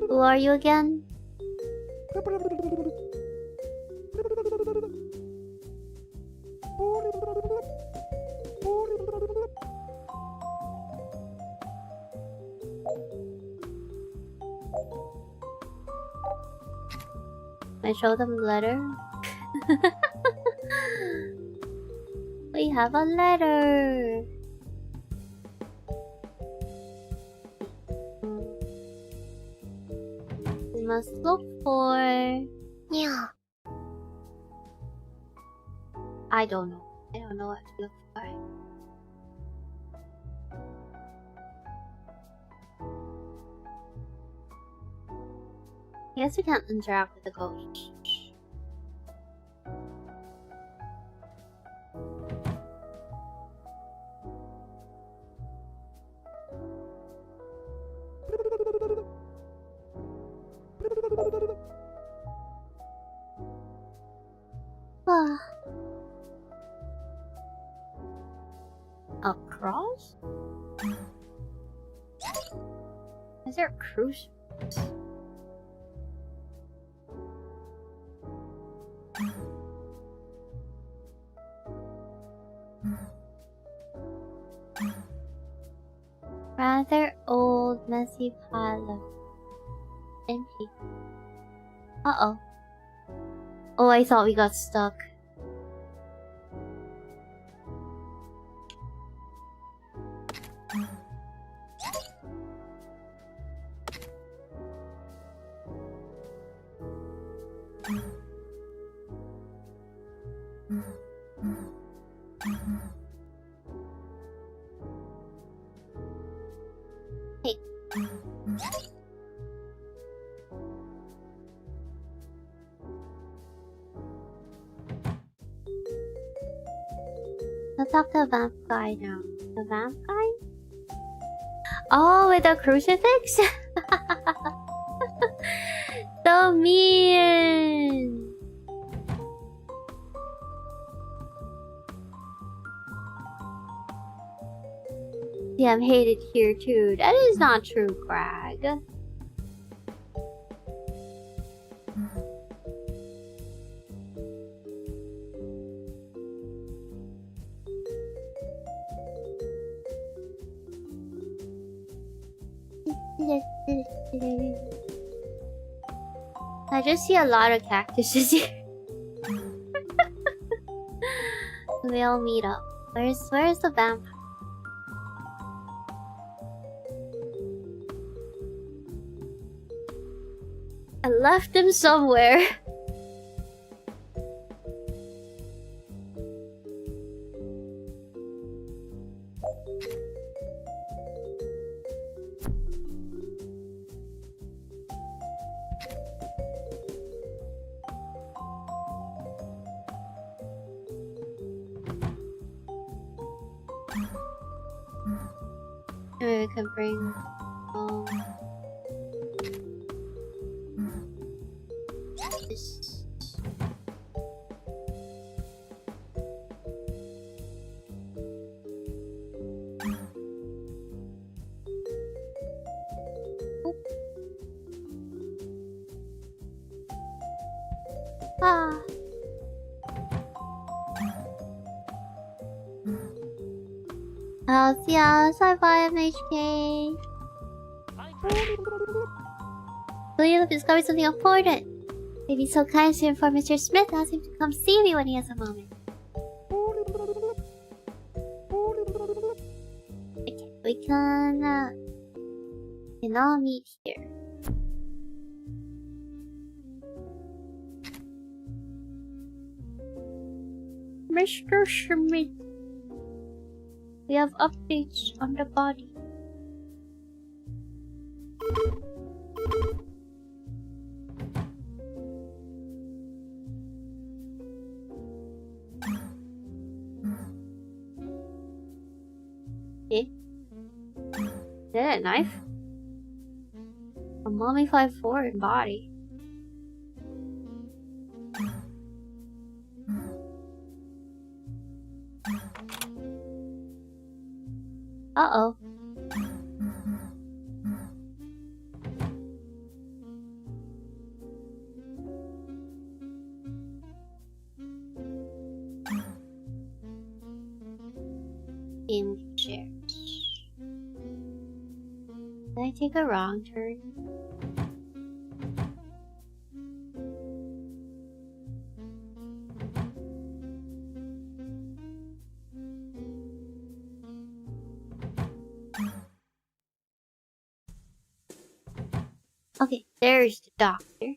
Who are you again? I show them the letter. We have a letter. We must look for. Yeah. I don't know. I don't know what to look for. I guess we can't interact with the ghost. A cross? Is there a crucifix? Rather old, messy pile of empty. Uh-oh. Oh, I thought we got stuck. Hey. Let's talk to the vamp guy now. The vamp guy? Oh, with a crucifix? So mean! Yeah, I'm hated here too. That is not true, Crag. I just see a lot of cactuses here. We all meet up. Where's the vampire? I left him somewhere. can bring home. This. Ah. I'll see us. Bye, MHK. Believe have discovered something important. Maybe so kind to inform Mr. Smith, ask him to come see me when he has a moment. Okay, we can all meet here. Mr. Smith, we have updates on the body. Okay. Is that a knife? A mummified foreign body. Uh-oh. In chairs. Did I take a wrong turn? Okay, there's the doctor.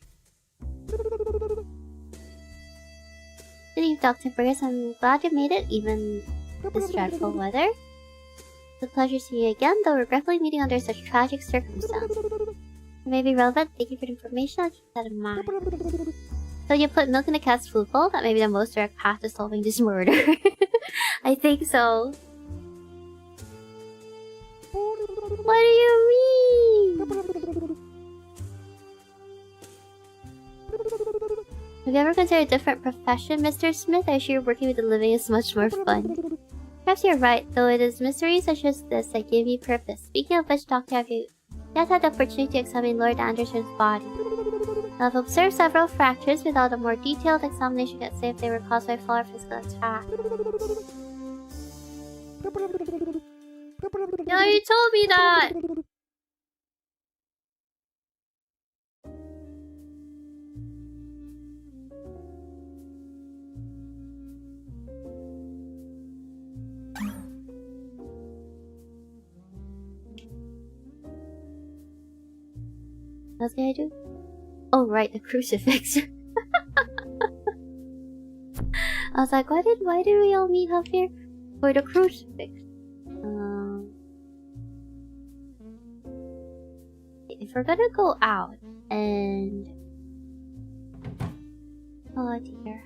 Good evening, Dr. Burgess. I'm glad you made it, even this dreadful weather. It's a pleasure seeing you again, though regretfully meeting under such tragic circumstances. It may be relevant. Thank you for the information. I'll keep that in mind. So you put milk in a cat's food bowl? That may be the most direct path to solving this murder. I think so. What do you mean? Have you ever considered a different profession, Mr. Smith? I assure you working with the living is much more fun. Perhaps you're right, though it is mysteries such as this that give me purpose. Speaking of which, Doctor, have you yet had the opportunity to examine Lord Anderson's body? I've observed several fractures. Without a more detailed examination, can't say if they were caused by fall or physical attack. No, you told me that! What can I do? Oh right, the crucifix. I was like, why did we all meet up here? For the crucifix. If we're gonna go out and oh dear.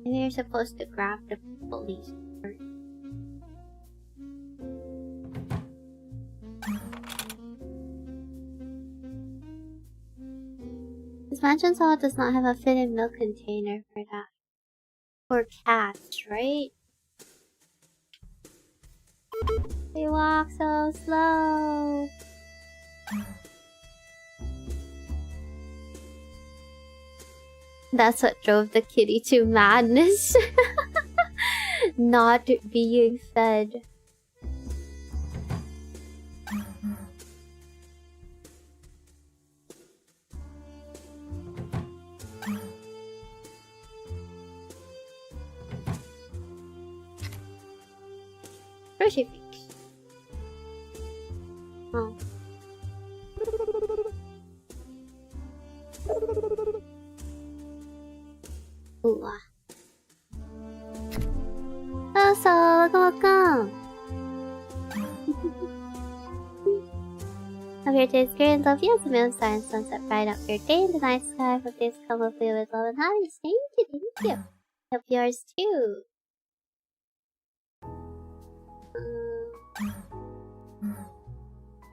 Maybe you're supposed to grab the police first. This mansion hall does not have a fitted milk container for that. For cats, right? They walk so slow. That's what drove the kitty to madness. Not being fed. Crucifix. Oh. Ooh. So, welcome. I'm here to experience love you as the moon sign sunset bright up your day in the night sky for days come with you with love and happiness. Thank you. Hope yours too.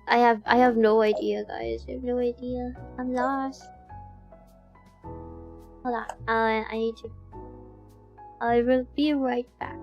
I have no idea, guys. I have no idea. I'm lost. Hold on. I need to. I will be right back.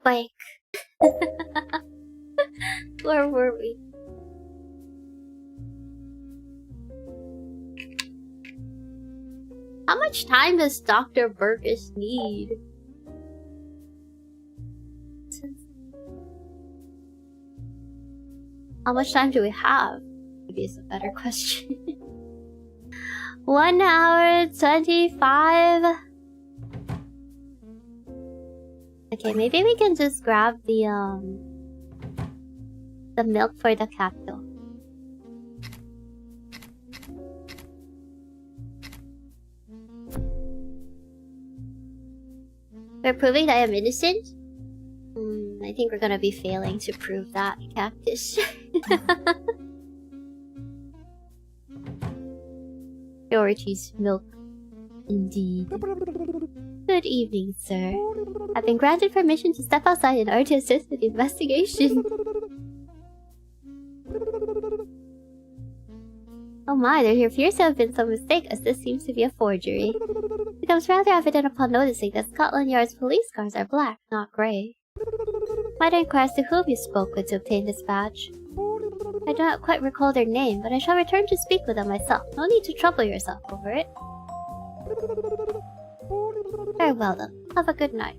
Bike. Where were we? How much time does Dr. Burgess need? How much time do we have? Maybe it's a better question. 1 hour 25. Okay, maybe we can just grab the milk for the cat though. We're proving that I am innocent? I think we're gonna be failing to prove that, Cactus. Purity's milk. Indeed. Good evening, sir. I've been granted permission to step outside in order to assist with the investigation. Oh my, there appears to have been some mistake, as this seems to be a forgery. It becomes rather evident upon noticing that Scotland Yard's police cars are black, not grey. Might I inquire as to whom you spoke with to obtain this badge? I do not quite recall their name, but I shall return to speak with them myself. No need to trouble yourself over it. Very well then. Have a good night.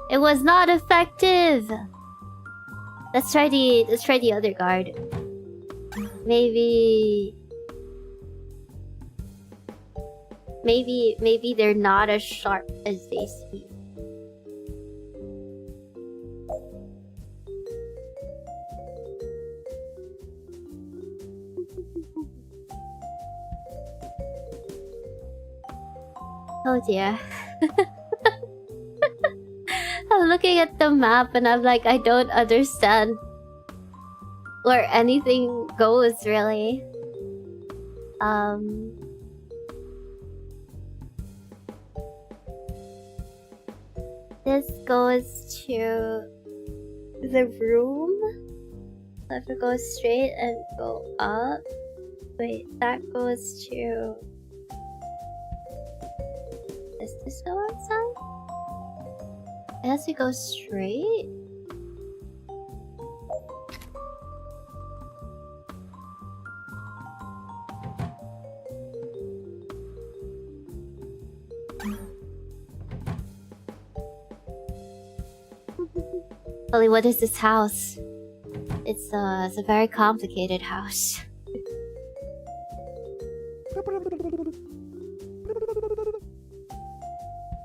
It was not effective! Let's try the other guard. Maybe they're not as sharp as they seem. Oh dear. I'm looking at the map and I'm like, I don't understand where anything goes, really. This goes to the room. I have to go straight and go up. Wait, that goes to... Does this go outside? It has to go straight? Holy, what is this house? It's a very complicated house.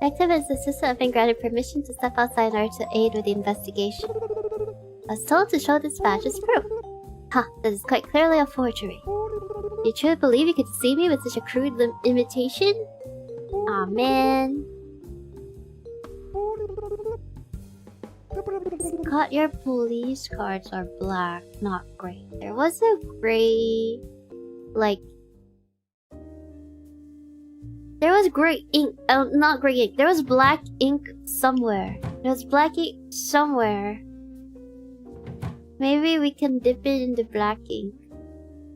Detective and his assistant have been granted permission to step outside in order to aid with the investigation. I was told to show this badge as proof. Huh, that is quite clearly a forgery. Do you truly believe you could deceive me with such a crude imitation? Aw, man. Scott, your police cards are black, not gray. There was a gray... like... There was gray ink. Not gray ink. There was black ink somewhere. There was black ink somewhere. Maybe we can dip it in the black ink.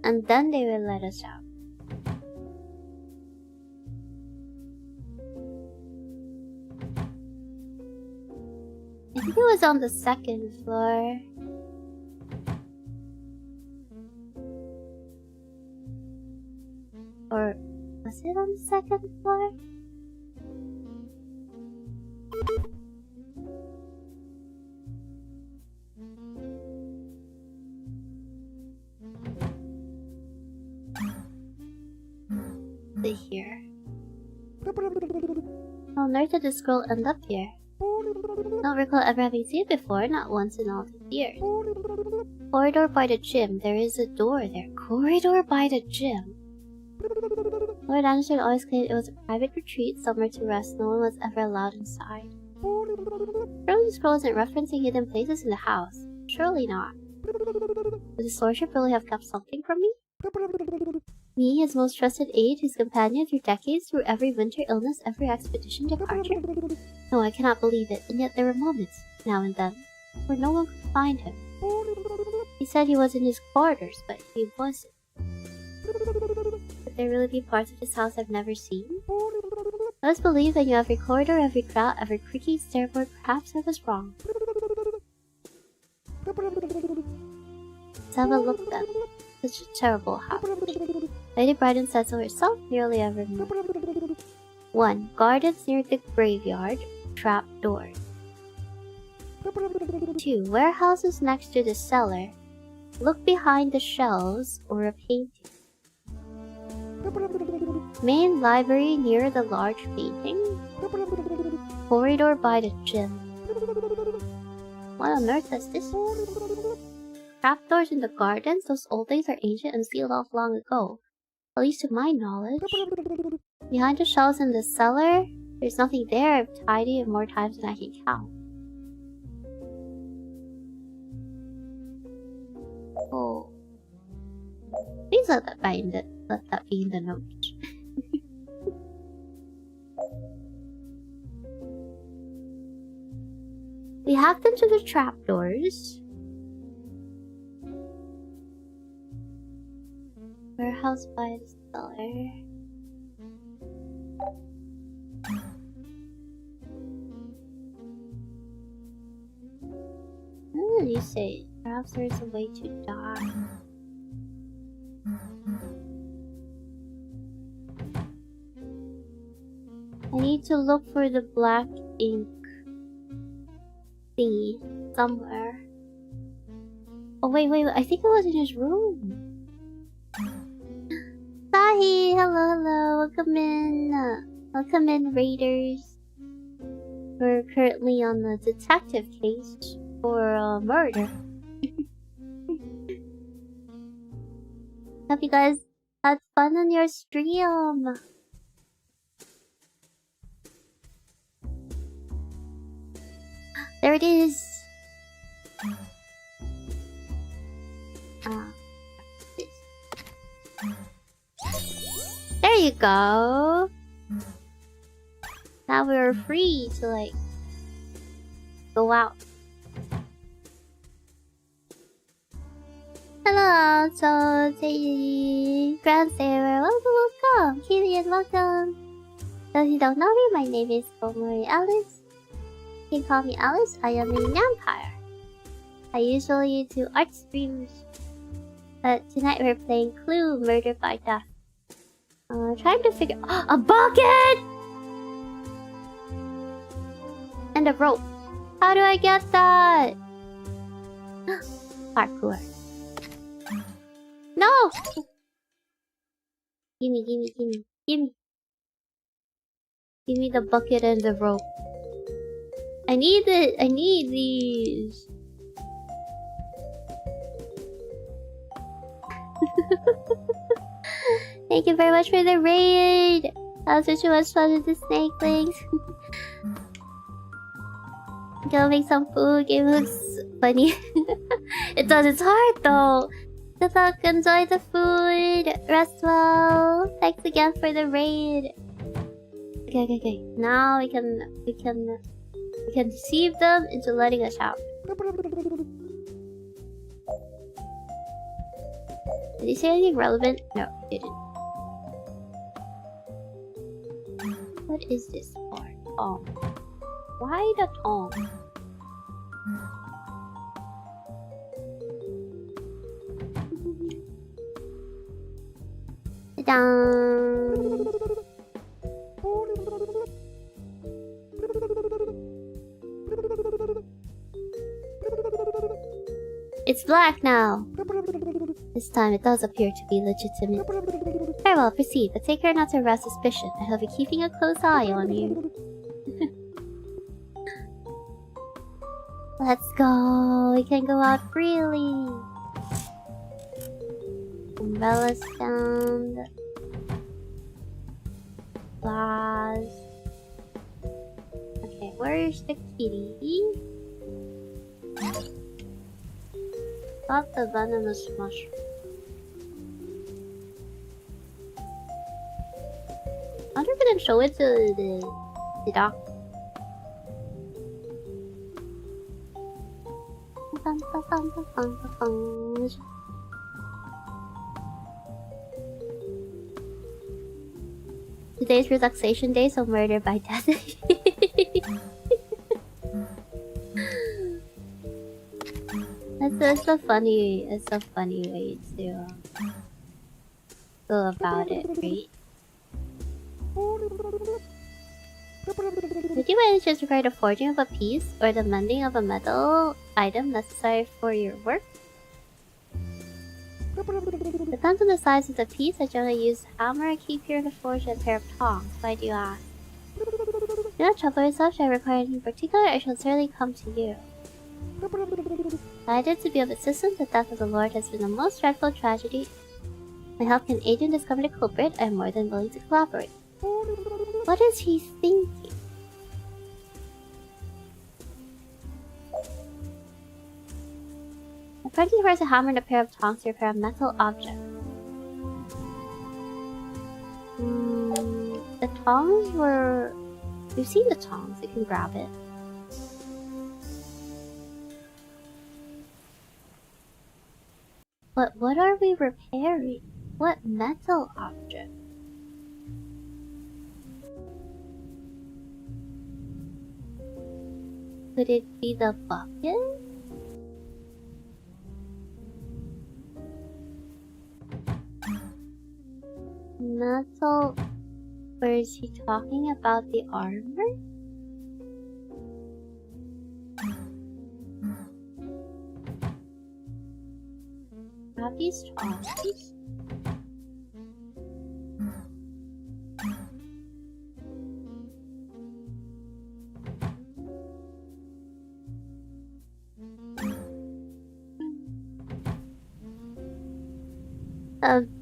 And then they will let us out. I think it was on the 2nd floor. Or... was it on the 2nd floor? Here. How on earth did the scroll end up here? Don't recall ever having seen it before, not once in all these years. Corridor by the gym. There is a door there. Corridor by the gym. Lord Anderson always claimed it was a private retreat, somewhere to rest. No one was ever allowed inside. Surely the scroll isn't referencing hidden places in the house. Surely not. Would his lordship really have kept something from me? Me, his most trusted aide, his companion through decades, through every winter illness, every expedition departure? No, I cannot believe it, and yet there were moments, now and then, where no one could find him. He said he was in his quarters, but he wasn't. Could there really be parts of his house I've never seen? I always believe that you every corridor, every grout, every creaky stairboard. Perhaps I was wrong. Let's have a look then. Such a terrible habit. Lady Bryden said so herself nearly every month. 1. Gardens near the graveyard. Trap door. 2. Warehouses next to the cellar. Look behind the shelves or a painting. Main library near the large painting. Corridor by the gym. What on earth is this? Trapdoors in the gardens? Those old things are ancient and sealed off long ago. At least to my knowledge. Behind the shelves in the cellar? There's nothing there. I've tidied it more times than I can count. Oh. Please let that be in the notes. We hacked into the trapdoors. Warehouse by the cellar. What did you say? Perhaps there's a way to die. I need to look for the black ink thingy somewhere. Oh wait, I think it was in his room. Sahi, hello, welcome in, raiders. We're currently on the detective case for murder. Hope you guys had fun on your stream. There it is. There you go. Now we're free to like go out. Hello, so Grand Saver, welcome, Killian, welcome. Those who don't know me, my name is Alyss. You can call me Alyss. I am a vampire. I usually do art streams, but tonight we're playing Clue: Murder by Death. Trying to figure a bucket and a rope. How do I get that? Parkour. No! Gimme. Give me the bucket and the rope. I need it. I need these. Thank you very much for the raid. That was such much fun with the snakelings. Go make some food. Game looks funny. It does. It's hard though. Good luck. Enjoy the food. Rest well. Thanks again for the raid. Okay. Now we can deceive them into letting us out. Did he say anything relevant? No, he didn't. What is this for? Tom. Why the Tom? Ta-da! It's black now. This time it does appear to be legitimate. Very well, proceed, but take care not to arouse suspicion. I will be keeping a close eye on you. Let's go. We can go out freely. Umbrella stand. Glass. Okay, where's the kitty? Got the venomous mushroom. I wonder if I can show it to the doctor. Today's relaxation day, so murder by death. It's a funny way to go about it, right? Did you by any chance require the forging of a piece or the mending of a metal item necessary for your work? Depends on the size of the piece. I generally use hammer, a key piercer to forge, and a pair of tongs. Why do you ask? Do not trouble yourself. Should I require anything particular? I shall certainly come to you. Delighted to be of assistance. The death of the Lord has been the most dreadful tragedy. My help can aid you in discovering the culprit. I am more than willing to collaborate. What is he thinking? A friend requires a hammer and a pair of tongs to repair a metal object. The tongs were... We've seen the tongs. You can grab it. But what are we repairing? What metal object? Could it be the bucket? Metal... Or is he talking about the armor? Have these tongs?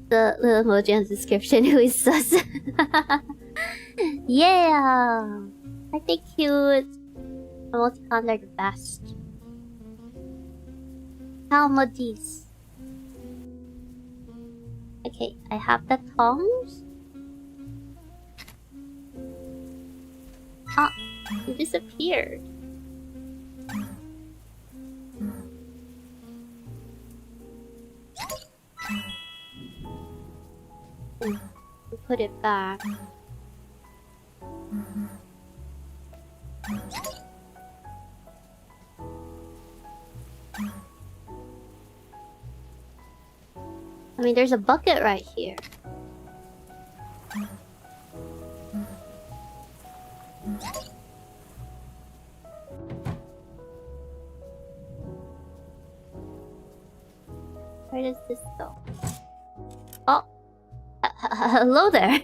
The little emoji on the description who is sus. Yeah! I think cute. Emoticons are the best. Palmodis. Okay, I have the tongs. Ah, it disappeared. We put it back. I mean, there's a bucket right here. Where does this go? Oh! Hello there!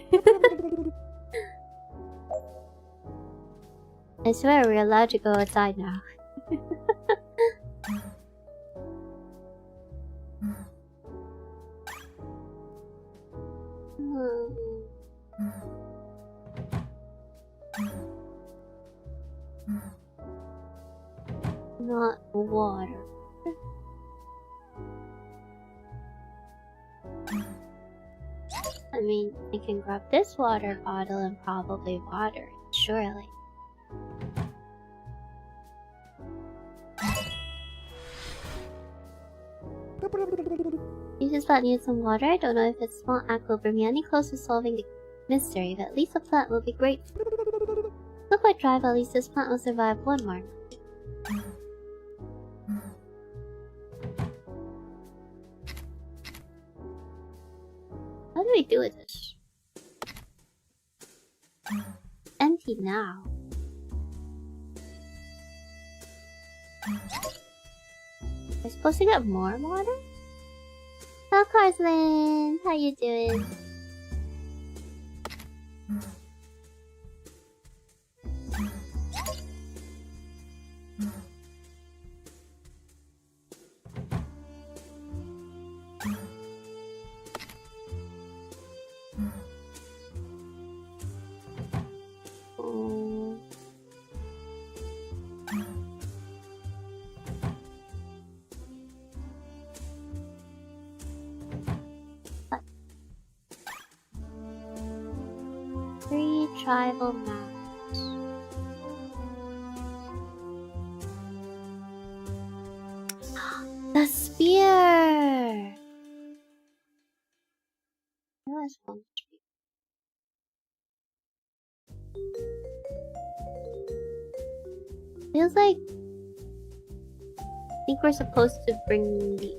I swear we're allowed to go outside now. Not water. I mean, I can grab this water bottle and probably water it, surely. This plant needs some water. I don't know if its small act will bring me any closer to solving the mystery, but at least the plant will be grateful. Still quite dry, but at least this plant will survive one more night. How do we do with this? Empty now. Am I supposed to get more water? Oh, Carslin! How you doing? Tribal maps. The spear! There was one spear. Feels like I think we're supposed to bring the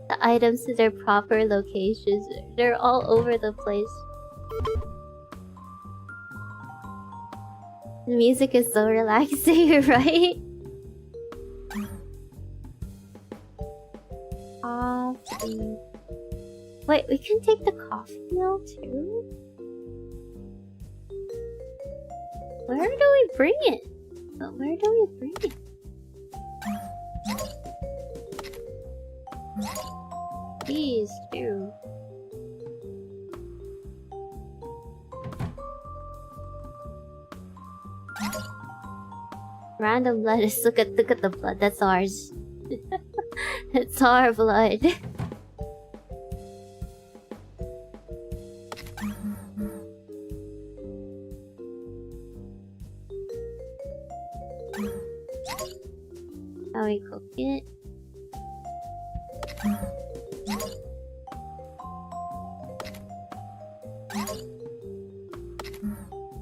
the items to their proper locations. They're all over the place. The music is so relaxing, right? Coffee. Wait, we can take the coffee mill too? Where do we bring it? But where do we bring it? These too. Random lettuce. Look at the blood. That's ours. It's our blood. How we cook it?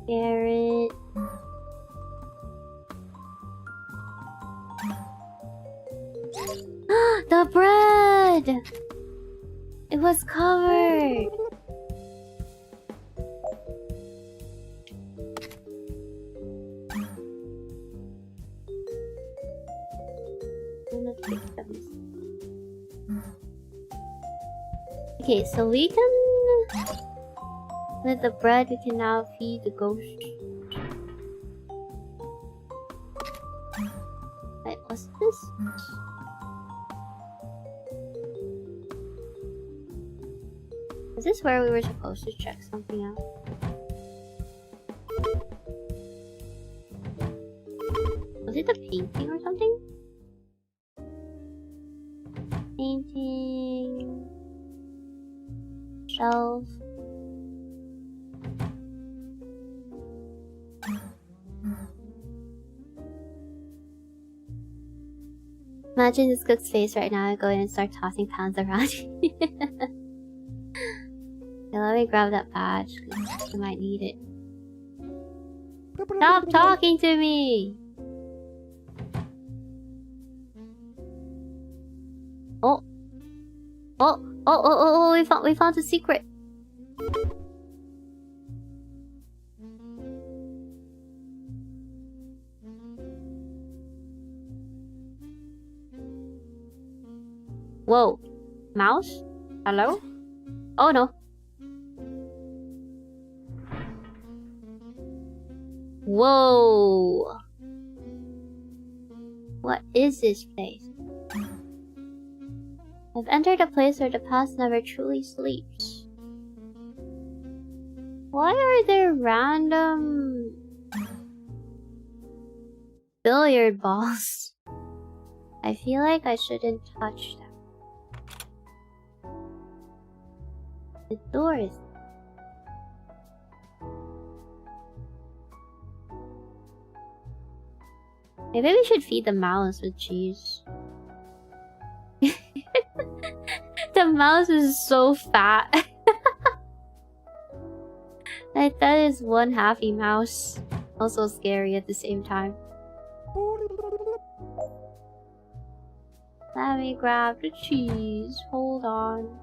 Carrot. The bread! It was covered! Okay, so we can... With the bread, we can now feed the ghost. Wait, what's this? Is this where we were supposed to check something out? Was it a painting or something? Painting... Shelf... Imagine this cook's face right now. I go in and start tossing pans around. Okay, let me grab that badge, because I might need it. Stop talking to me! Oh! Oh, we found a secret! Whoa. Mouse? Hello? Oh no. Whoa. What is this place? I've entered a place where the past never truly sleeps. Why are there random billiard balls? I feel like I shouldn't touch them. The door is... Maybe we should feed the mouse with cheese. The mouse is so fat. Like, that is one happy mouse. Also scary at the same time. Let me grab the cheese. Hold on.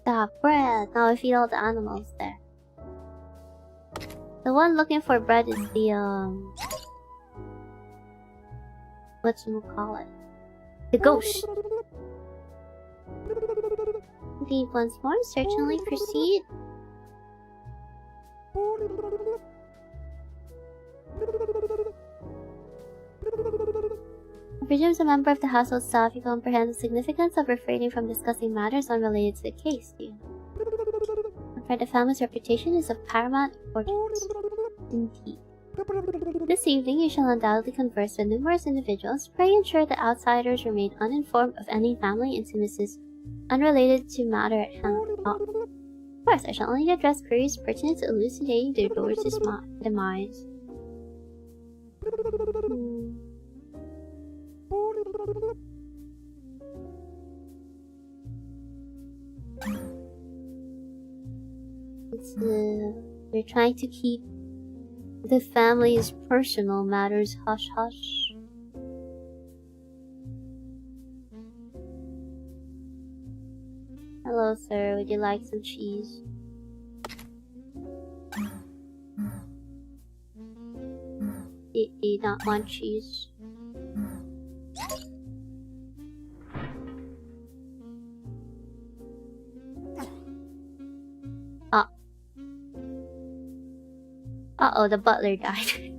Stop bread. Now I feed all the animals there. The one looking for bread is the whatchamacallit? The ghost. Feed once more. Certainly proceed. I presume as a member of the household staff, you comprehend the significance of refraining from discussing matters unrelated to the case, do you? For the family's reputation is of paramount importance. Indeed. This evening, you shall undoubtedly converse with numerous individuals. Pray ensure that outsiders remain uninformed of any family intimacies unrelated to matter at hand. Of course, I shall only address queries pertinent to elucidating their daughter's demise. They're trying to keep the family's personal matters hush hush. Hello, sir. Would you like some cheese? Do you not want cheese? Ah. Uh-oh, the butler died.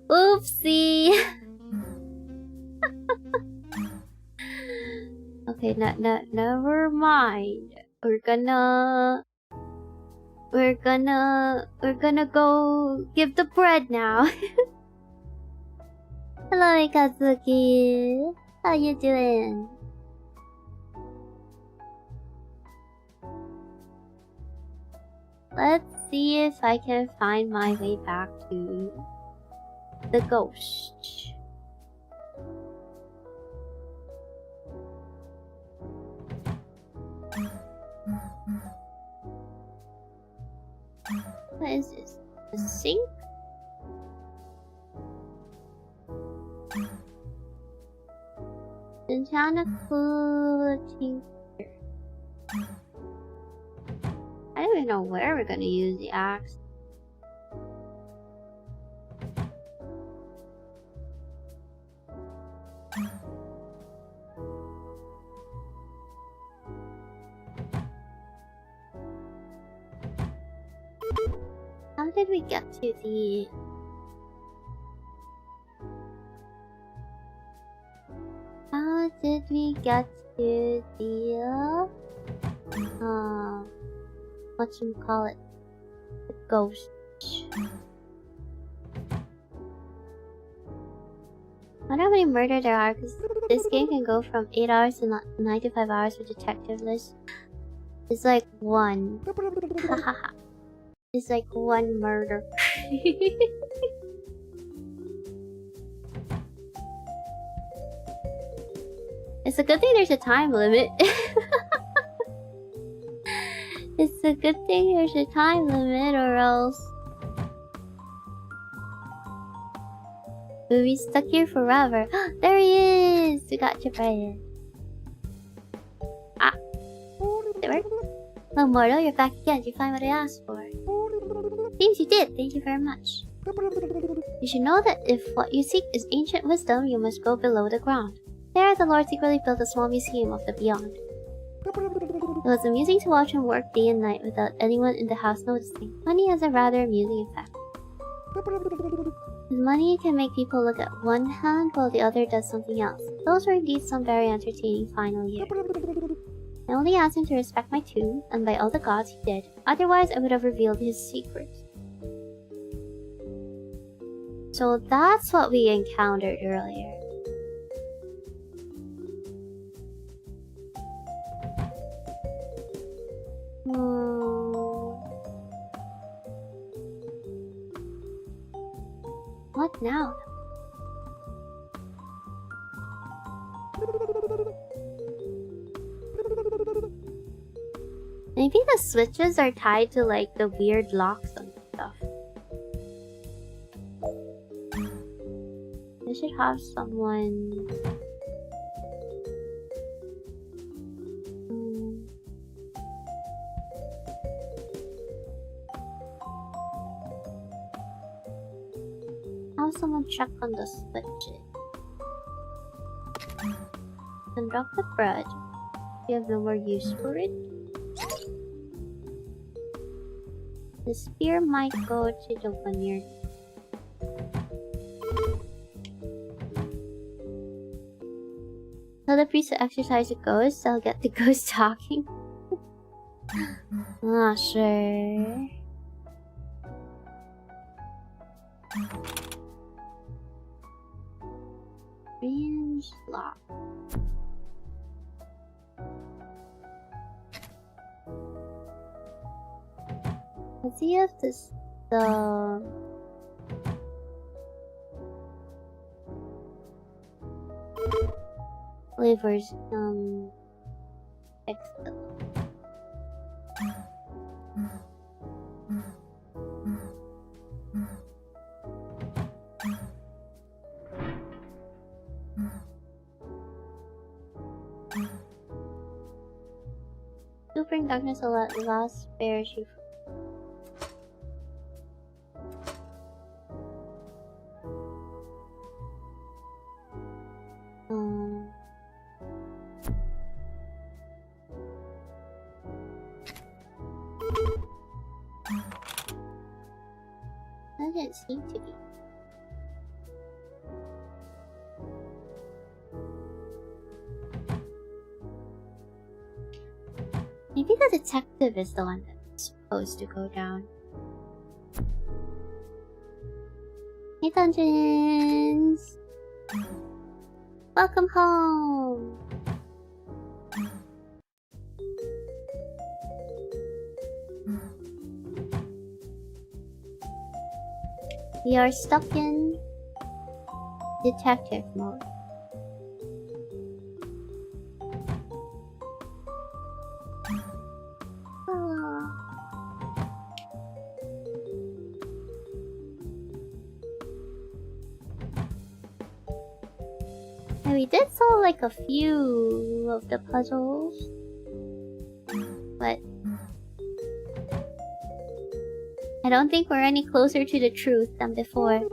Oopsie! Okay, never mind. We're gonna go give the bread now. Hello, Ikazuki. How you doing? Let's see if I can find my way back to the ghost. What is this? A sink? Santana Cool Tinker. I don't even know where we're gonna use the axe. How did we get to the... How did we get to the... whatchamacallit? The ghost. I wonder how many murder there are, because this game can go from 8 hours to 95 hours for detective list. It's like one. Hahaha. It's like one murder. It's a good thing there's a time limit. It's a good thing there's a time limit, or else we'll be stuck here forever. There he is! We got your friend. Ah! Did it work? Hello, mortal, you're back again. Did you find what I asked for? Seems you did. Thank you very much. You should know that if what you seek is ancient wisdom, you must go below the ground. There, the Lord secretly built a small museum of the beyond. It was amusing to watch him work day and night without anyone in the house noticing. Money has a rather amusing effect. With money, can make people look at one hand while the other does something else. Those were indeed some very entertaining final years. I only asked him to respect my tomb, and by all the gods he did. Otherwise, I would have revealed his secret. So that's what we encountered earlier. What now? Maybe the switches are tied to like the weird locks and stuff. I should have someone... Have someone check on the switches. Then drop the bread. You have no more use for it. The spear might go to the one near. Tell the priest to exercise the ghost, I'll get the ghost talking. Ah, sure. Range lock. Let's see if this delivers text. To bring darkness a last bears you. Doesn't seem to be. Maybe the detective is the one that's supposed to go down. Hey Dungeons! Welcome home! We are stuck in detective mode. And we did solve like a few of the puzzles, but I don't think we're any closer to the truth than before.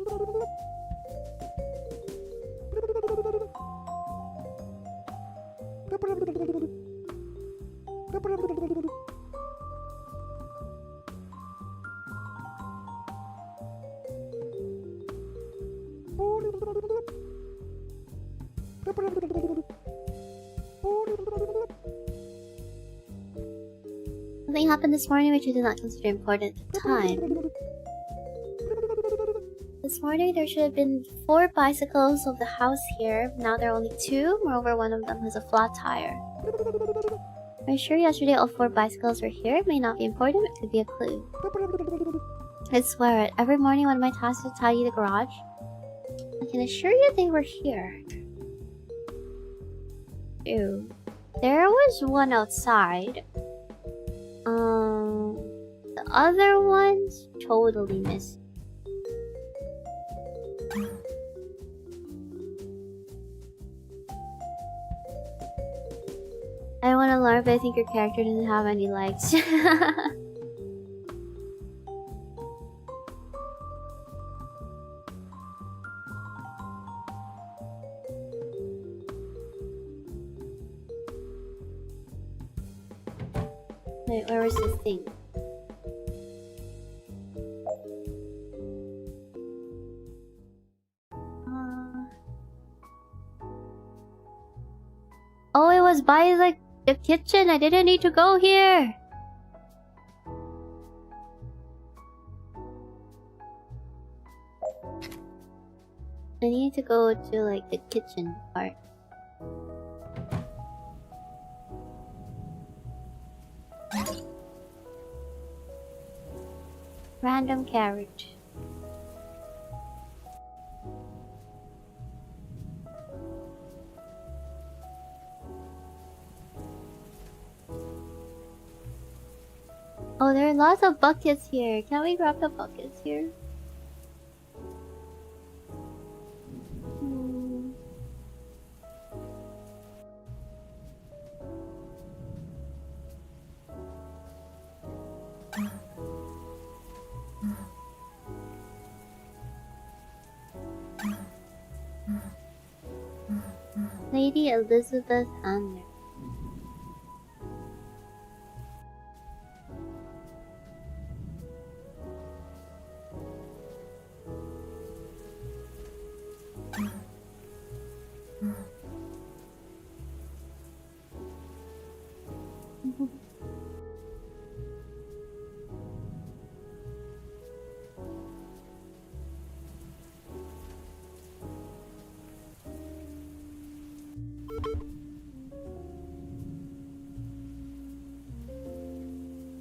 Something happened this morning which I did not consider important at the time. This morning there should have been 4 bicycles of the house here. Now there are only 2. Moreover, one of them has a flat tire. Are you sure yesterday all 4 bicycles were here? It may not be important, it could be a clue. I swear it. Every morning one of my tasks is to tidy the garage. I can assure you they were here. Ew. There was one outside. The other one's totally missing. I don't want to learn, but I think your character doesn't have any legs. Wait, where was this thing? Oh, it was by like the kitchen. I didn't need to go here. I need to go to like the kitchen part. Random carriage. Oh, there are lots of buckets here. Can we grab the buckets here? Lady Elizabeth Anner.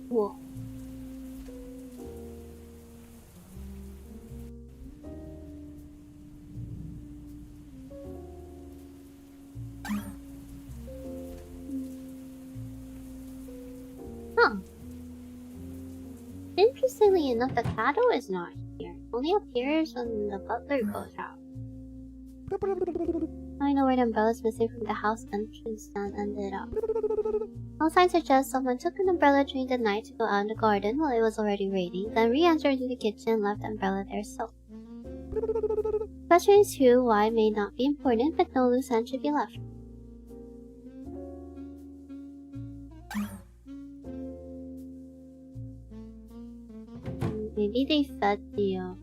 Whoa. Interestingly enough, the cattle is not here. Only appears when the butler goes out. I know where the umbrella is missing from the house entrance and ended up. All signs suggest someone took an umbrella during the night to go out in the garden while it was already raining, then re-entered into the kitchen and left the umbrella there so. The question is who, why may not be important, but no loose end should be left. Maybe they fed the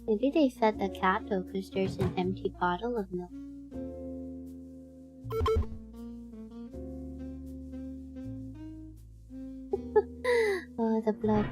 maybe they fed the cattle because there's an empty bottle of milk. Oh, the blood.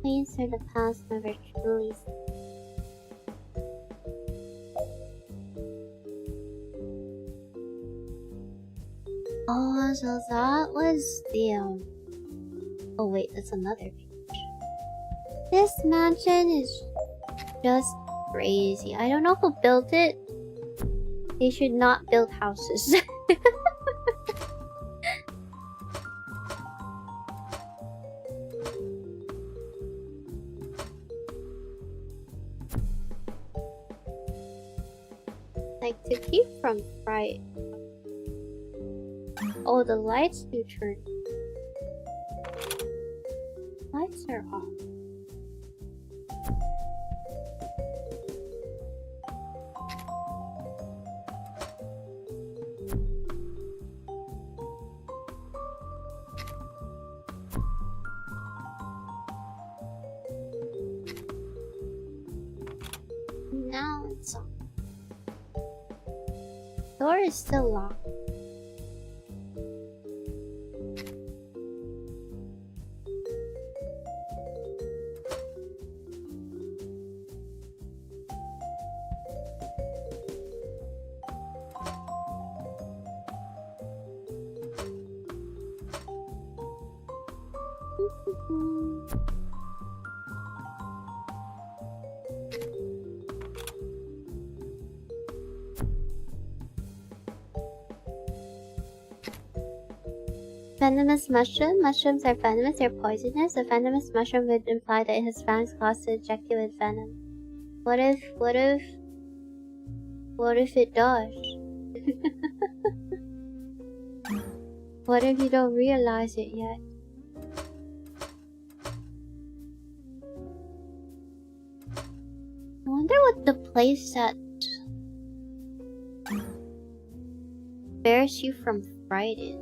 Please are the past never truly. Oh, so that was the oh wait, that's another page. This mansion is just crazy. I don't know who built it. They should not build houses. Like to keep from fright. Oh, the lights do turn. Lights are off. Now it's on. Door is still locked. Venomous mushroom? Mushrooms are venomous, they're poisonous. A venomous mushroom would imply that it has fangs caused to inject you with venom. What if it does? What if you don't realize it yet? I wonder what the place that bears you from fright is.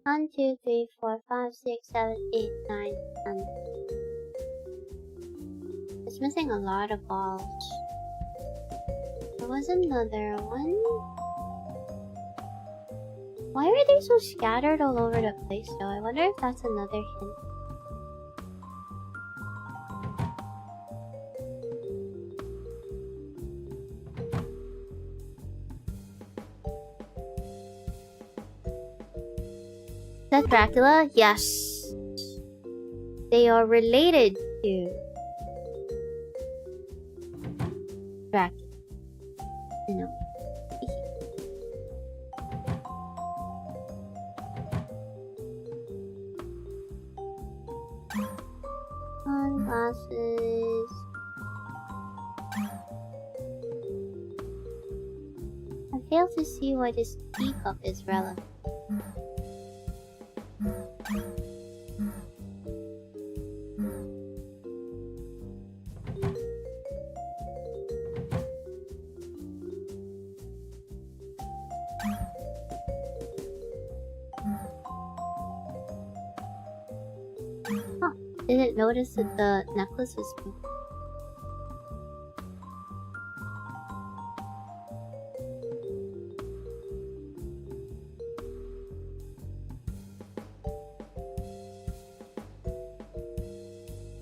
One, two, three, four, 5, 6, 7, 8, 9, 10. It's missing a lot of balls. There was another one. Why are they so scattered all over the place though? I wonder if that's another hint. Is that Dracula? Yes. They are related to Dracula. You know. fail to see why this teacup is relevant. Huh, didn't notice that the necklace was pink.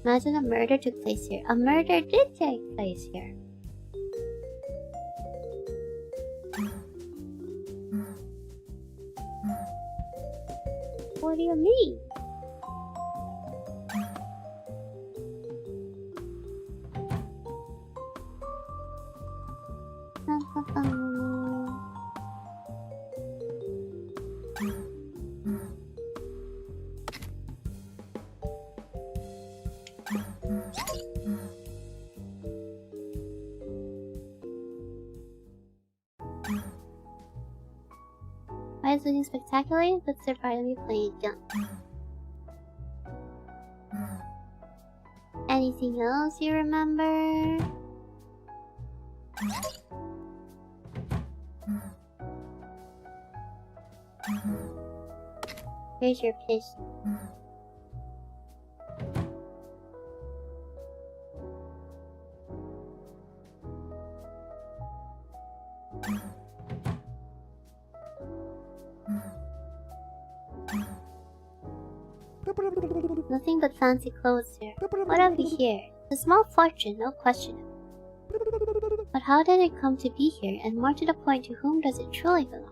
Imagine a murder took place here. A murder did take place here. What do you mean? Why is looking spectacular? Let's surprisingly playing gun. Anything else you remember? Here's your pistol. Nothing but fancy clothes here. What have we here? A small fortune, no question. But how did it come to be here, and more to the point, to whom does it truly belong?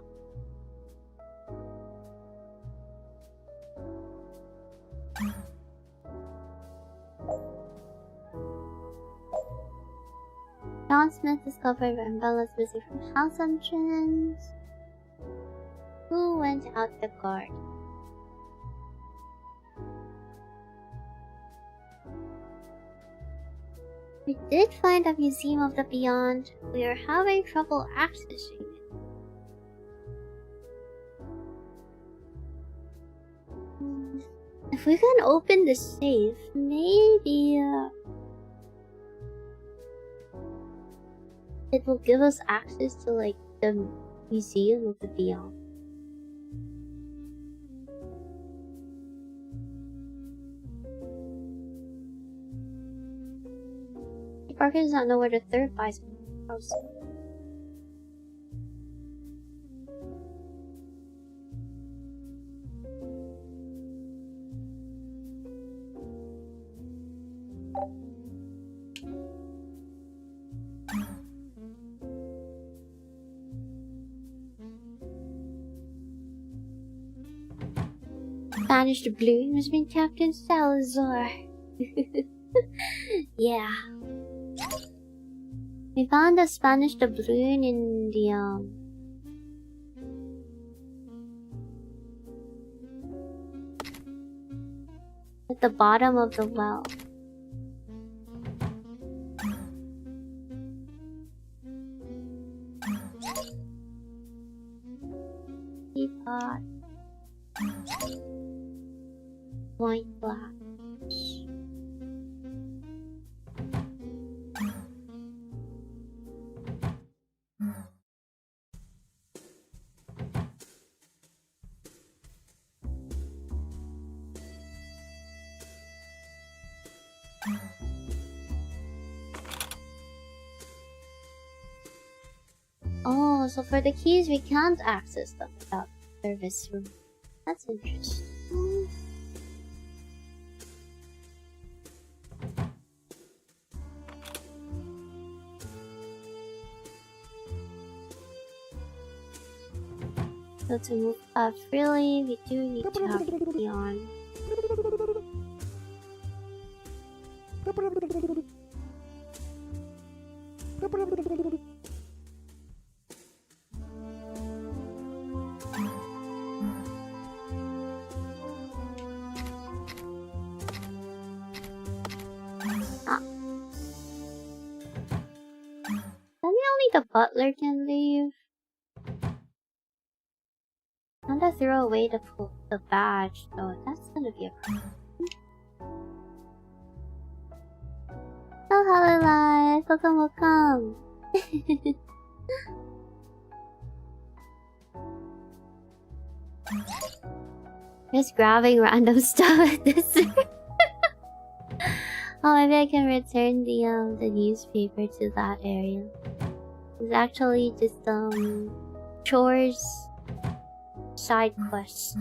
John Smith discovered umbrellas missing from house entrance. Who went out the guard? We did find a Museum of the Beyond. We are having trouble accessing it. If we can open the safe, maybe it will give us access to like the Museum of the Beyond. Parker does not know where the third bison is. Spanish doubloon has been Captain Salazar. Yeah. We found a Spanish doubloon in the at the bottom of the well. Teapot. White glass. Oh, so for the keys we can't access them without the service room. That's interesting. So to move freely, we do need to have the key on. Tell me only the butler can leave. I'm gonna throw away the badge, though. That's gonna be a problem. Oh, hello, live. Welcome, welcome. Just grabbing random stuff at this. Oh, maybe I can return the newspaper to that area. It's actually just chores, side quests.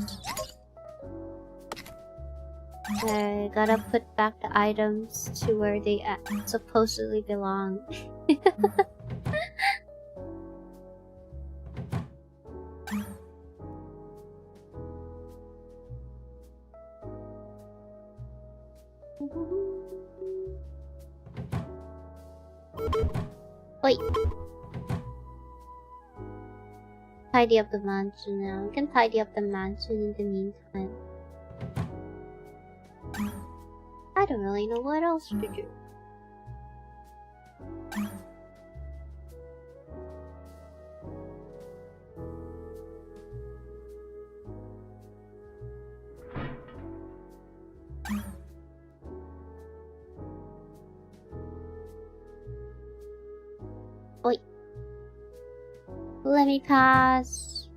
I gotta put back the items to where they supposedly belong. Wait. Tidy up the mansion now. We can tidy up the mansion in the meantime. I don't really know what else to do. Wait. Let me pass.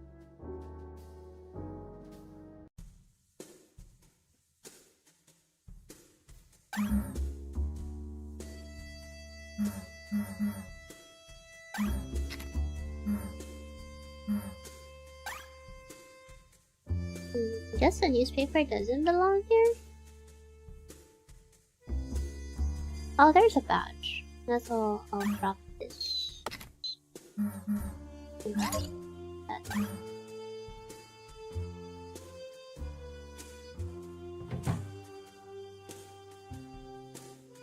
I guess the newspaper doesn't belong here? Oh, there's a badge. That's all. I'll drop this.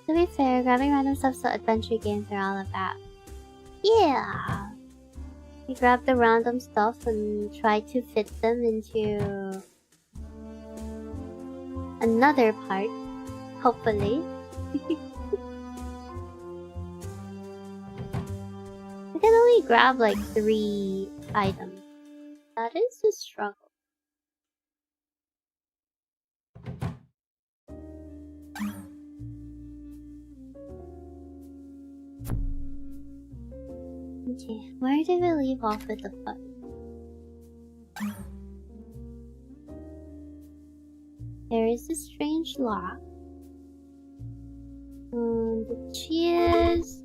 To be fair, grabbing random stuff so adventure games are all about. Yeah! We grab the random stuff and try to fit them into another part, hopefully. We can only grab like 3 items. That is a struggle. Okay, where did we leave off with the button? There is a strange lock. The cheese.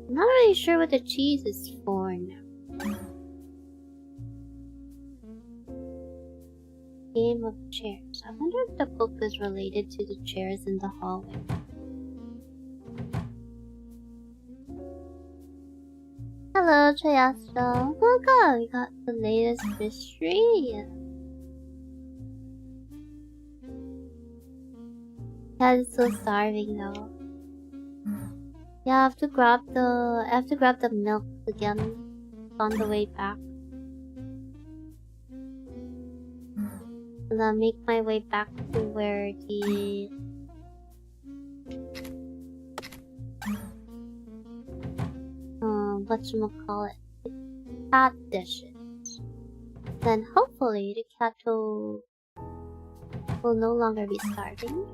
I'm not really sure what the cheese is for now. Game of chairs. I wonder if the book is related to the chairs in the hallway. Hello, Triastro. Oh god, we got the latest mystery. Cat is so starving though. Yeah, I have to grab the milk again on the way back. And then make my way back to where the whatchamacallit, cat dishes. Then hopefully the cat will no longer be starving.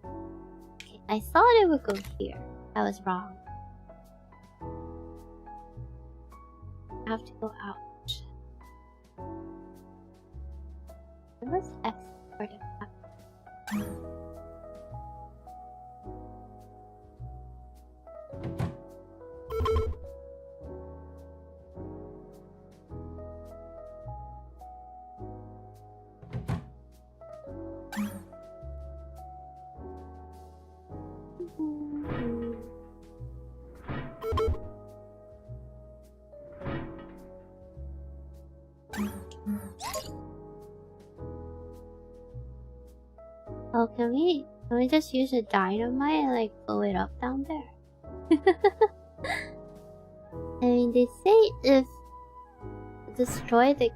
Okay, I thought it would go here. I was wrong. I have to go out. Where's X for the cat? Oh, can we just use a dynamite and like blow it up down there? I mean, they say if destroy the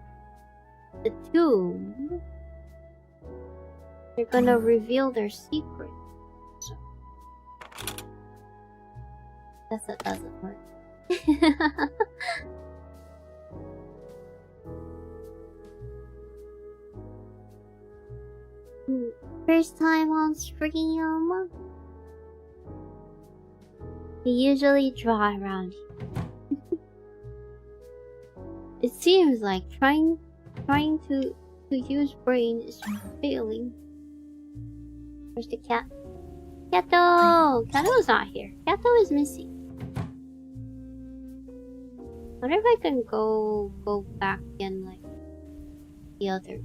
tomb, they're gonna reveal their secret. So, guess that doesn't work. first time on stream. We usually draw around here. It seems like trying to use brain is failing. Where's the cat? Kato! Kato's not here. Kato is missing. Wonder if I can go back in like the other.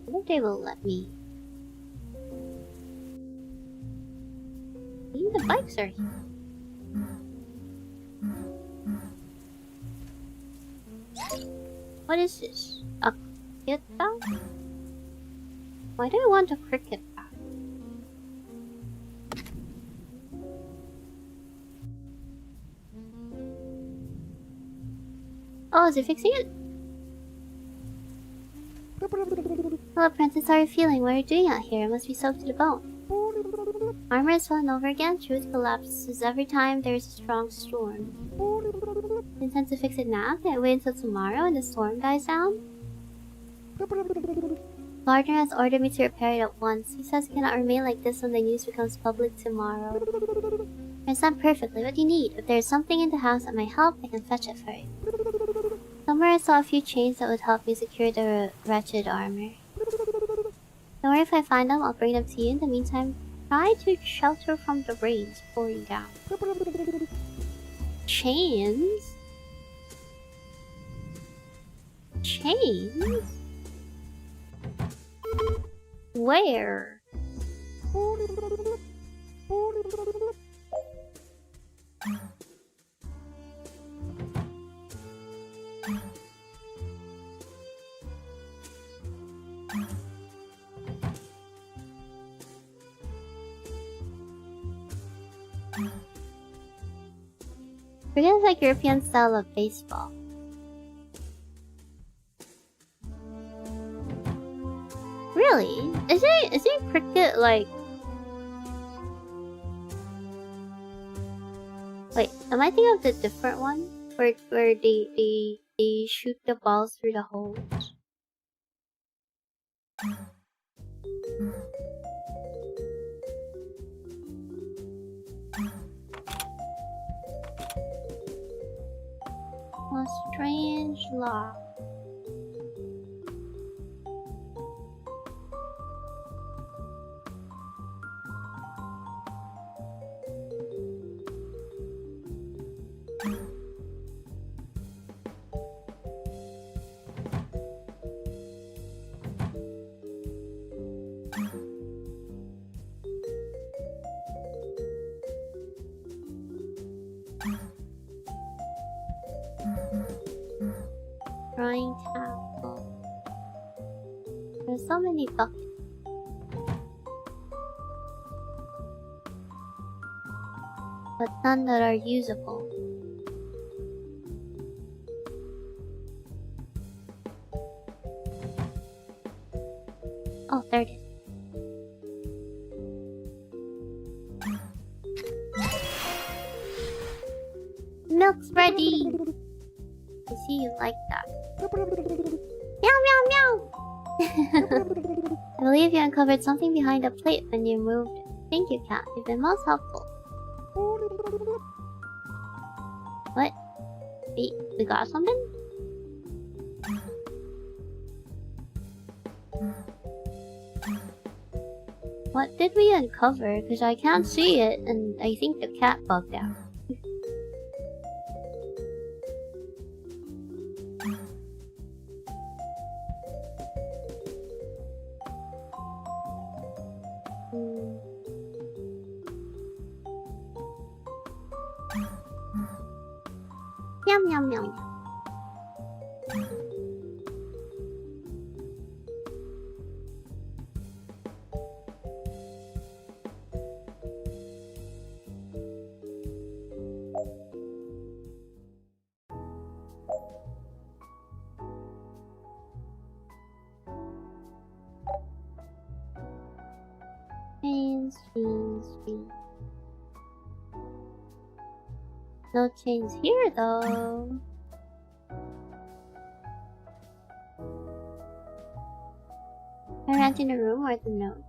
I wonder if they will let me. The bikes are here. What is this? A cricket bat? Why do I want a cricket bat? Oh, is it fixing it? Hello, Princess. How are you feeling? What are you doing out here? It must be soaked to the bone. Armor is falling over again. Truth collapses every time there is a strong storm. Intend to fix it now? Can I wait until tomorrow when the storm dies down? Gardner has ordered me to repair it at once. He says it cannot remain like this when the news becomes public tomorrow. I understand perfectly. What do you need? If there is something in the house that might help, I can fetch it for you. Somewhere I saw a few chains that would help me secure the wretched armor. Don't worry, if I find them, I'll bring them to you. In the meantime, try to shelter from the rains pouring down. Chains? Chains? Where? Cricket is like European style of baseball. Really? Isn't cricket like... Wait, am I thinking of the different one? Where they shoot the balls through the holes? A strange law. Drawing tackle. There's so many buckets. But none that are usable. Oh, there it is. Milk's ready! I see you like that. Meow meow meow! I believe you uncovered something behind a plate when you moved it. Thank you, cat. You've been most helpful. What? We got something? What did we uncover? Because I can't see it, and I think the cat bugged out. Yum yum yum. Chains. No chains here though. I I ran in the room or the note?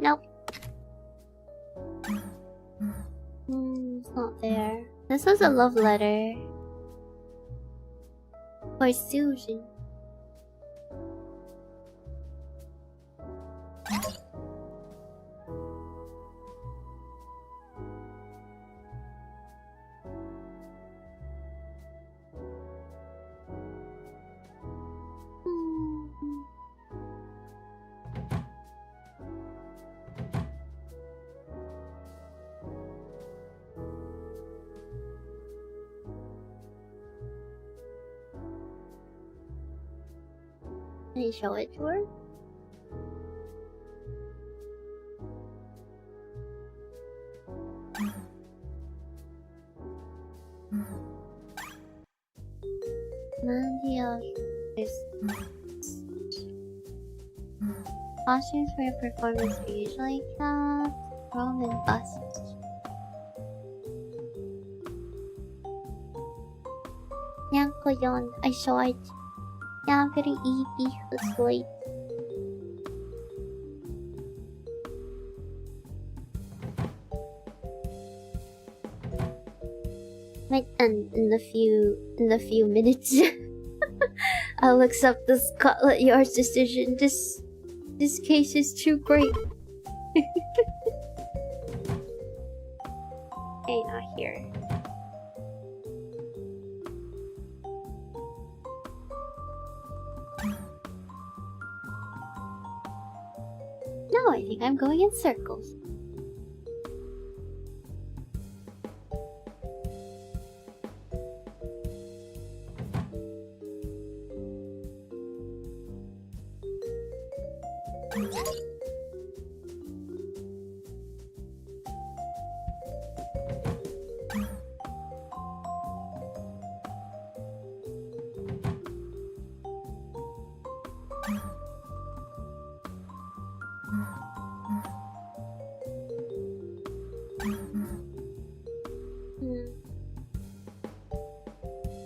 Nope. It's not there. This was a love letter. For Susan. Can you show it to her? Costumes for your performance are usually cast, Rome and bust. Yan ko yun. I saw it. Yeah, I'm getting EP. Let's wait. Might end in the few minutes. I'll accept the Scotland Yard's decision. This case is too great. Hey, not here. No, I think I'm going in circles.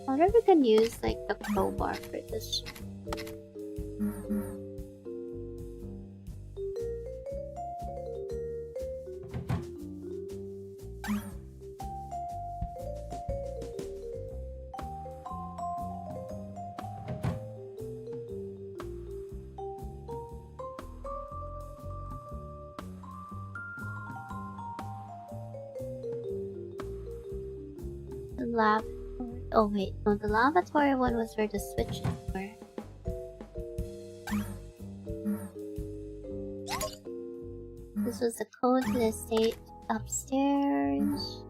I wonder if we can use like the crowbar for this. The lab. Oh wait, no, the lavatory one was where the switches were. This was the code to the estate upstairs.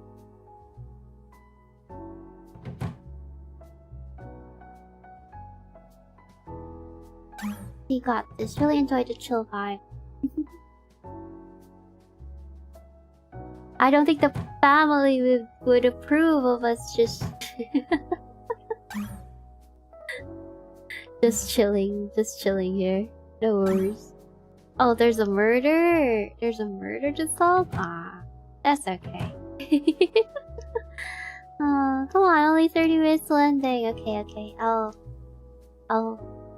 We got this. Really enjoyed the chill vibe. I don't think the family would approve of us just just chilling here. No worries. Oh, there's a murder. There's a murder to solve. Ah, that's okay. Oh, come on, only 30 minutes till ending. Okay. I'll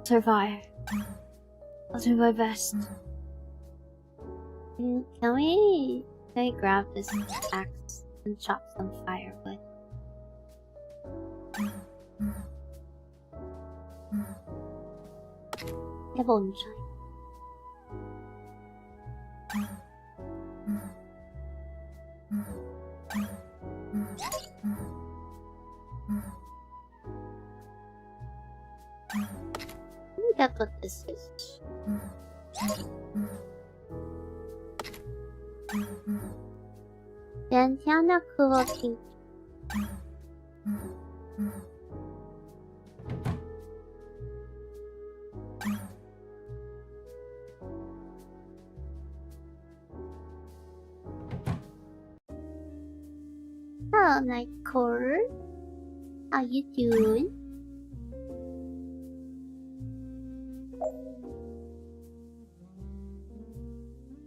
survive. I'll do my best. Can we grab this axe and chop some firewood? 해본자. That's what this is. 괜찮아, 그거 king. Hello, Nightcore. How you doing?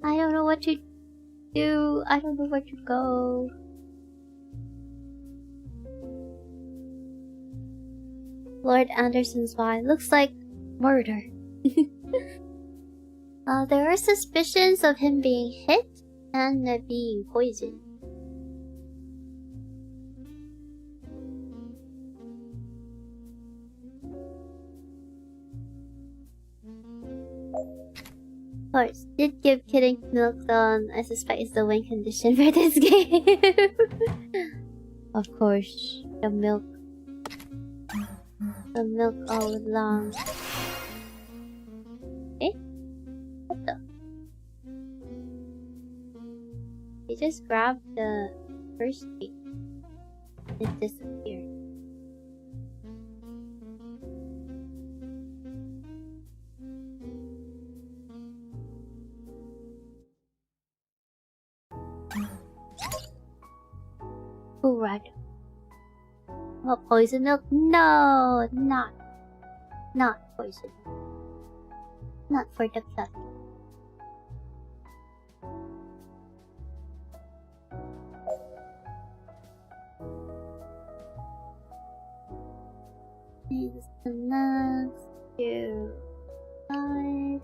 I don't know what to do. I don't know where to go. Lord Anderson's wife looks like murder. There are suspicions of him being hit and being poisoned. Of course, did give kidding milk though, I suspect is the win condition for this game. Of course, the milk. The milk all along. Eh? What the? He just grabbed the first thing. It disappeared. Oh, right. Oh, poison milk? No, not poison. Not for the blood. Is the next to side.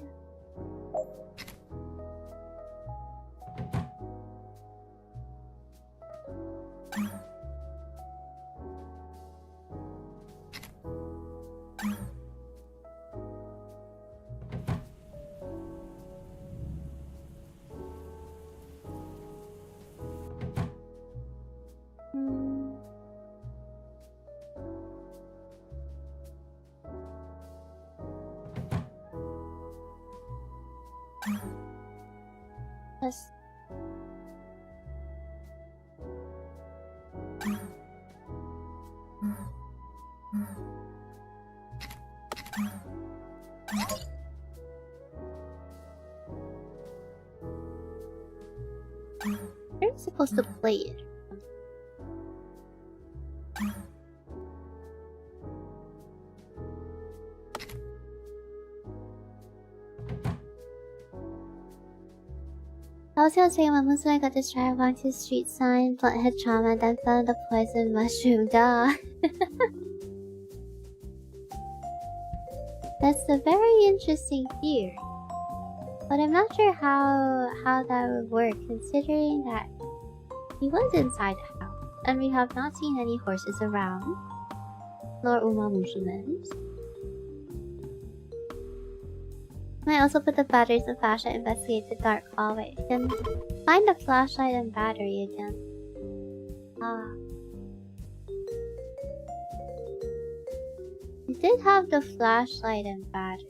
Yes. You're supposed to play it. I was gonna say my Muslim got distracted walking to the street sign, blunt head trauma, then found the poison mushroom, duh. That's a very interesting theory. But I'm not sure how that would work, considering that he was inside the house, and we have not seen any horses around, nor Muslims. Might also put the batteries and flashlight, investigate the dark hallway. Then find the flashlight and battery again. Ah. We did have the flashlight and battery.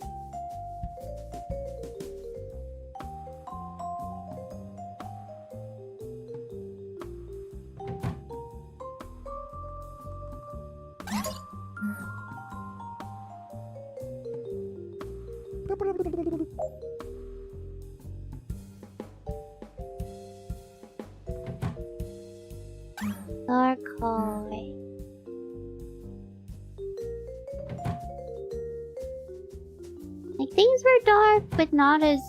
Dark hallway. Like, things were dark, but not as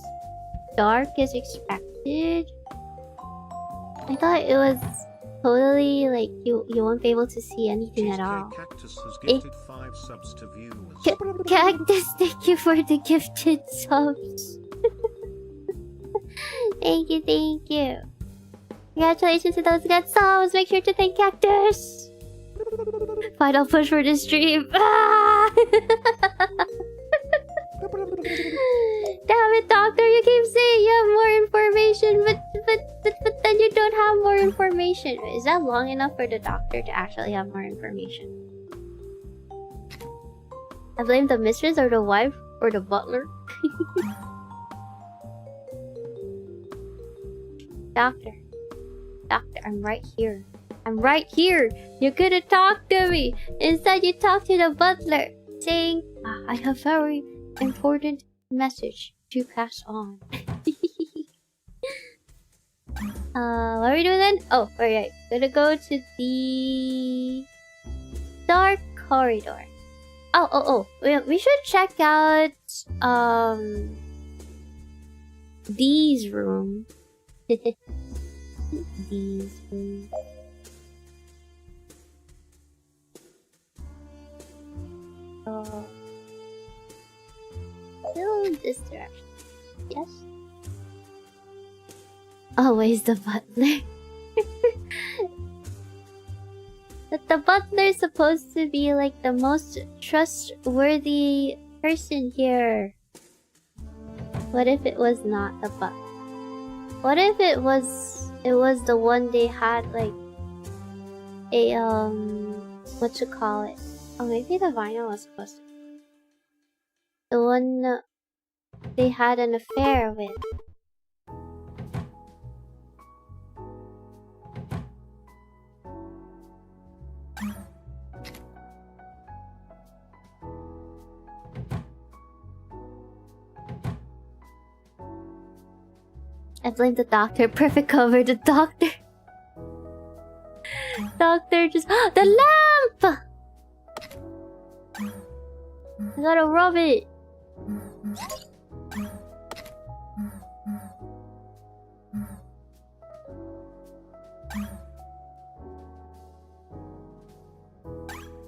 dark as expected. I thought it was totally like you won't be able to see anything at all. Cactus has gifted 5 subs to viewers. Cactus, thank you for the gifted subs. Thank you, thank you. Congratulations to those who got subs. Make sure to thank Cactus. Final push for the stream. Ah! Damn it, Doctor! You keep saying you have more information, but then you don't have more information. Is that long enough for the Doctor to actually have more information? I blame the mistress or the wife or the butler. Doctor, I'm right here. I'm right here. You could have talked to me. Instead, you talked to the butler, saying, I have very important message to pass on. What are we doing then? Oh, alright. Gonna go to the dark corridor. Oh. We should check out Dee's room. Dee's room. Oh. Still in this direction. Yes. Always the butler. But the butler's supposed to be like the most trustworthy person here. What if it was not the butler? What if it was the one they had like a what you call it? Oh, maybe the vinyl was supposed to be the one they had an affair with. I blame the doctor. Perfect cover. The doctor. Doctor just. The lamp! I gotta rub it.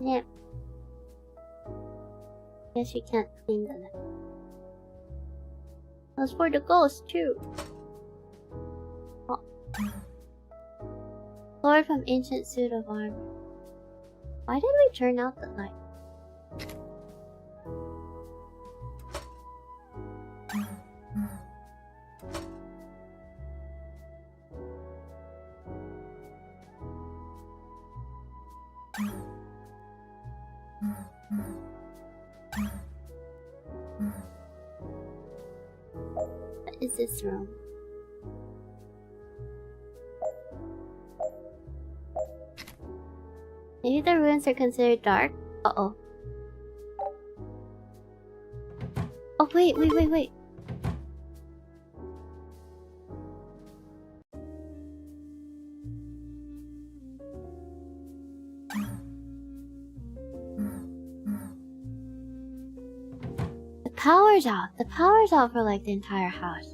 Yeah. Guess you can't clean the lamp. That's for the ghost too. Oh. Sword from ancient suit of armor. Why did we turn out the light? What is this room? Maybe the ruins are considered dark? Uh-oh. Oh, wait. The power's out. The power's out for like the entire house.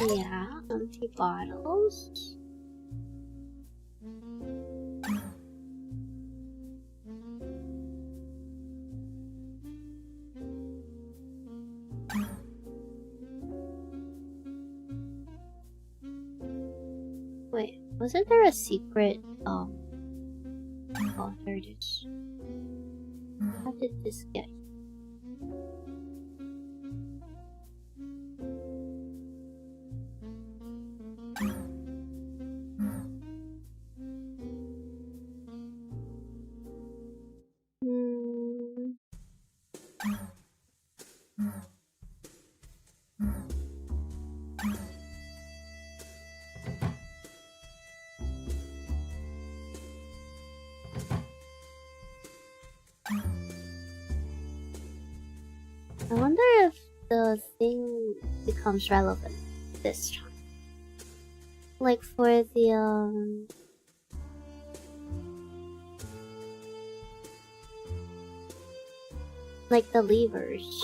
Yeah, empty bottles. Wait, wasn't there a secret? Oh, there it is. How did this get? I wonder if the thing becomes relevant this time. Like for the like the levers.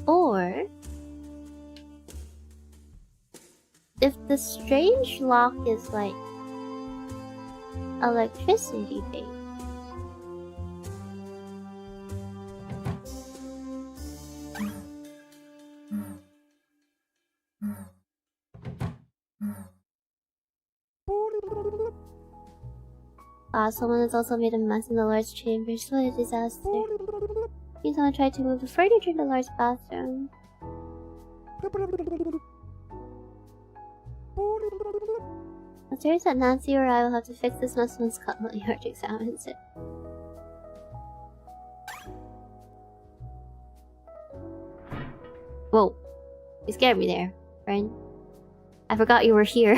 Or if the strange lock is like electricity based. Someone has also made a mess in the Lord's chambers. What a disaster. Someone tried to move the furniture in the Lord's bathroom. I'm serious that Nancy or I will have to fix this mess when Scotland Yard examines it. Whoa. You scared me there. friend. I forgot you were here.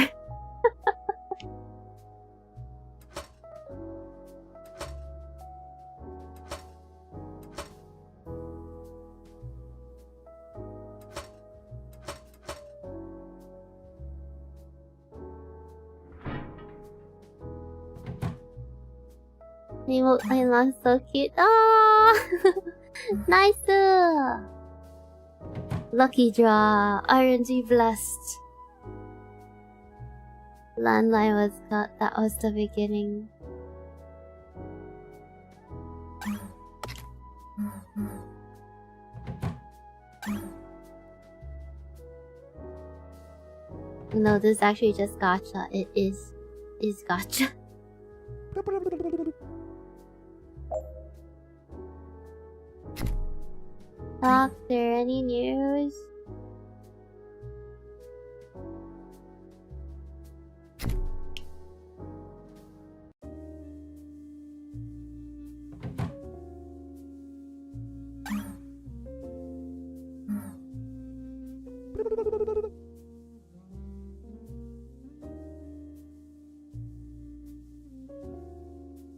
My looks so cute. Oh, nice. Lucky draw. RNG blessed. Landline was cut. That was the beginning. No, this is actually just gacha. It is gacha. Doctor, any news?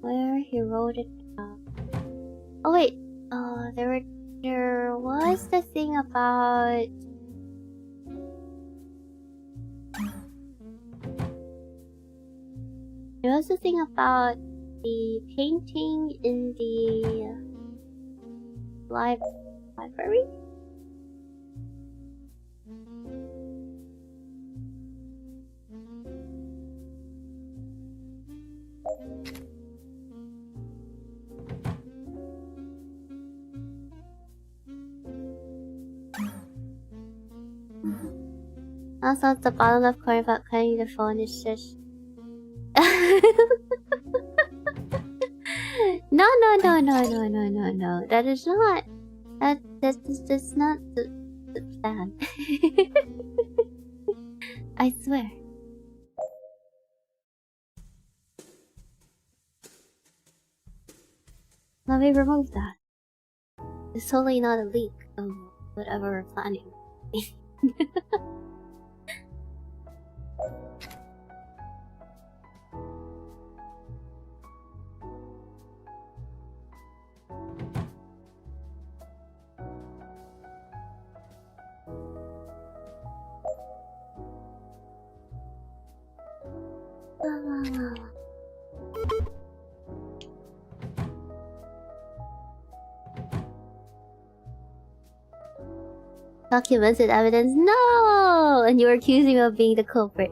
Where he wrote it down. Oh wait, there was the thing about the painting in the library. Also, at the bottom left corner about cutting the phone is just. No. That is not. That's not the plan. I swear. Let me remove that. It's totally not a leak of whatever we're planning. Documented evidence? No! And you were accusing me of being the culprit.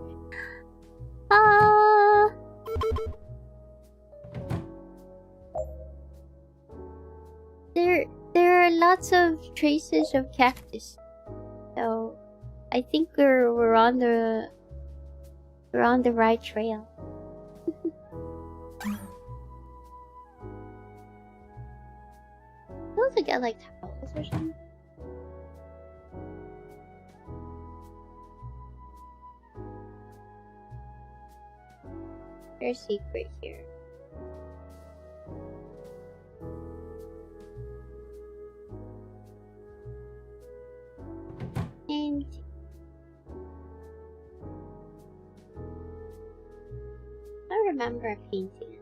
There are lots of traces of cactus. So I think we're on the right trail. I also get like towels or something. There's a secret here. And I remember painting it.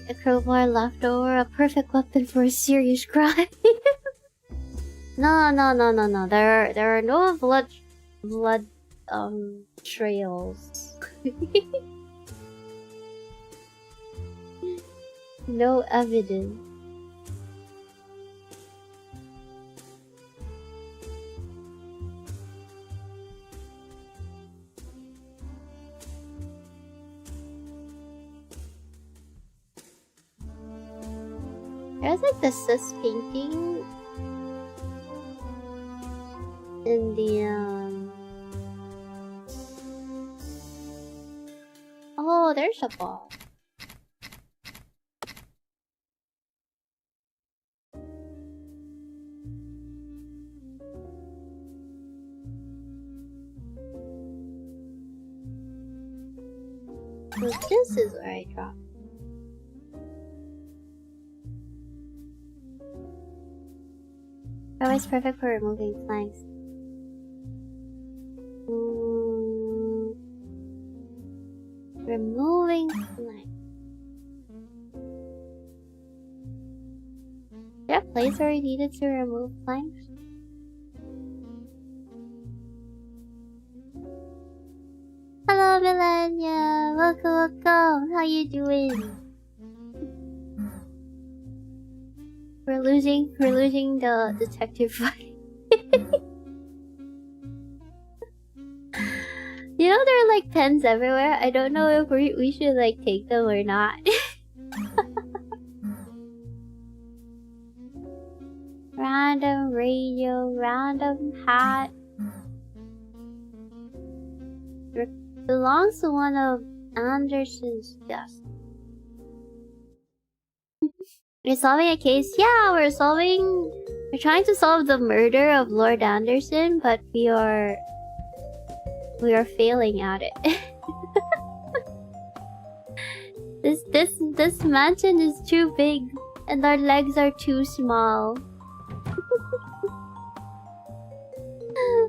A crowbar left over, a perfect weapon for a serious crime. No. There are no blood trails. No evidence. There's like the sis painting in the Oh, there's a ball. So this is where I drop. Always perfect for removing planks. Removing planks. Is there a place where we needed to remove planks? Hello, Millennia! Welcome! How you doing? We're losing the detective fight. You know there are like pens everywhere. I don't know if we should like take them or not. Random radio, random hat. Belongs to one of Anderson's desks. We're solving a case? Yeah, we're trying to solve the murder of Lord Anderson, but we are failing at it. This mansion is too big and our legs are too small.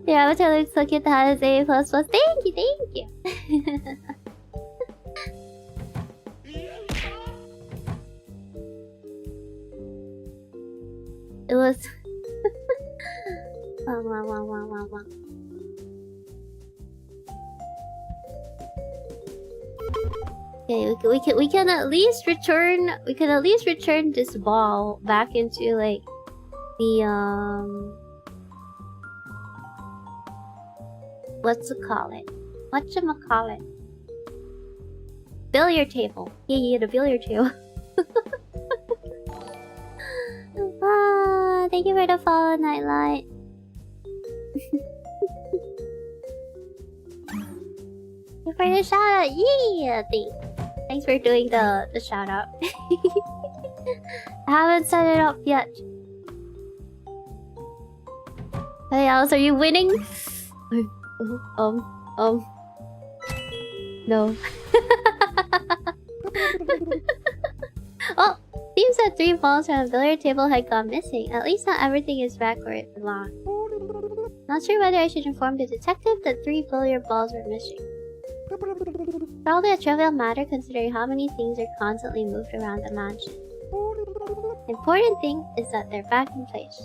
Yeah, but I look so cute. That is A++. Thank you. It was. Okay, we can at least return. We can at least return this ball back into like the whatchamacallit? Billiard table. Yeah, the billiard table. Ah, thank you for the follow, Nightlight. Thank you for the shout out. Yeah, thanks for doing the shout out. I haven't set it up yet. Hey, Alyss, are you winning? No. Oh, seems that 3 balls from the billiard table had gone missing. At least not everything is back where it belonged. Not sure whether I should inform the detective that 3 billiard balls were missing. Probably a trivial matter considering how many things are constantly moved around the mansion. The important thing is that they're back in place.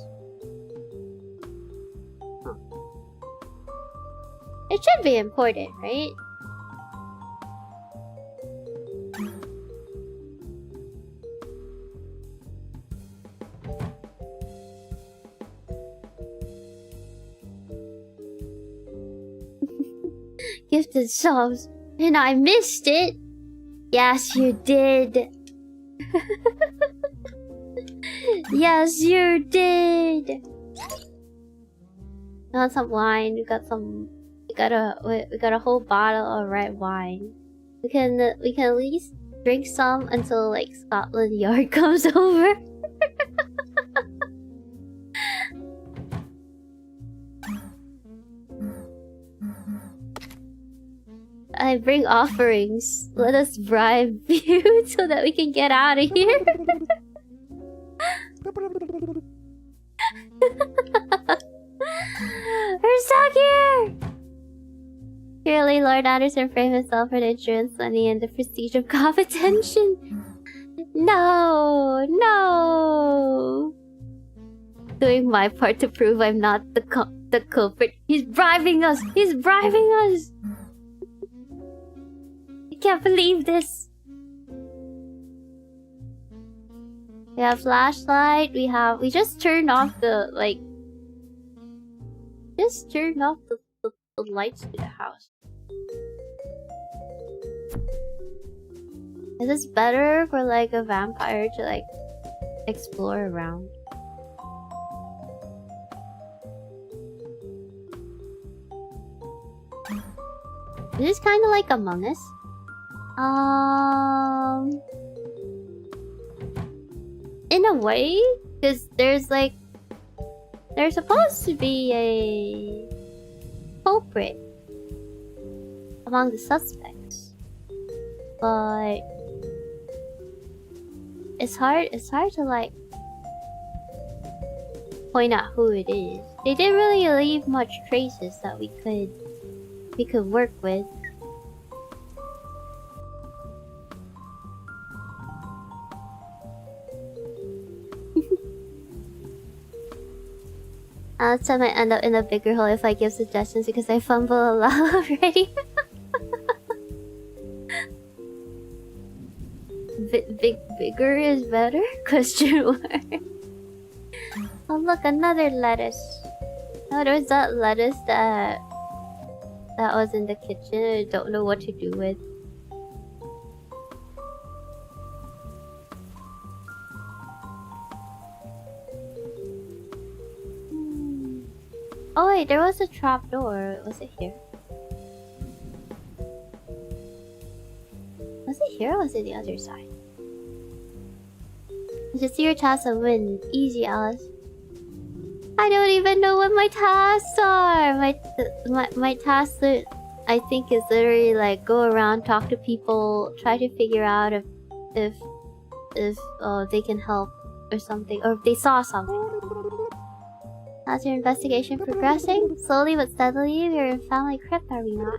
It should be important, right? Gifted subs, and I missed it. Yes, you did. Yes, you did. We got some wine. We got a whole bottle of red wine. We can at least drink some until like Scotland Yard comes over. I bring offerings. Let us bribe you so that we can get out of here. We're stuck here! Surely Lord Anderson framed himself for the insurance money and the prestige of cop attention. No! Doing my part to prove I'm not the culprit. He's bribing us! I can't believe this. We have flashlight. We just turned off the the lights to the house. Is this better for like a vampire to like explore around? Is this kind of like Among Us? In a way, because there's supposed to be a culprit among the suspects. but it's hard to like point out who it is. They didn't really leave much traces that we could work with. This time I end up in a bigger hole if I give suggestions because I fumble a lot already. Bigger is better? Question mark. Oh look, another lettuce. Oh, there's that lettuce that was in the kitchen. I don't know what to do with. Oh wait, there was a trap door. Was it here? Was it here or was it the other side? Just see your tasks and win. Easy, Alyss. I don't even know what my tasks are. My tasks, I think, is literally like go around, talk to people, try to figure out if they can help or something, or if they saw something. How's your investigation progressing? Slowly but steadily, we're in family crypt, are we not?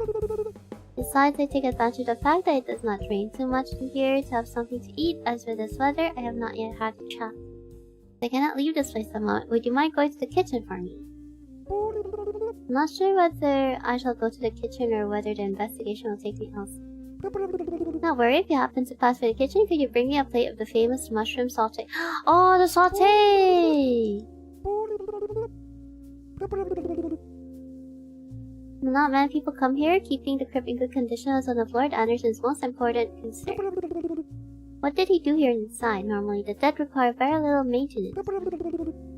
Besides, I take advantage of the fact that it does not rain too much in here to have something to eat. As for this weather, I have not yet had a chance. I cannot leave this place a moment. Would you mind going to the kitchen for me? I'm not sure whether I shall go to the kitchen or whether the investigation will take me elsewhere. Not worry, if you happen to pass by the kitchen, could you bring me a plate of the famous mushroom saute? Oh, the saute! Not many people come here. Keeping the crypt in good condition is one of Lord Anderson's most important concerns. What did he do here inside? Normally, the dead require very little maintenance.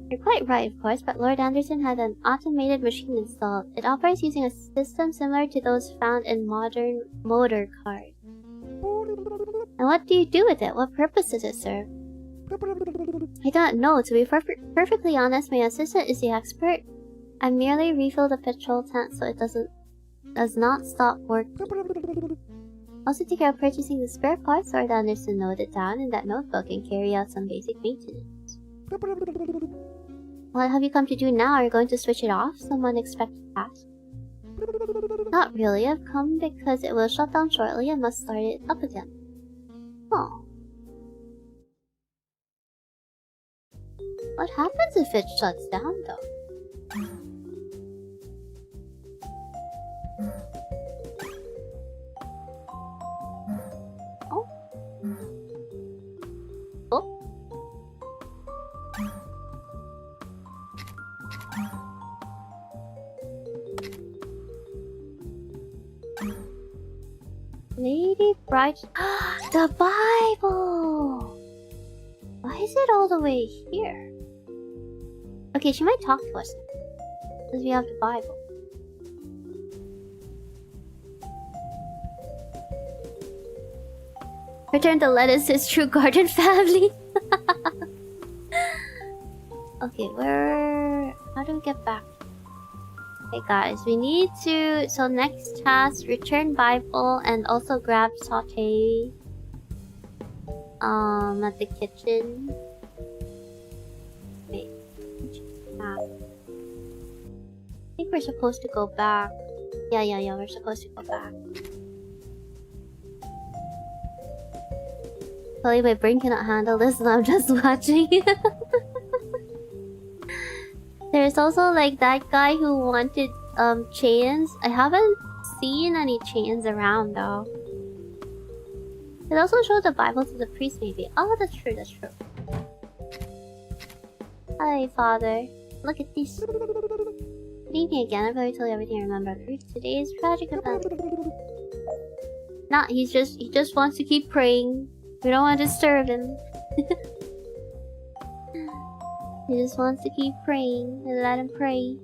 You're quite right, of course, but Lord Anderson had an automated machine installed. It operates using a system similar to those found in modern motor cars. And what do you do with it? What purpose does it serve? I don't know. To be perfectly honest, my assistant is the expert. I merely refill the petrol tank so it does not stop working. Also take care of purchasing the spare parts. Lord Anderson noted down in that notebook and carry out some basic maintenance. What have you come to do now? Are you going to switch it off? Some unexpected task? Not really. I've come because it will shut down shortly and must start it up again. Oh. What happens if it shuts down though? Oh. Oh. Lady Bright. The Bible! Why is it all the way here? Okay, she might talk to us because we have the Bible. Return the lettuce's true garden family. Okay, how do we get back? Okay guys, we need to... So next task, return Bible and also grab saute at the kitchen. Wait. I think we're supposed to go back. Yeah, we're supposed to go back. Probably my brain cannot handle this, so I'm just watching. There's also like that guy who wanted chains. I haven't seen any chains around though. It also showed the Bible to the priest maybe. Oh, that's true, that's true. Hi, Father. Look at this. Good evening again. I'm going to tell you everything I remember. Today's tragic event. Nah, he just wants to keep praying. We don't want to disturb him. He just wants to keep praying and let him pray.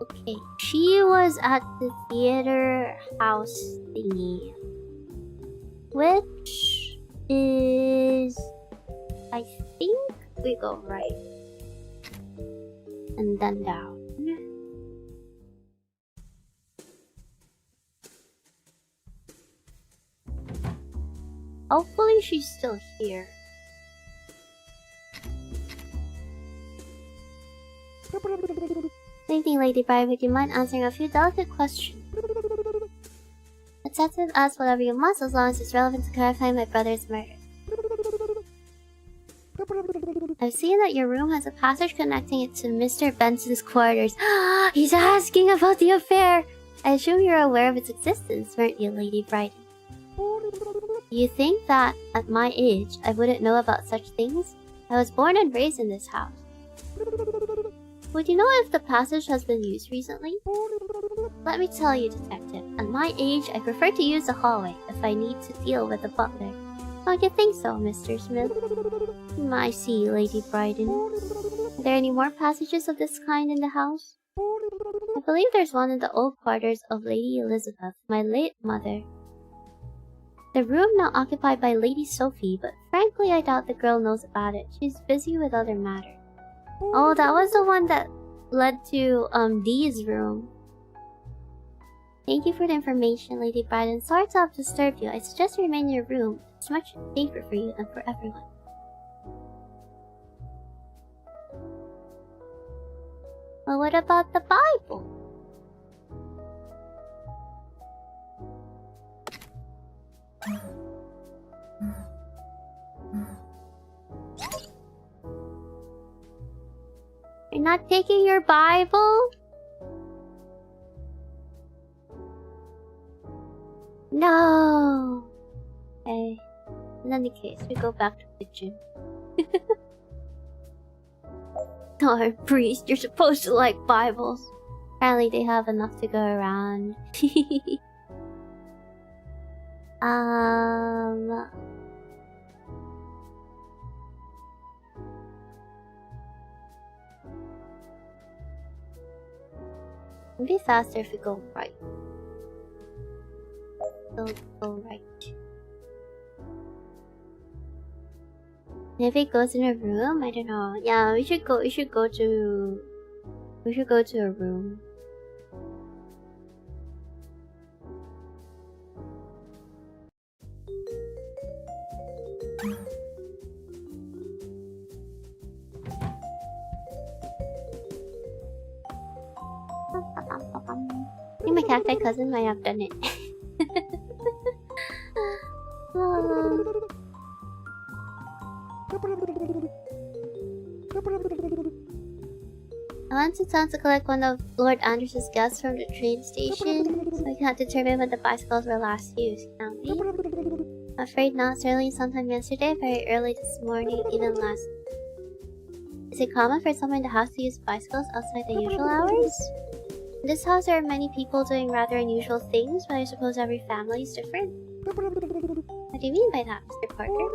Okay, she was at the theater house thingy, which is, I think we go right and then down. Hopefully she's still here. Good evening, Lady Bride. Would you mind answering a few delicate questions? Detective, ask whatever you must as long as it's relevant to clarifying my brother's murder. I've seen that your room has a passage connecting it to Mr. Benson's quarters. He's asking about the affair! I assume you're aware of its existence, weren't you, Lady Bride? You think that, at my age, I wouldn't know about such things? I was born and raised in this house. Would you know if the passage has been used recently? Let me tell you, Detective, at my age, I prefer to use the hallway if I need to deal with the butler. Don't you think so, Mr. Smith? I see, Lady Bryden. Are there any more passages of this kind in the house? I believe there's one in the old quarters of Lady Elizabeth, my late mother. The room now occupied by Lady Sophie, but frankly I doubt the girl knows about it. She's busy with other matters. Oh, that was the one that led to Dee's room. Thank you for the information, Lady Bryden. Sorry to have disturbed you. I suggest you remain in your room. It's much safer for you and for everyone. Well, what about the Bible? You're not taking your Bible? No. Okay. In any case, we go back to the gym. Darn priest, you're supposed to like Bibles. Apparently they have enough to go around. It'd be faster if we go right. Go right. If it goes in a room, I don't know. Yeah, we should go to a room. I think my cacti cousin might have done it. I went to town to collect one of Lord Anderson's guests from the train station, so I can't determine when the bicycles were last used. Can we? I'm afraid not. Certainly sometime yesterday, very early this morning, even last. Is it common for someone in the house to use bicycles outside the usual hours? In this house there are many people doing rather unusual things, but I suppose every family is different. What do you mean by that, Mr. Parker?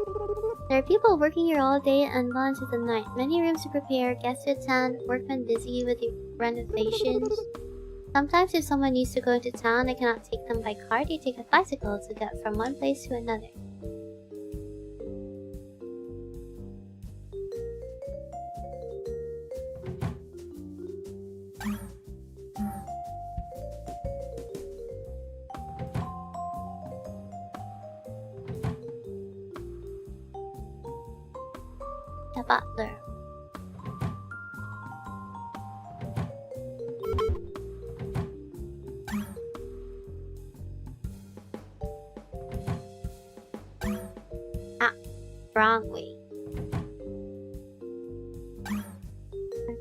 There are people working here all day and well into the night. Many rooms to prepare, guests to attend, workmen busy with the renovations. Sometimes if someone needs to go into town, I cannot take them by car. They take a bicycle to get from one place to another. The butler. Wrong way. I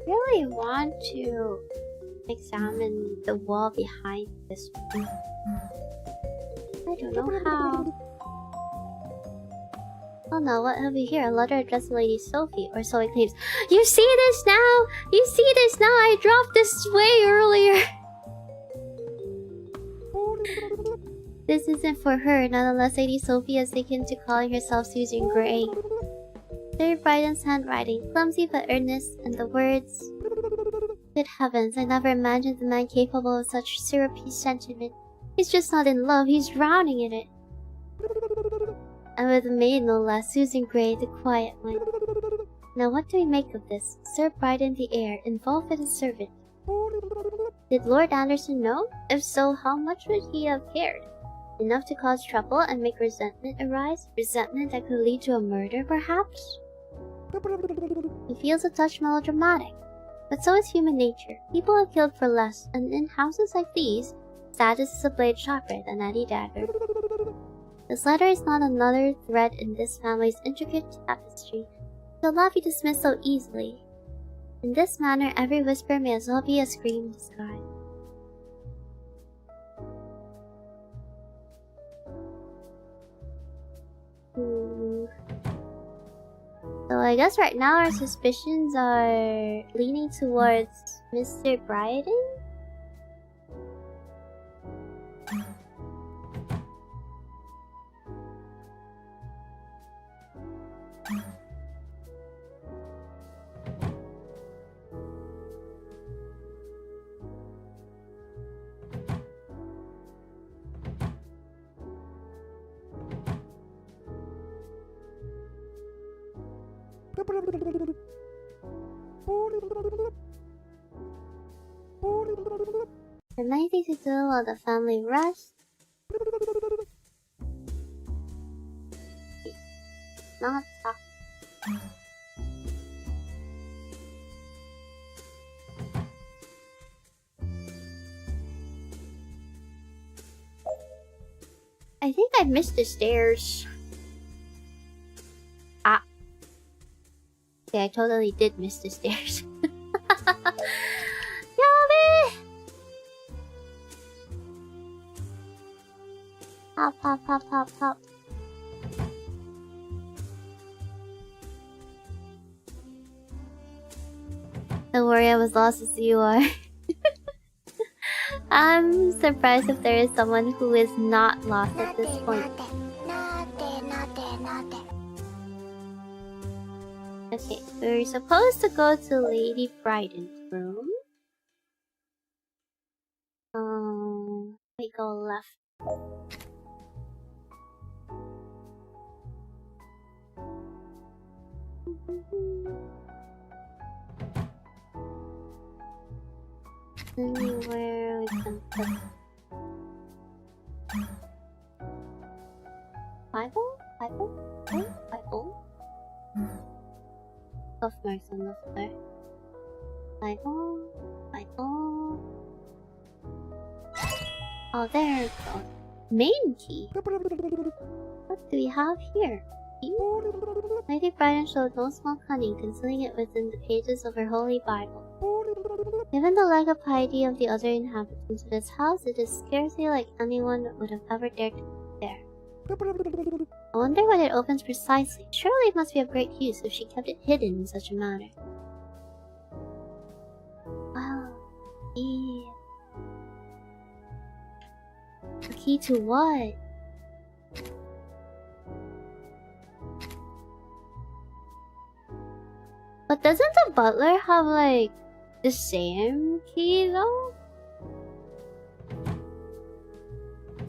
really want to examine the wall behind this one. I don't know how. Oh no, what have we here? A letter addressed to Lady Sophie, or so it claims. You see this now? You see this now? I dropped this way earlier. This isn't for her, nonetheless Lady Sophie has taken to calling herself Susan Gray. Lady Bryden's handwriting, clumsy but earnest, and the words... Good heavens, I never imagined the man capable of such syrupy sentiment. He's just not in love, he's drowning in it. And with a maid no less, Susan Gray, the quiet one. Now what do we make of this? Sir Bryden the heir, involved with his servant. Did Lord Anderson know? If so, how much would he have cared? Enough to cause trouble and make resentment arise? Resentment that could lead to a murder, perhaps? It feels a touch melodramatic. But so is human nature. People are killed for less, and in houses like these, status is a blade sharper than any dagger. This letter is not another thread in this family's intricate tapestry. It will not be dismissed so easily. In this manner, every whisper may as well be a scream disguised. So I guess right now our suspicions are leaning towards Mr. Bryden? There might be to do while the family rests. Not talk. I think I missed the stairs. Ah. Okay, I totally did miss the stairs. Yummy! Hop, hop, hop, hop, hop. Don't worry, I was lost as you are. I'm surprised if there is someone who is not lost at this point. Okay, we're supposed to go to Lady Bryden's room. We go left. Anywhere we can put Bible? Bible? Oh, Bible? Soft marks on the floor. Bible? Bible? Oh, there it goes. Main key? What do we have here? Key? Lady Bryden showed no small cunning concealing it within the pages of her holy Bible. Given the lack of piety of the other inhabitants of this house, it is scarcely like anyone would have ever dared to go there. I wonder what it opens precisely. Surely it must be of great use if she kept it hidden in such a manner. Well, key... The key to what? But doesn't the butler have, like, the same key, though?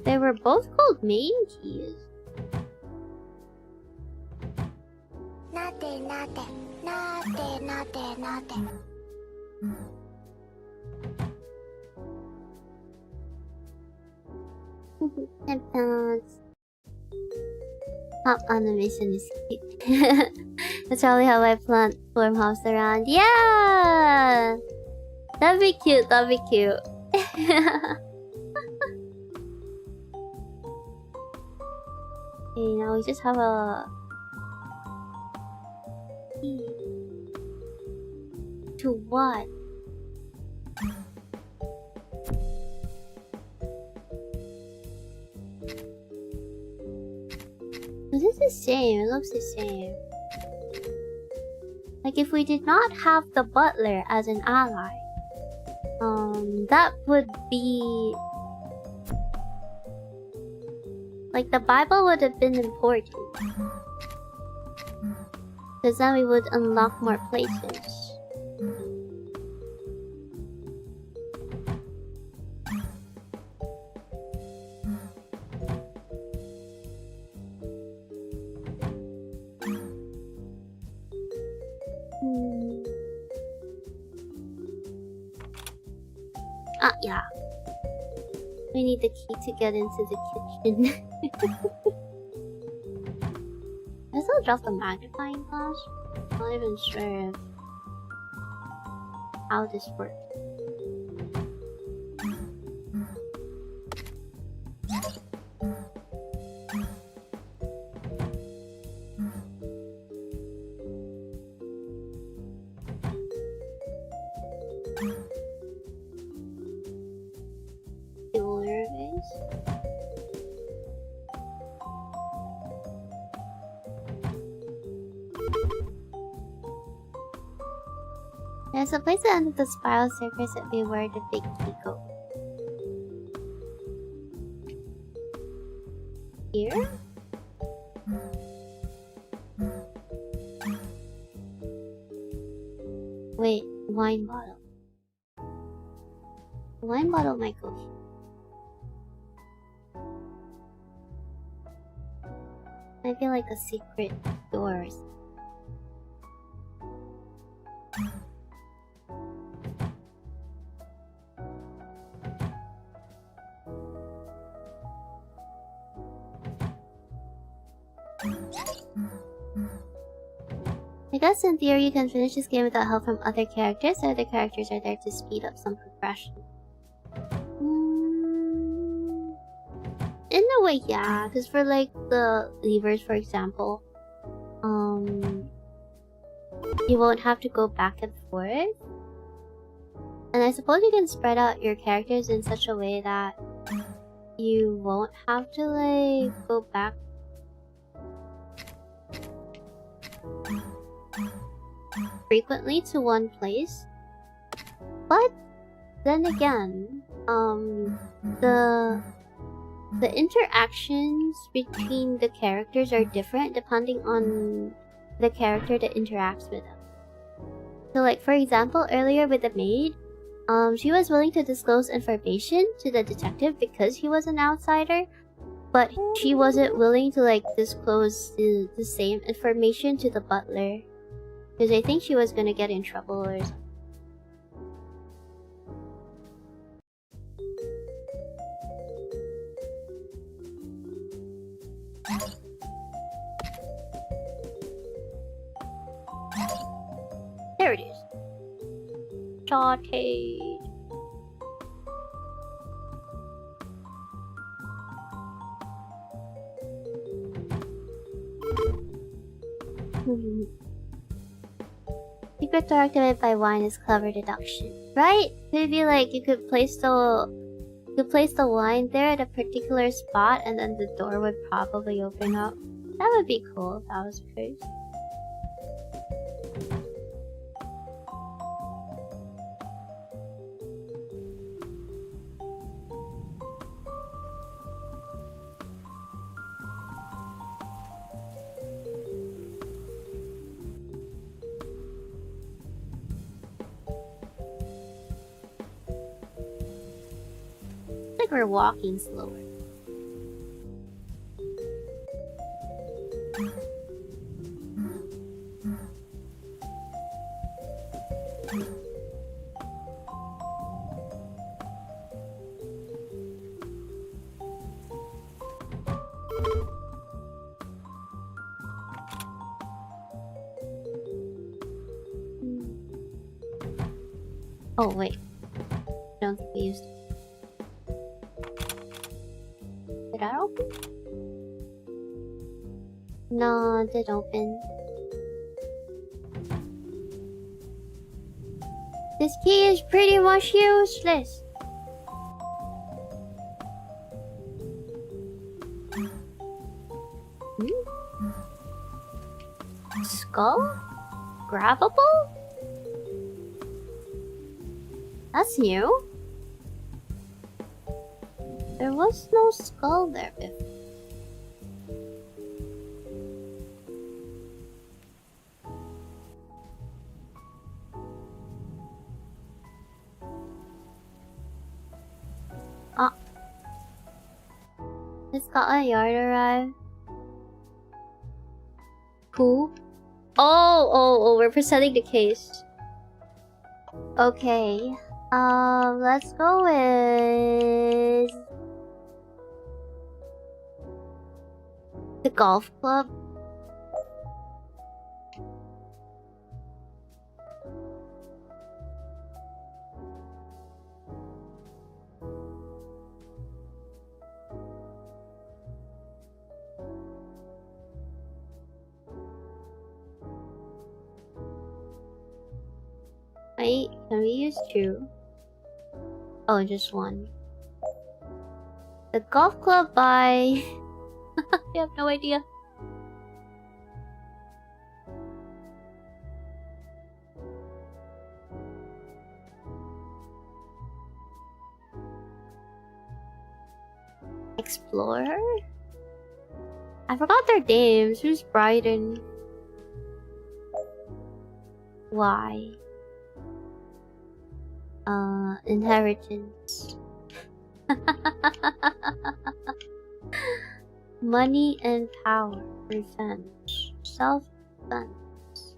They were both called main keys. Headphones. Hop on the mission is cute. That's probably how I plant form hops around. Yeah! That'd be cute, that'd be cute. Okay, now we just have a... key. To what? This is the same, it looks the same. Like if we did not have the butler as an ally, that would be... like the Bible would have been important. Because then we would unlock more places. Ah, yeah. We need the key to get into the kitchen. I still drop the magnifying glass. I'm not even sure of how this works. There's a place at the end of the spiral circus that we were the big key go. Here? Wait, wine bottle. Wine bottle might go here. I feel like a secret doors. I guess in theory you can finish this game without help from other characters, so other characters are there to speed up some progression. In a way, yeah, because for like the levers, for example, you won't have to go back and forth. And I suppose you can spread out your characters in such a way that you won't have to like go back frequently to one place. But then again, the interactions between the characters are different depending on the character that interacts with them. So like for example, earlier with the maid, she was willing to disclose information to the detective because he was an outsider, but she wasn't willing to like disclose the same information to the butler because I think she was gonna get in trouble or something. There it is. Sauteed. Secret door activated by wine is clever deduction, right? Maybe like you could place the wine there at a particular spot, and then the door would probably open up. That would be cool if that was the case. Like we're walking slower. Oh wait, I don't think we used it. Did that open? No, it didn't open. This key is pretty much useless. Skull? Grabbable? That's new. There was no skull there before. Ah. It's got a yard arrive. Who? Oh, we're presenting the case. Okay. Let's go with The golf club? Wait, can we use 2? Oh, just 1. The golf club by... I have no idea. Explorer? I forgot their names. Who's Bryden? Why? Inheritance. Money and power. Revenge. Self-defense.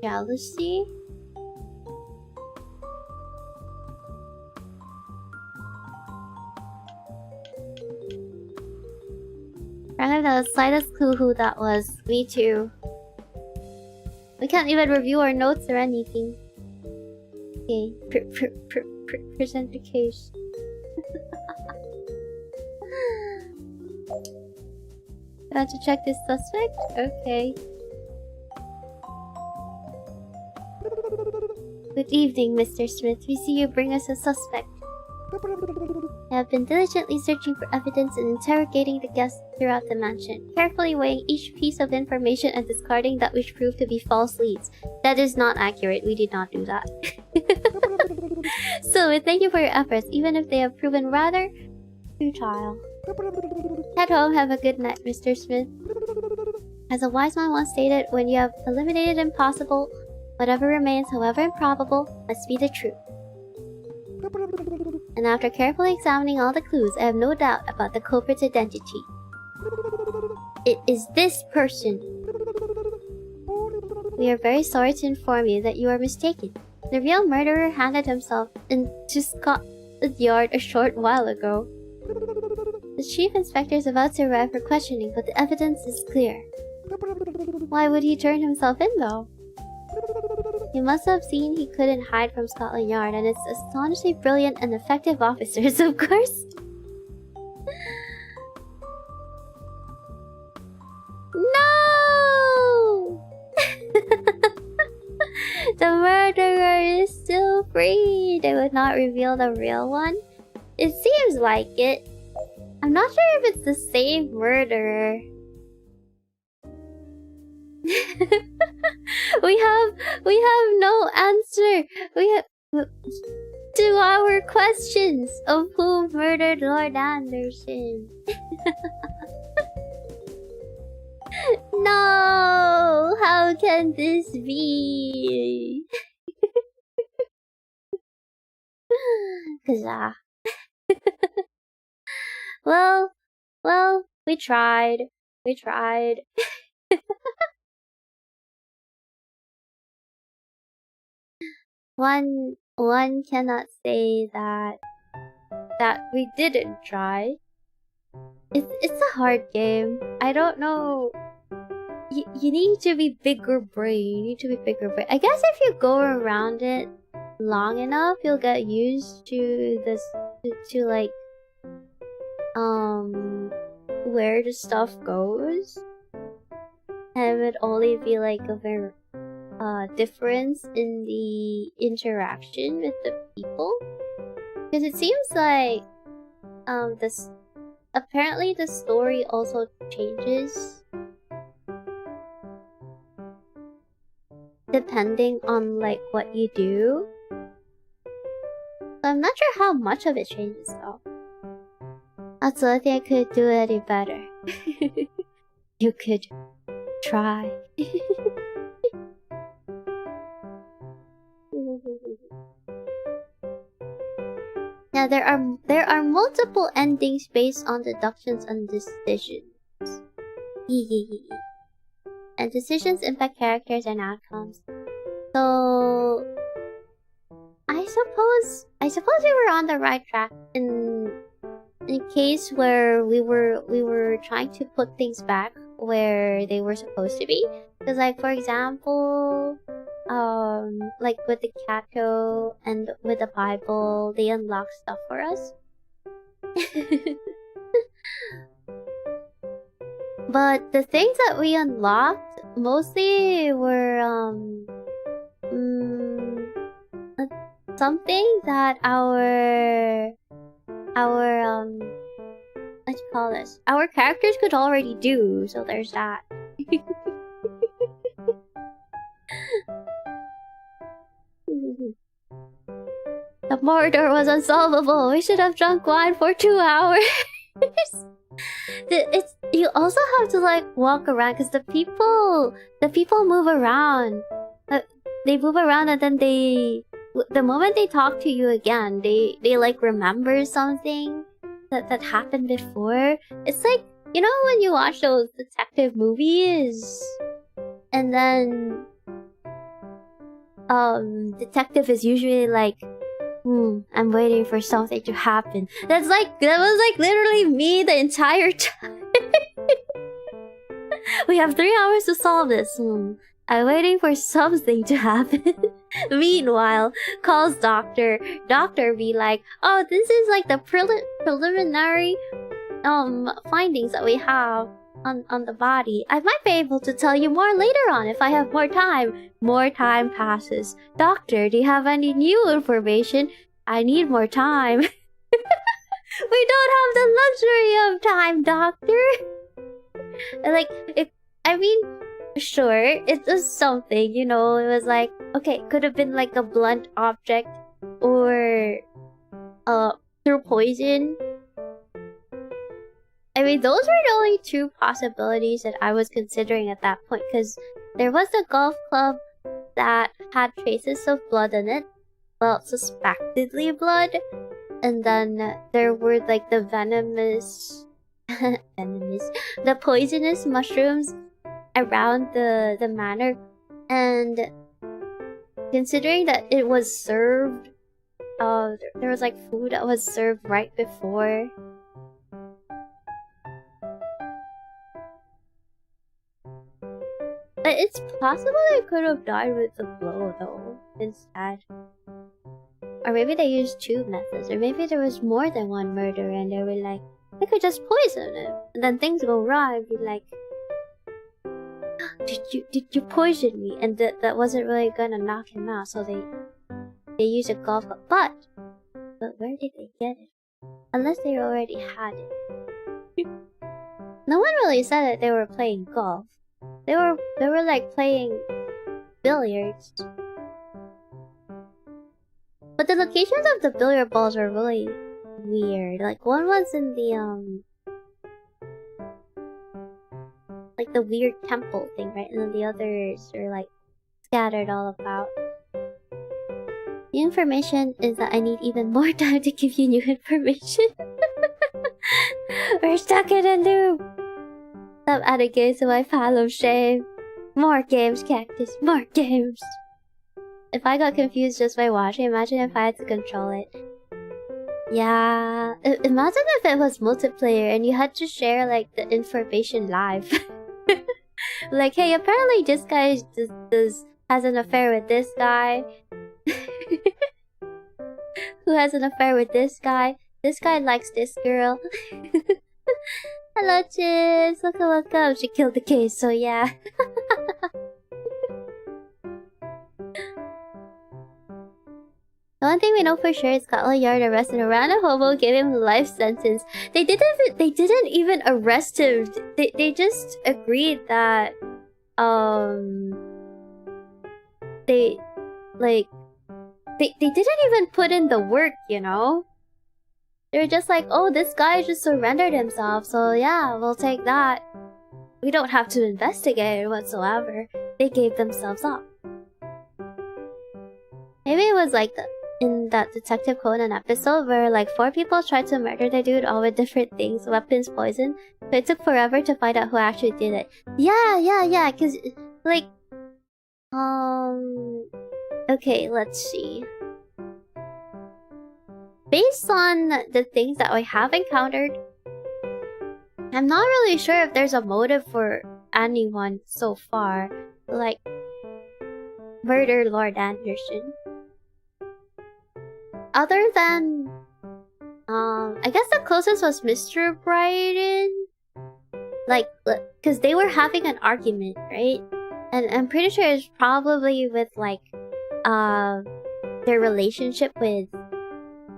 Jealousy? I don't have the slightest clue who that was. Me too. We can't even review our notes or anything. Okay. Present the case. I have to check this suspect? Okay. Good evening, Mr. Smith. We see you bring us a suspect. I have been diligently searching for evidence and interrogating the guests throughout the mansion, carefully weighing each piece of information and discarding that which proved to be false leads. That is not accurate. We did not do that. So, thank you for your efforts, even if they have proven rather futile. Head home. Have a good night, Mr. Smith. As a wise man once stated, when you have eliminated impossible, whatever remains, however improbable, must be the truth. And after carefully examining all the clues, I have no doubt about the culprit's identity. It is this person. We are very sorry to inform you that you are mistaken. The real murderer handed himself into Scotland Yard a short while ago. The chief inspector is about to arrive for questioning, but the evidence is clear. Why would he turn himself in, though? He must have seen he couldn't hide from Scotland Yard and its astonishingly brilliant and effective officers, of course. No! The murderer is still free. They would not reveal the real one. It seems like it. I'm not sure if it's the same murderer. we have no answer. We have to our questions of who murdered Lord Anderson. No, how can this be? Kazaa. Well, we tried. We tried. One cannot say that we didn't try. It's a hard game. I don't know. You need to be bigger brain. You need to be bigger brain. I guess if you go around it long enough, you'll get used to this, to like where the stuff goes, and it would only be like a very difference in the interaction with the people, because it seems like this apparently the story also changes depending on like what you do. So I'm not sure how much of it changes though. That's the only thing I could do any better. You could try. Now there are multiple endings based on deductions and decisions. and decisions impact characters and outcomes. So I suppose we were on the right track in case where we were trying to put things back where they were supposed to be. Because like for example, like with the Cato and with the Bible, they unlock stuff for us. But the things that we unlocked mostly were something that our what you call this? Our characters could already do, so there's that. The murder was unsolvable. We should have drunk wine for 2 hours. You also have to like walk around because the people move around. They move around and then the moment they talk to you again, they like remember something that happened before. It's like, you know when you watch those detective movies and then detective is usually like, I'm waiting for something to happen. That was like literally me the entire time. We have 3 hours to solve this. I'm waiting for something to happen. Meanwhile, calls doctor. Doctor be like, oh, this is like the preliminary findings that we have on the body. I might be able to tell you more later on if I have more time. More time passes. Doctor, do you have any new information? I need more time. We don't have the luxury of time, doctor. Like, sure, it was something, you know, it was like, okay, it could have been like a blunt object or through poison. I mean, those were the only 2 possibilities that I was considering at that point, because there was the golf club that had traces of blood in it, well, suspectedly blood, and then there were like the the poisonous mushrooms around the manor, and considering that it was served, there was like food that was served right before. But it's possible they could have died with the blow though, instead. Or maybe they used 2 methods, or maybe there was more than one murder and they were like, they could just poison him, and then things go wrong and be like, did you poison me? And that wasn't really gonna knock him out, so they used a golf club. But where did they get it? Unless they already had it. No one really said that they were playing golf. They were like playing billiards. But the locations of the billiard balls are really weird. Like one was in the like the weird temple thing, right? And then the others are like scattered all about. The information is that I need even more time to give you new information. We're stuck in a loop. Stop adding games to my pile of shame. More games, Cactus, more games. If I got confused just by watching, imagine if I had to control it. Yeah, imagine if it was multiplayer and you had to share like the information live. Like, hey, apparently this guy has an affair with this guy. Who has an affair with this guy? This guy likes this girl. Hello, Chips. Welcome. She killed the case, so yeah. The one thing we know for sure is Scotland Yard arrested a random hobo, gave him a life sentence. They didn't even arrest him. They just agreed that they didn't even put in the work, you know? They were just like, oh, this guy just surrendered himself, so yeah, we'll take that. We don't have to investigate whatsoever. They gave themselves up. Maybe it was like in that Detective Conan episode where like 4 people tried to murder the dude all with different things, weapons, poison, but it took forever to find out who actually did it. Yeah, cause like, okay, let's see. Based on the things that we have encountered, I'm not really sure if there's a motive for anyone so far, like murder Lord Anderson. Other than, I guess the closest was Mr. Bryden. Like, cause they were having an argument, right? And I'm pretty sure it's probably with like, their relationship with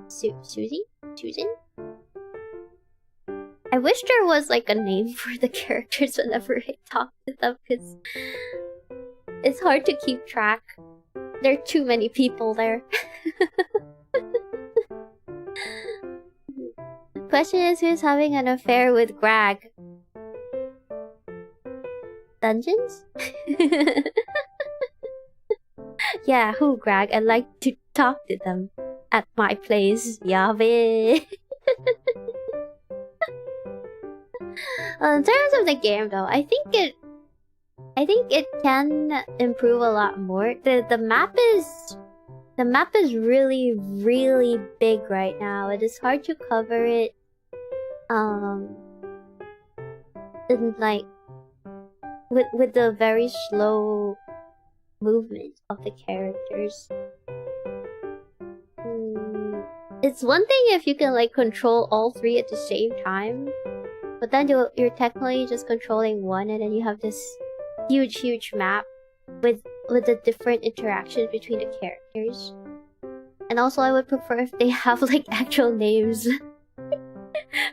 Susan? I wish there was like a name for the characters whenever I talk to them, because it's hard to keep track. There are too many people there. Question is, who's having an affair with Greg? Dungeons? Yeah, who, Greg? I'd like to talk to them at my place. Yahweh. In terms of the game, though, I think it can improve a lot more. The map is really big right now. It is hard to cover it. And like with the very slow movement of the characters. It's one thing if you can like control all 3 at the same time, but then you're technically just controlling one, and then you have this huge map with the different interactions between the characters. And also I would prefer if they have like actual names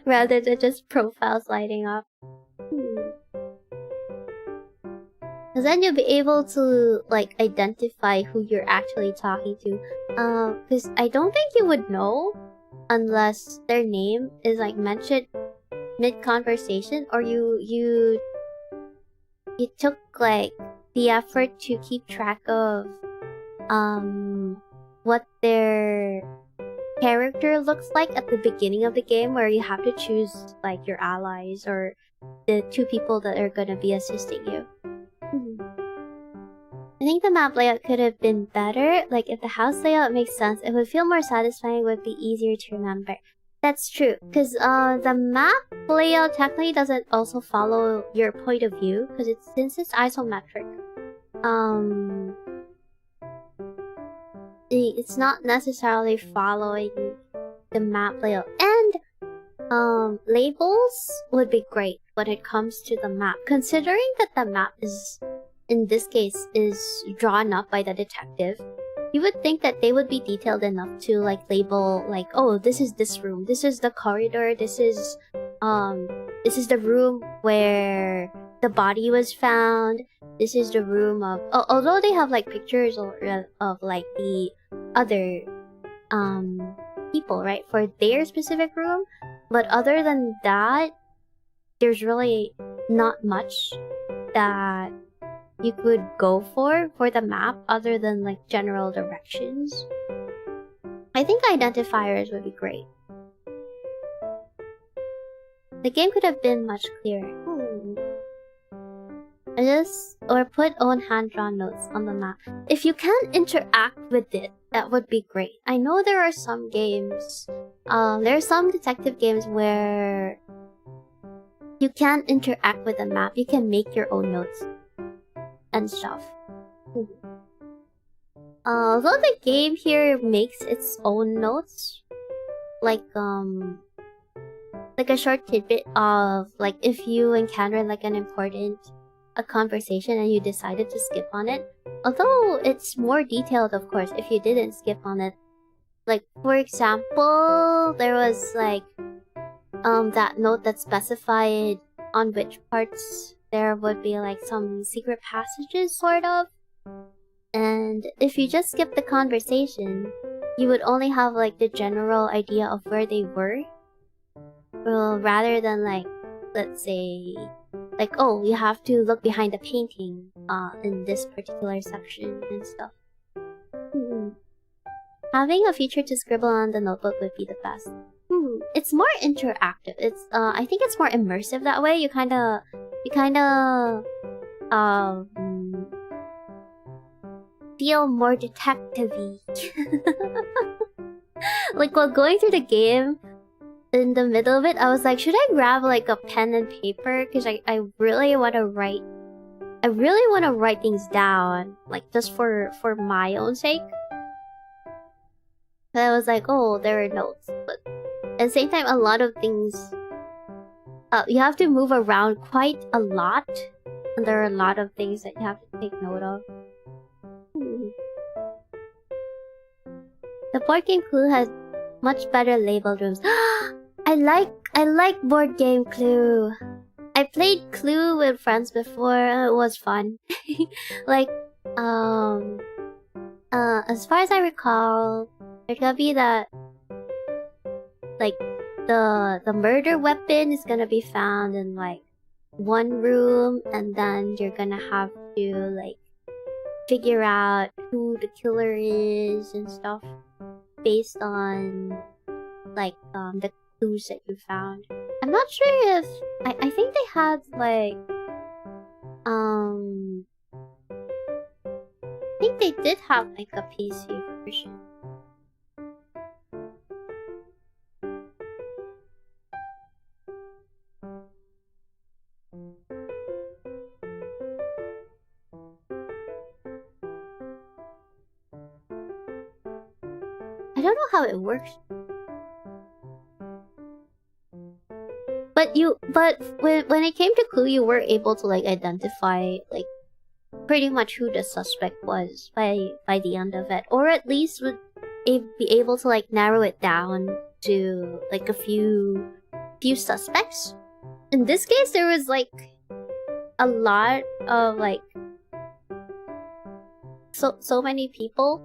rather than just profiles lighting up. Because then you'll be able to like identify who you're actually talking to. Because I don't think you would know unless their name is like mentioned mid-conversation, or you took like the effort to keep track of what their character looks like at the beginning of the game, where you have to choose like your allies or the 2 people that are gonna be assisting you. I think the map layout could have been better. Like, if the house layout makes sense, it would feel more satisfying, would be easier to remember. That's true, because the map layout technically doesn't also follow your point of view, because since it's isometric. It's not necessarily following the map layout. And labels would be great when it comes to the map, considering that the map is, in this case, is drawn up by the detective. You would think that they would be detailed enough to like label like, oh, this is this room, this is the corridor, this is the room where the body was found, this is the room of, although they have like pictures of like the other people, right, for their specific room, but other than that, there's really not much that you could go for the map other than like general directions. I think identifiers would be great. The game could have been much clearer. Or put own hand-drawn notes on the map. If you can interact with it, that would be great. I know there are some games, there are some detective games where you can interact with the map. You can make your own notes and stuff. Although the game here makes its own notes, like a short tidbit of like if you encounter like an important conversation and you decided to skip on it. Although it's more detailed, of course, if you didn't skip on it. Like, for example, there was like that note that specified on which parts there would be like some secret passages, sort of. And if you just skip the conversation, you would only have like the general idea of where they were. Well, rather than like, let's say, like, oh, you have to look behind the painting in this particular section and stuff. Having a feature to scribble on the notebook would be the best. It's more interactive. It's I think it's more immersive that way. You kinda feel more detective-y. Like while going through the game, in the middle of it, I was like, should I grab like a pen and paper? Because I really want to write. I really want to write things down, like just for my own sake. But I was like, oh, there are notes. But at the same time, a lot of things... you have to move around quite a lot. And there are a lot of things that you have to take note of. The board game Clue has much better labeled rooms. I like board game Clue. I played Clue with friends before. It was fun. Like, as far as I recall, there's gonna be that, like, the murder weapon is gonna be found in like one room, and then you're gonna have to like figure out who the killer is and stuff based on like the clues that you found. I'm not sure if I think they had like I think they did have like a PC version. I don't know how it works. But when it came to Clue, you were able to like identify like pretty much who the suspect was by the end of it, or at least would be able to like narrow it down to like a few suspects. In this case, there was like a lot of like so many people,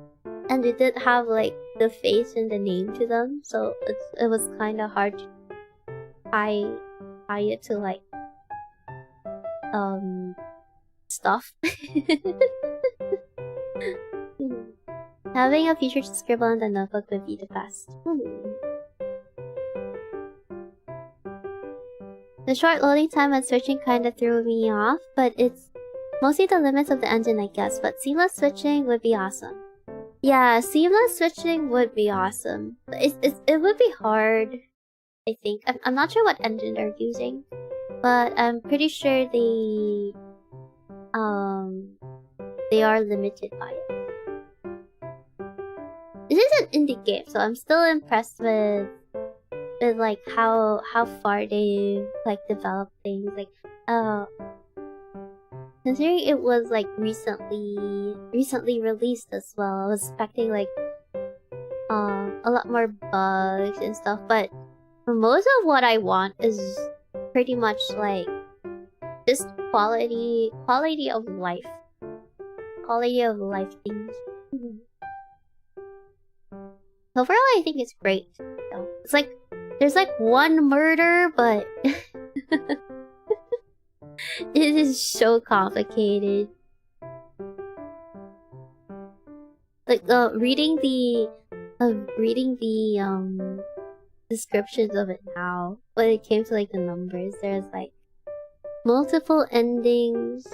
and they did have like the face and the name to them, so it was kind of hard to tie it to like stuff. Having a feature to scribble on the notebook would be the best. The short loading time and switching kinda threw me off, but it's mostly the limits of the engine, I guess, but seamless switching would be awesome. Yeah, seamless switching would be awesome. It would be hard, I think. I'm not sure what engine they're using, but I'm pretty sure they are limited by it. This is an indie game, so I'm still impressed with like how far they like developed things. Like considering it was like recently released as well, I was expecting like a lot more bugs and stuff, but most of what I want is pretty much like just quality of life things. Overall, I think it's great. It's like there's like one murder, but it is so complicated. Like reading the descriptions of it now, when it came to like the numbers, there's like multiple endings.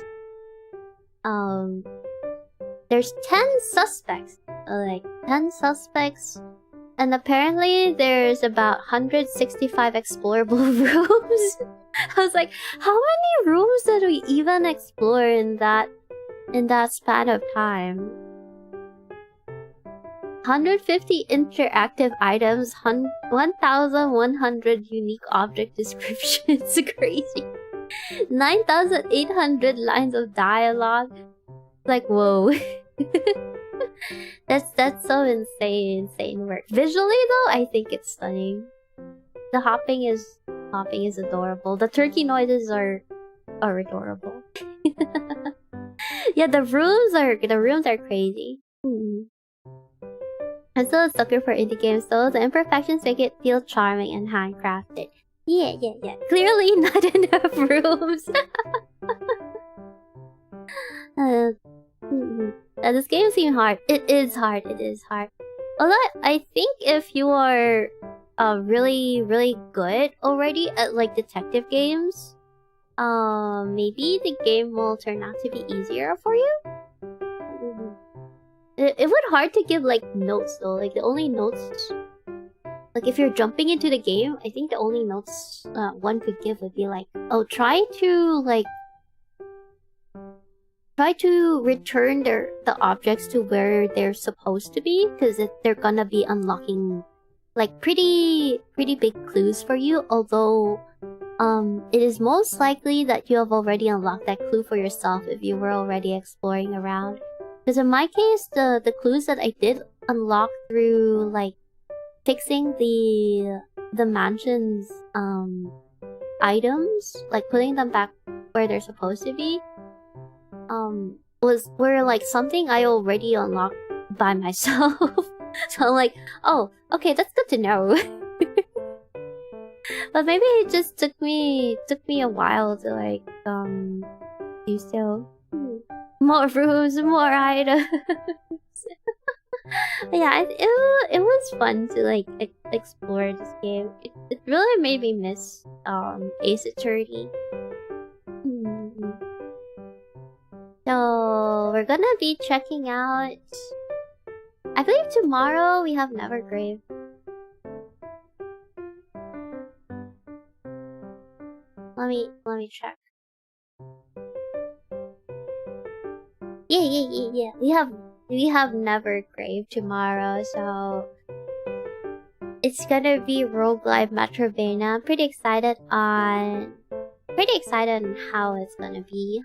There's 10 suspects. Like 10 suspects. And apparently there's about 165 explorable rooms. I was like, how many rooms did we even explore in that span of time? 150 interactive items, 1,100 unique object descriptions. Crazy. 9,800 lines of dialogue. Like, whoa. That's so insane work. Visually though, I think it's stunning. The hopping is adorable. The turkey noises are adorable. Yeah, the rooms are crazy. I'm still a sucker for indie games though. The imperfections make it feel charming and handcrafted. Yeah. Clearly not enough rooms. This game seems hard. It is hard. Although I think if you are really good already at like detective games, maybe the game will turn out to be easier for you. It would hard to give like notes though. Like the only notes, like if you're jumping into the game, I think the only notes one could give would be like, oh, try to return the objects to where they're supposed to be, because they're gonna be unlocking like pretty big clues for you. Although it is most likely that you have already unlocked that clue for yourself if you were already exploring around. Because in my case, the clues that I did unlock through like fixing the mansion's items, like putting them back where they're supposed to be, were like something I already unlocked by myself. So I'm like, oh, okay, that's good to know. But maybe it just took me a while to like do so. More rooms, more items. Yeah, it was fun to like explore this game. It really made me miss Ace Attorney. So we're gonna be checking out. I believe tomorrow we have Nevergrave. Let me check. Yeah. We have Nevergrave tomorrow, so it's gonna be roguelike Metrovania. I'm pretty excited on how it's gonna be.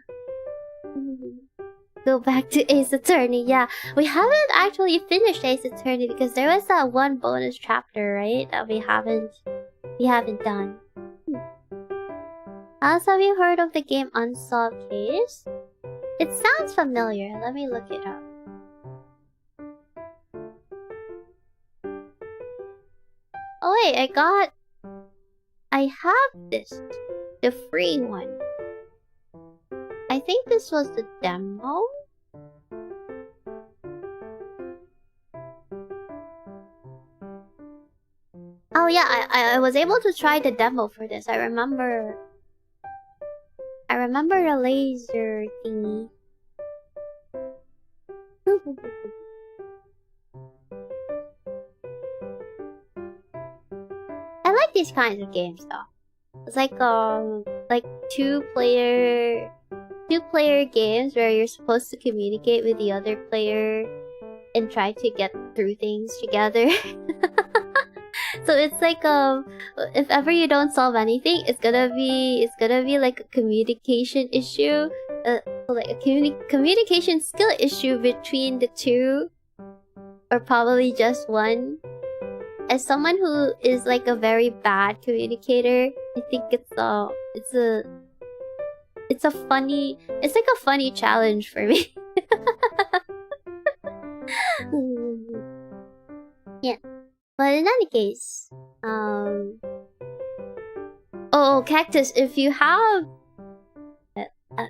Go back to Ace Attorney. Yeah, we haven't actually finished Ace Attorney because there was that one bonus chapter, right, that we haven't done. Also, have you heard of the game Unsolved Case? It sounds familiar. Let me look it up. Oh wait, I have this, the free one. I think this was the demo. Oh yeah, I was able to try the demo for this. I remember the laser thingy. I like these kinds of games though. It's like two player games where you're supposed to communicate with the other player and try to get through things together. So it's like if ever you don't solve anything, it's gonna be like a communication issue, like a communication skill issue between the two, or probably just one. As someone who is like a very bad communicator, I think it's like a funny challenge for me. Yeah. But in any case, oh, Cactus, if you have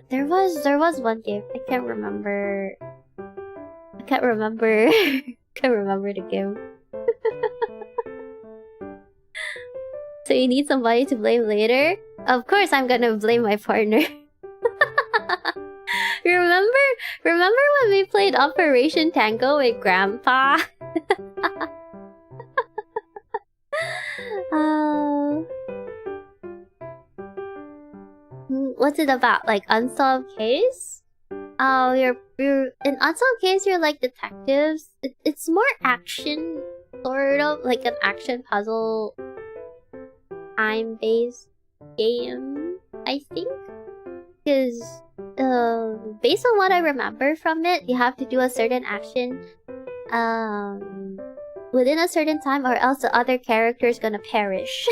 there was one game, I can't remember the game. So you need somebody to blame later? Of course I'm gonna blame my partner. Remember when we played Operation Tango with Grandpa? What's it about? Like Unsolved Case? Oh, you're in Unsolved Case. You're like detectives. It's more action, sort of like an action puzzle time-based game, I think. Because based on what I remember from it, you have to do a certain action within a certain time, or else the other character is gonna perish.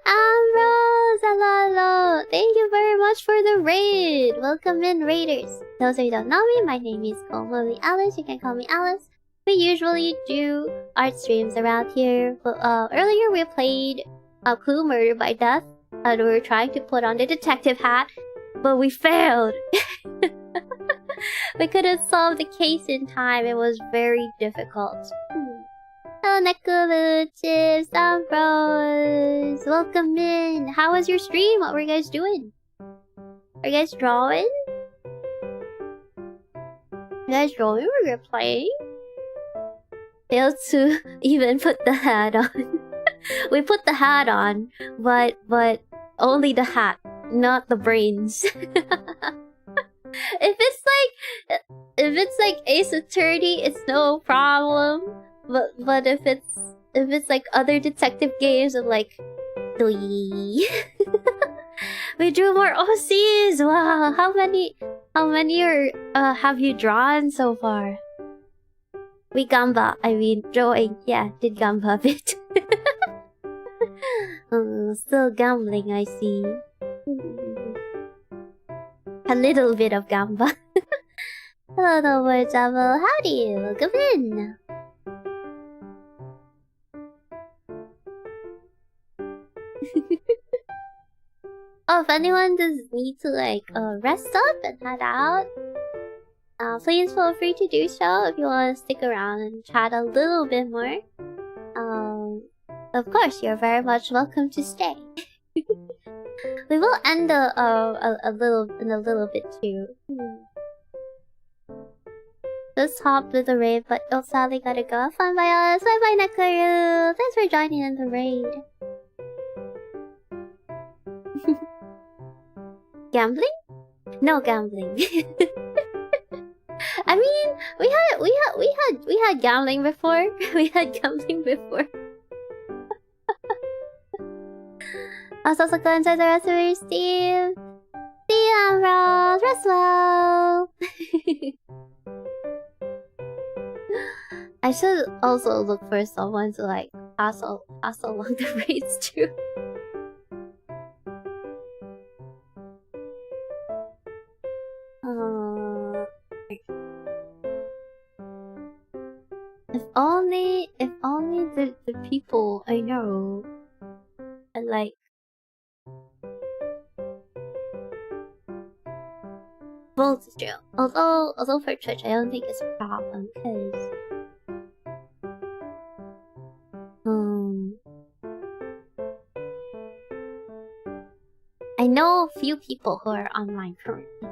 Ambrose, hello. Thank you very much for the raid. Welcome in, raiders. Those of you who don't know me, my name is Alyss. You can call me Alyss. We usually do art streams around here. Earlier we played Clue Murder by Death, and we were trying to put on the detective hat, but we failed. We couldn't solve the case in time. It was very difficult. Hello, Nekulu, Chips, Ambrose. Welcome in. How was your stream? What were you guys doing? Are you guys drawing? You guys drawing or you're playing? Failed to even put the hat on. We put the hat on, but only the hat, not the brains. If it's like Ace Attorney, it's no problem. But if it's like other detective games, I'm like, we drew more OCs. Wow, how many have you drawn so far? We gamba, I mean drawing. Yeah, did gamba a bit. Still gambling, I see. A little bit of gamba. Hello, the word devil. Howdy, welcome in. Oh, if anyone does need to like rest up and head out, please feel free to do so if you want to stick around and chat a little bit more. Of course, you're very much welcome to stay. We will end a little bit too. Just hop with the raid, but you'll sadly gotta go. Fun by us. Bye bye, Nakaru. Thanks for joining in the raid. Gambling? No gambling. I mean, we had gambling before. We had gambling before. I was also going to the rest of your Steve. See you, Ambrose. Rest well. I should also look for someone to like pass along the raids too. If only the people I know are like both is true. Although for Twitch I don't think it's a problem because I know a few people who are online currently.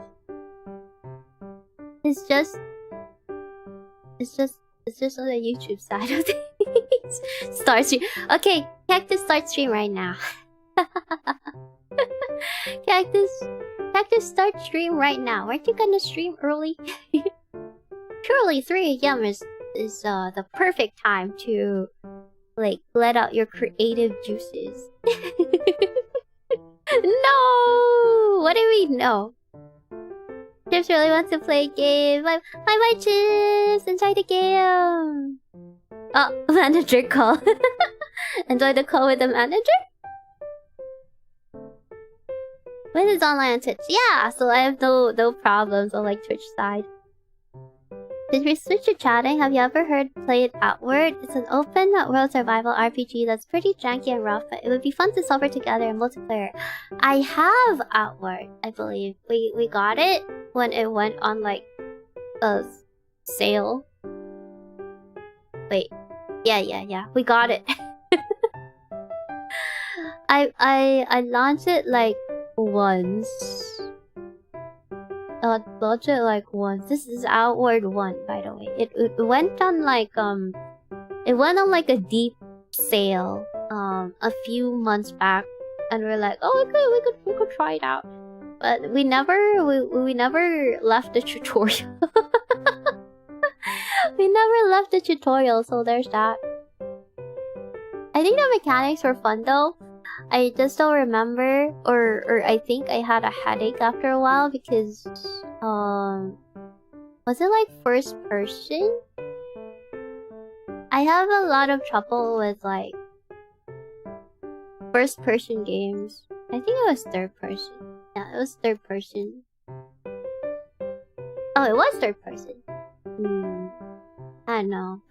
It's just on the YouTube side of things. Start stream. Okay, Cactus start stream right now. Cactus start stream right now. Aren't you gonna stream early? Surely 3 AM is the perfect time to like let out your creative juices. No! What do we know? Chips really wants to play a game. Bye, Chips! Enjoy the game! Oh, manager call. Enjoy the call with the manager? When is online on Twitch? Yeah, so I have no problems on like Twitch side. Since we switched to chatting, have you ever heard Play It Outward? It's an open world survival RPG that's pretty janky and rough, but it would be fun to solve it together in multiplayer. I have Outward, I believe. We got it when it went on like a sale. Wait. Yeah. We got it. I launched it like once. Launched it like once. This is Outward 1, by the way. It went on like a deep sale a few months back, and we're like, oh, we could try it out, but we never left the tutorial. We never left the tutorial, so there's that. I think the mechanics were fun though. I just don't remember, or I think I had a headache after a while because, was it like first person? I have a lot of trouble with like first person games. I think it was third person. Yeah, it was third person. Oh, it was third person. I don't know.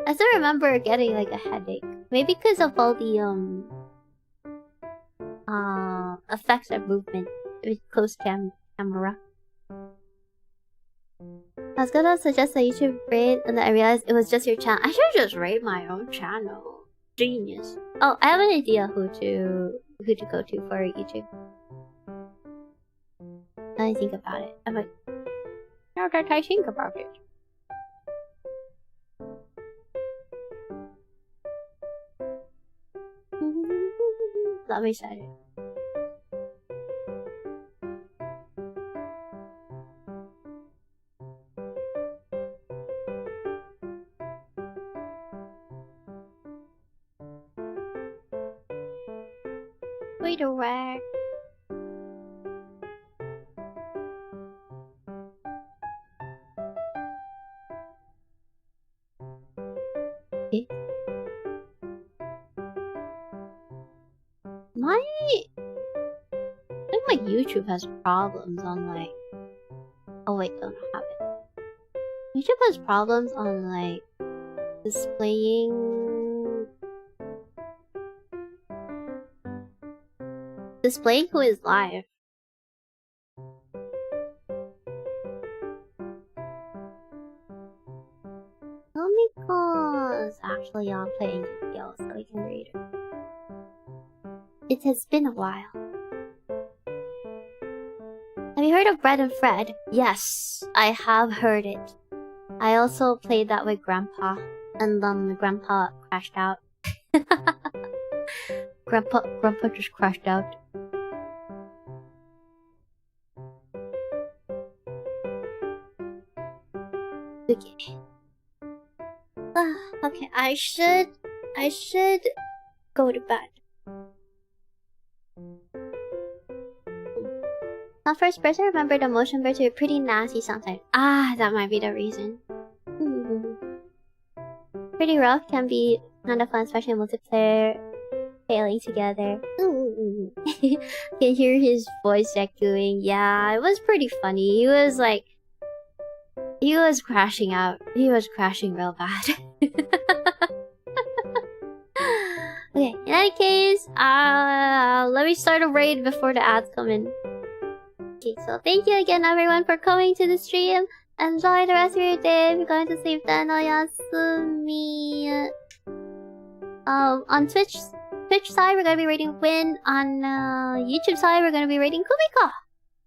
I still remember getting like a headache. Maybe because of all the effects and movement with close camera. I was gonna suggest a YouTube raid, and then I realized it was just your channel. I should just raid my own channel. Genius. Oh, I have an idea who to go to for YouTube. Now I think about it. I'm like, now that I think about it. Let me set it. Redirect. Okay. I think my YouTube has problems on like. Oh wait, don't have it. YouTube has problems on like displaying who is live. Because actually I'm playing Yu-Gi-Oh, so we can read it. It has been a while. Have you heard of Bread and Fred? Yes, I have heard it. I also played that with Grandpa, and Grandpa crashed out. Grandpa just crashed out. Okay. Okay, I should go to bed. Not first person, remember the motion birds are pretty nasty sometimes. Ah, that might be the reason. Pretty rough, can be kind of fun, especially in multiplayer, failing together. Can hear his voice echoing. Yeah, it was pretty funny. He was like, he was crashing out. He was crashing real bad. Okay, in any case, let me start a raid before the ads come in. Okay, so thank you again everyone for coming to the stream. Enjoy the rest of your day. If you're going to sleep, then oyasumi. On Twitch side, we're gonna be rating Win. On YouTube side, we're gonna be rating Kumiko.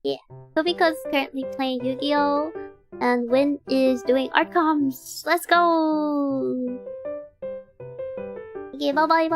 Yeah, Kumiko's currently playing Yu-Gi-Oh! And Win is doing art comms. Let's go! Okay, bye bye.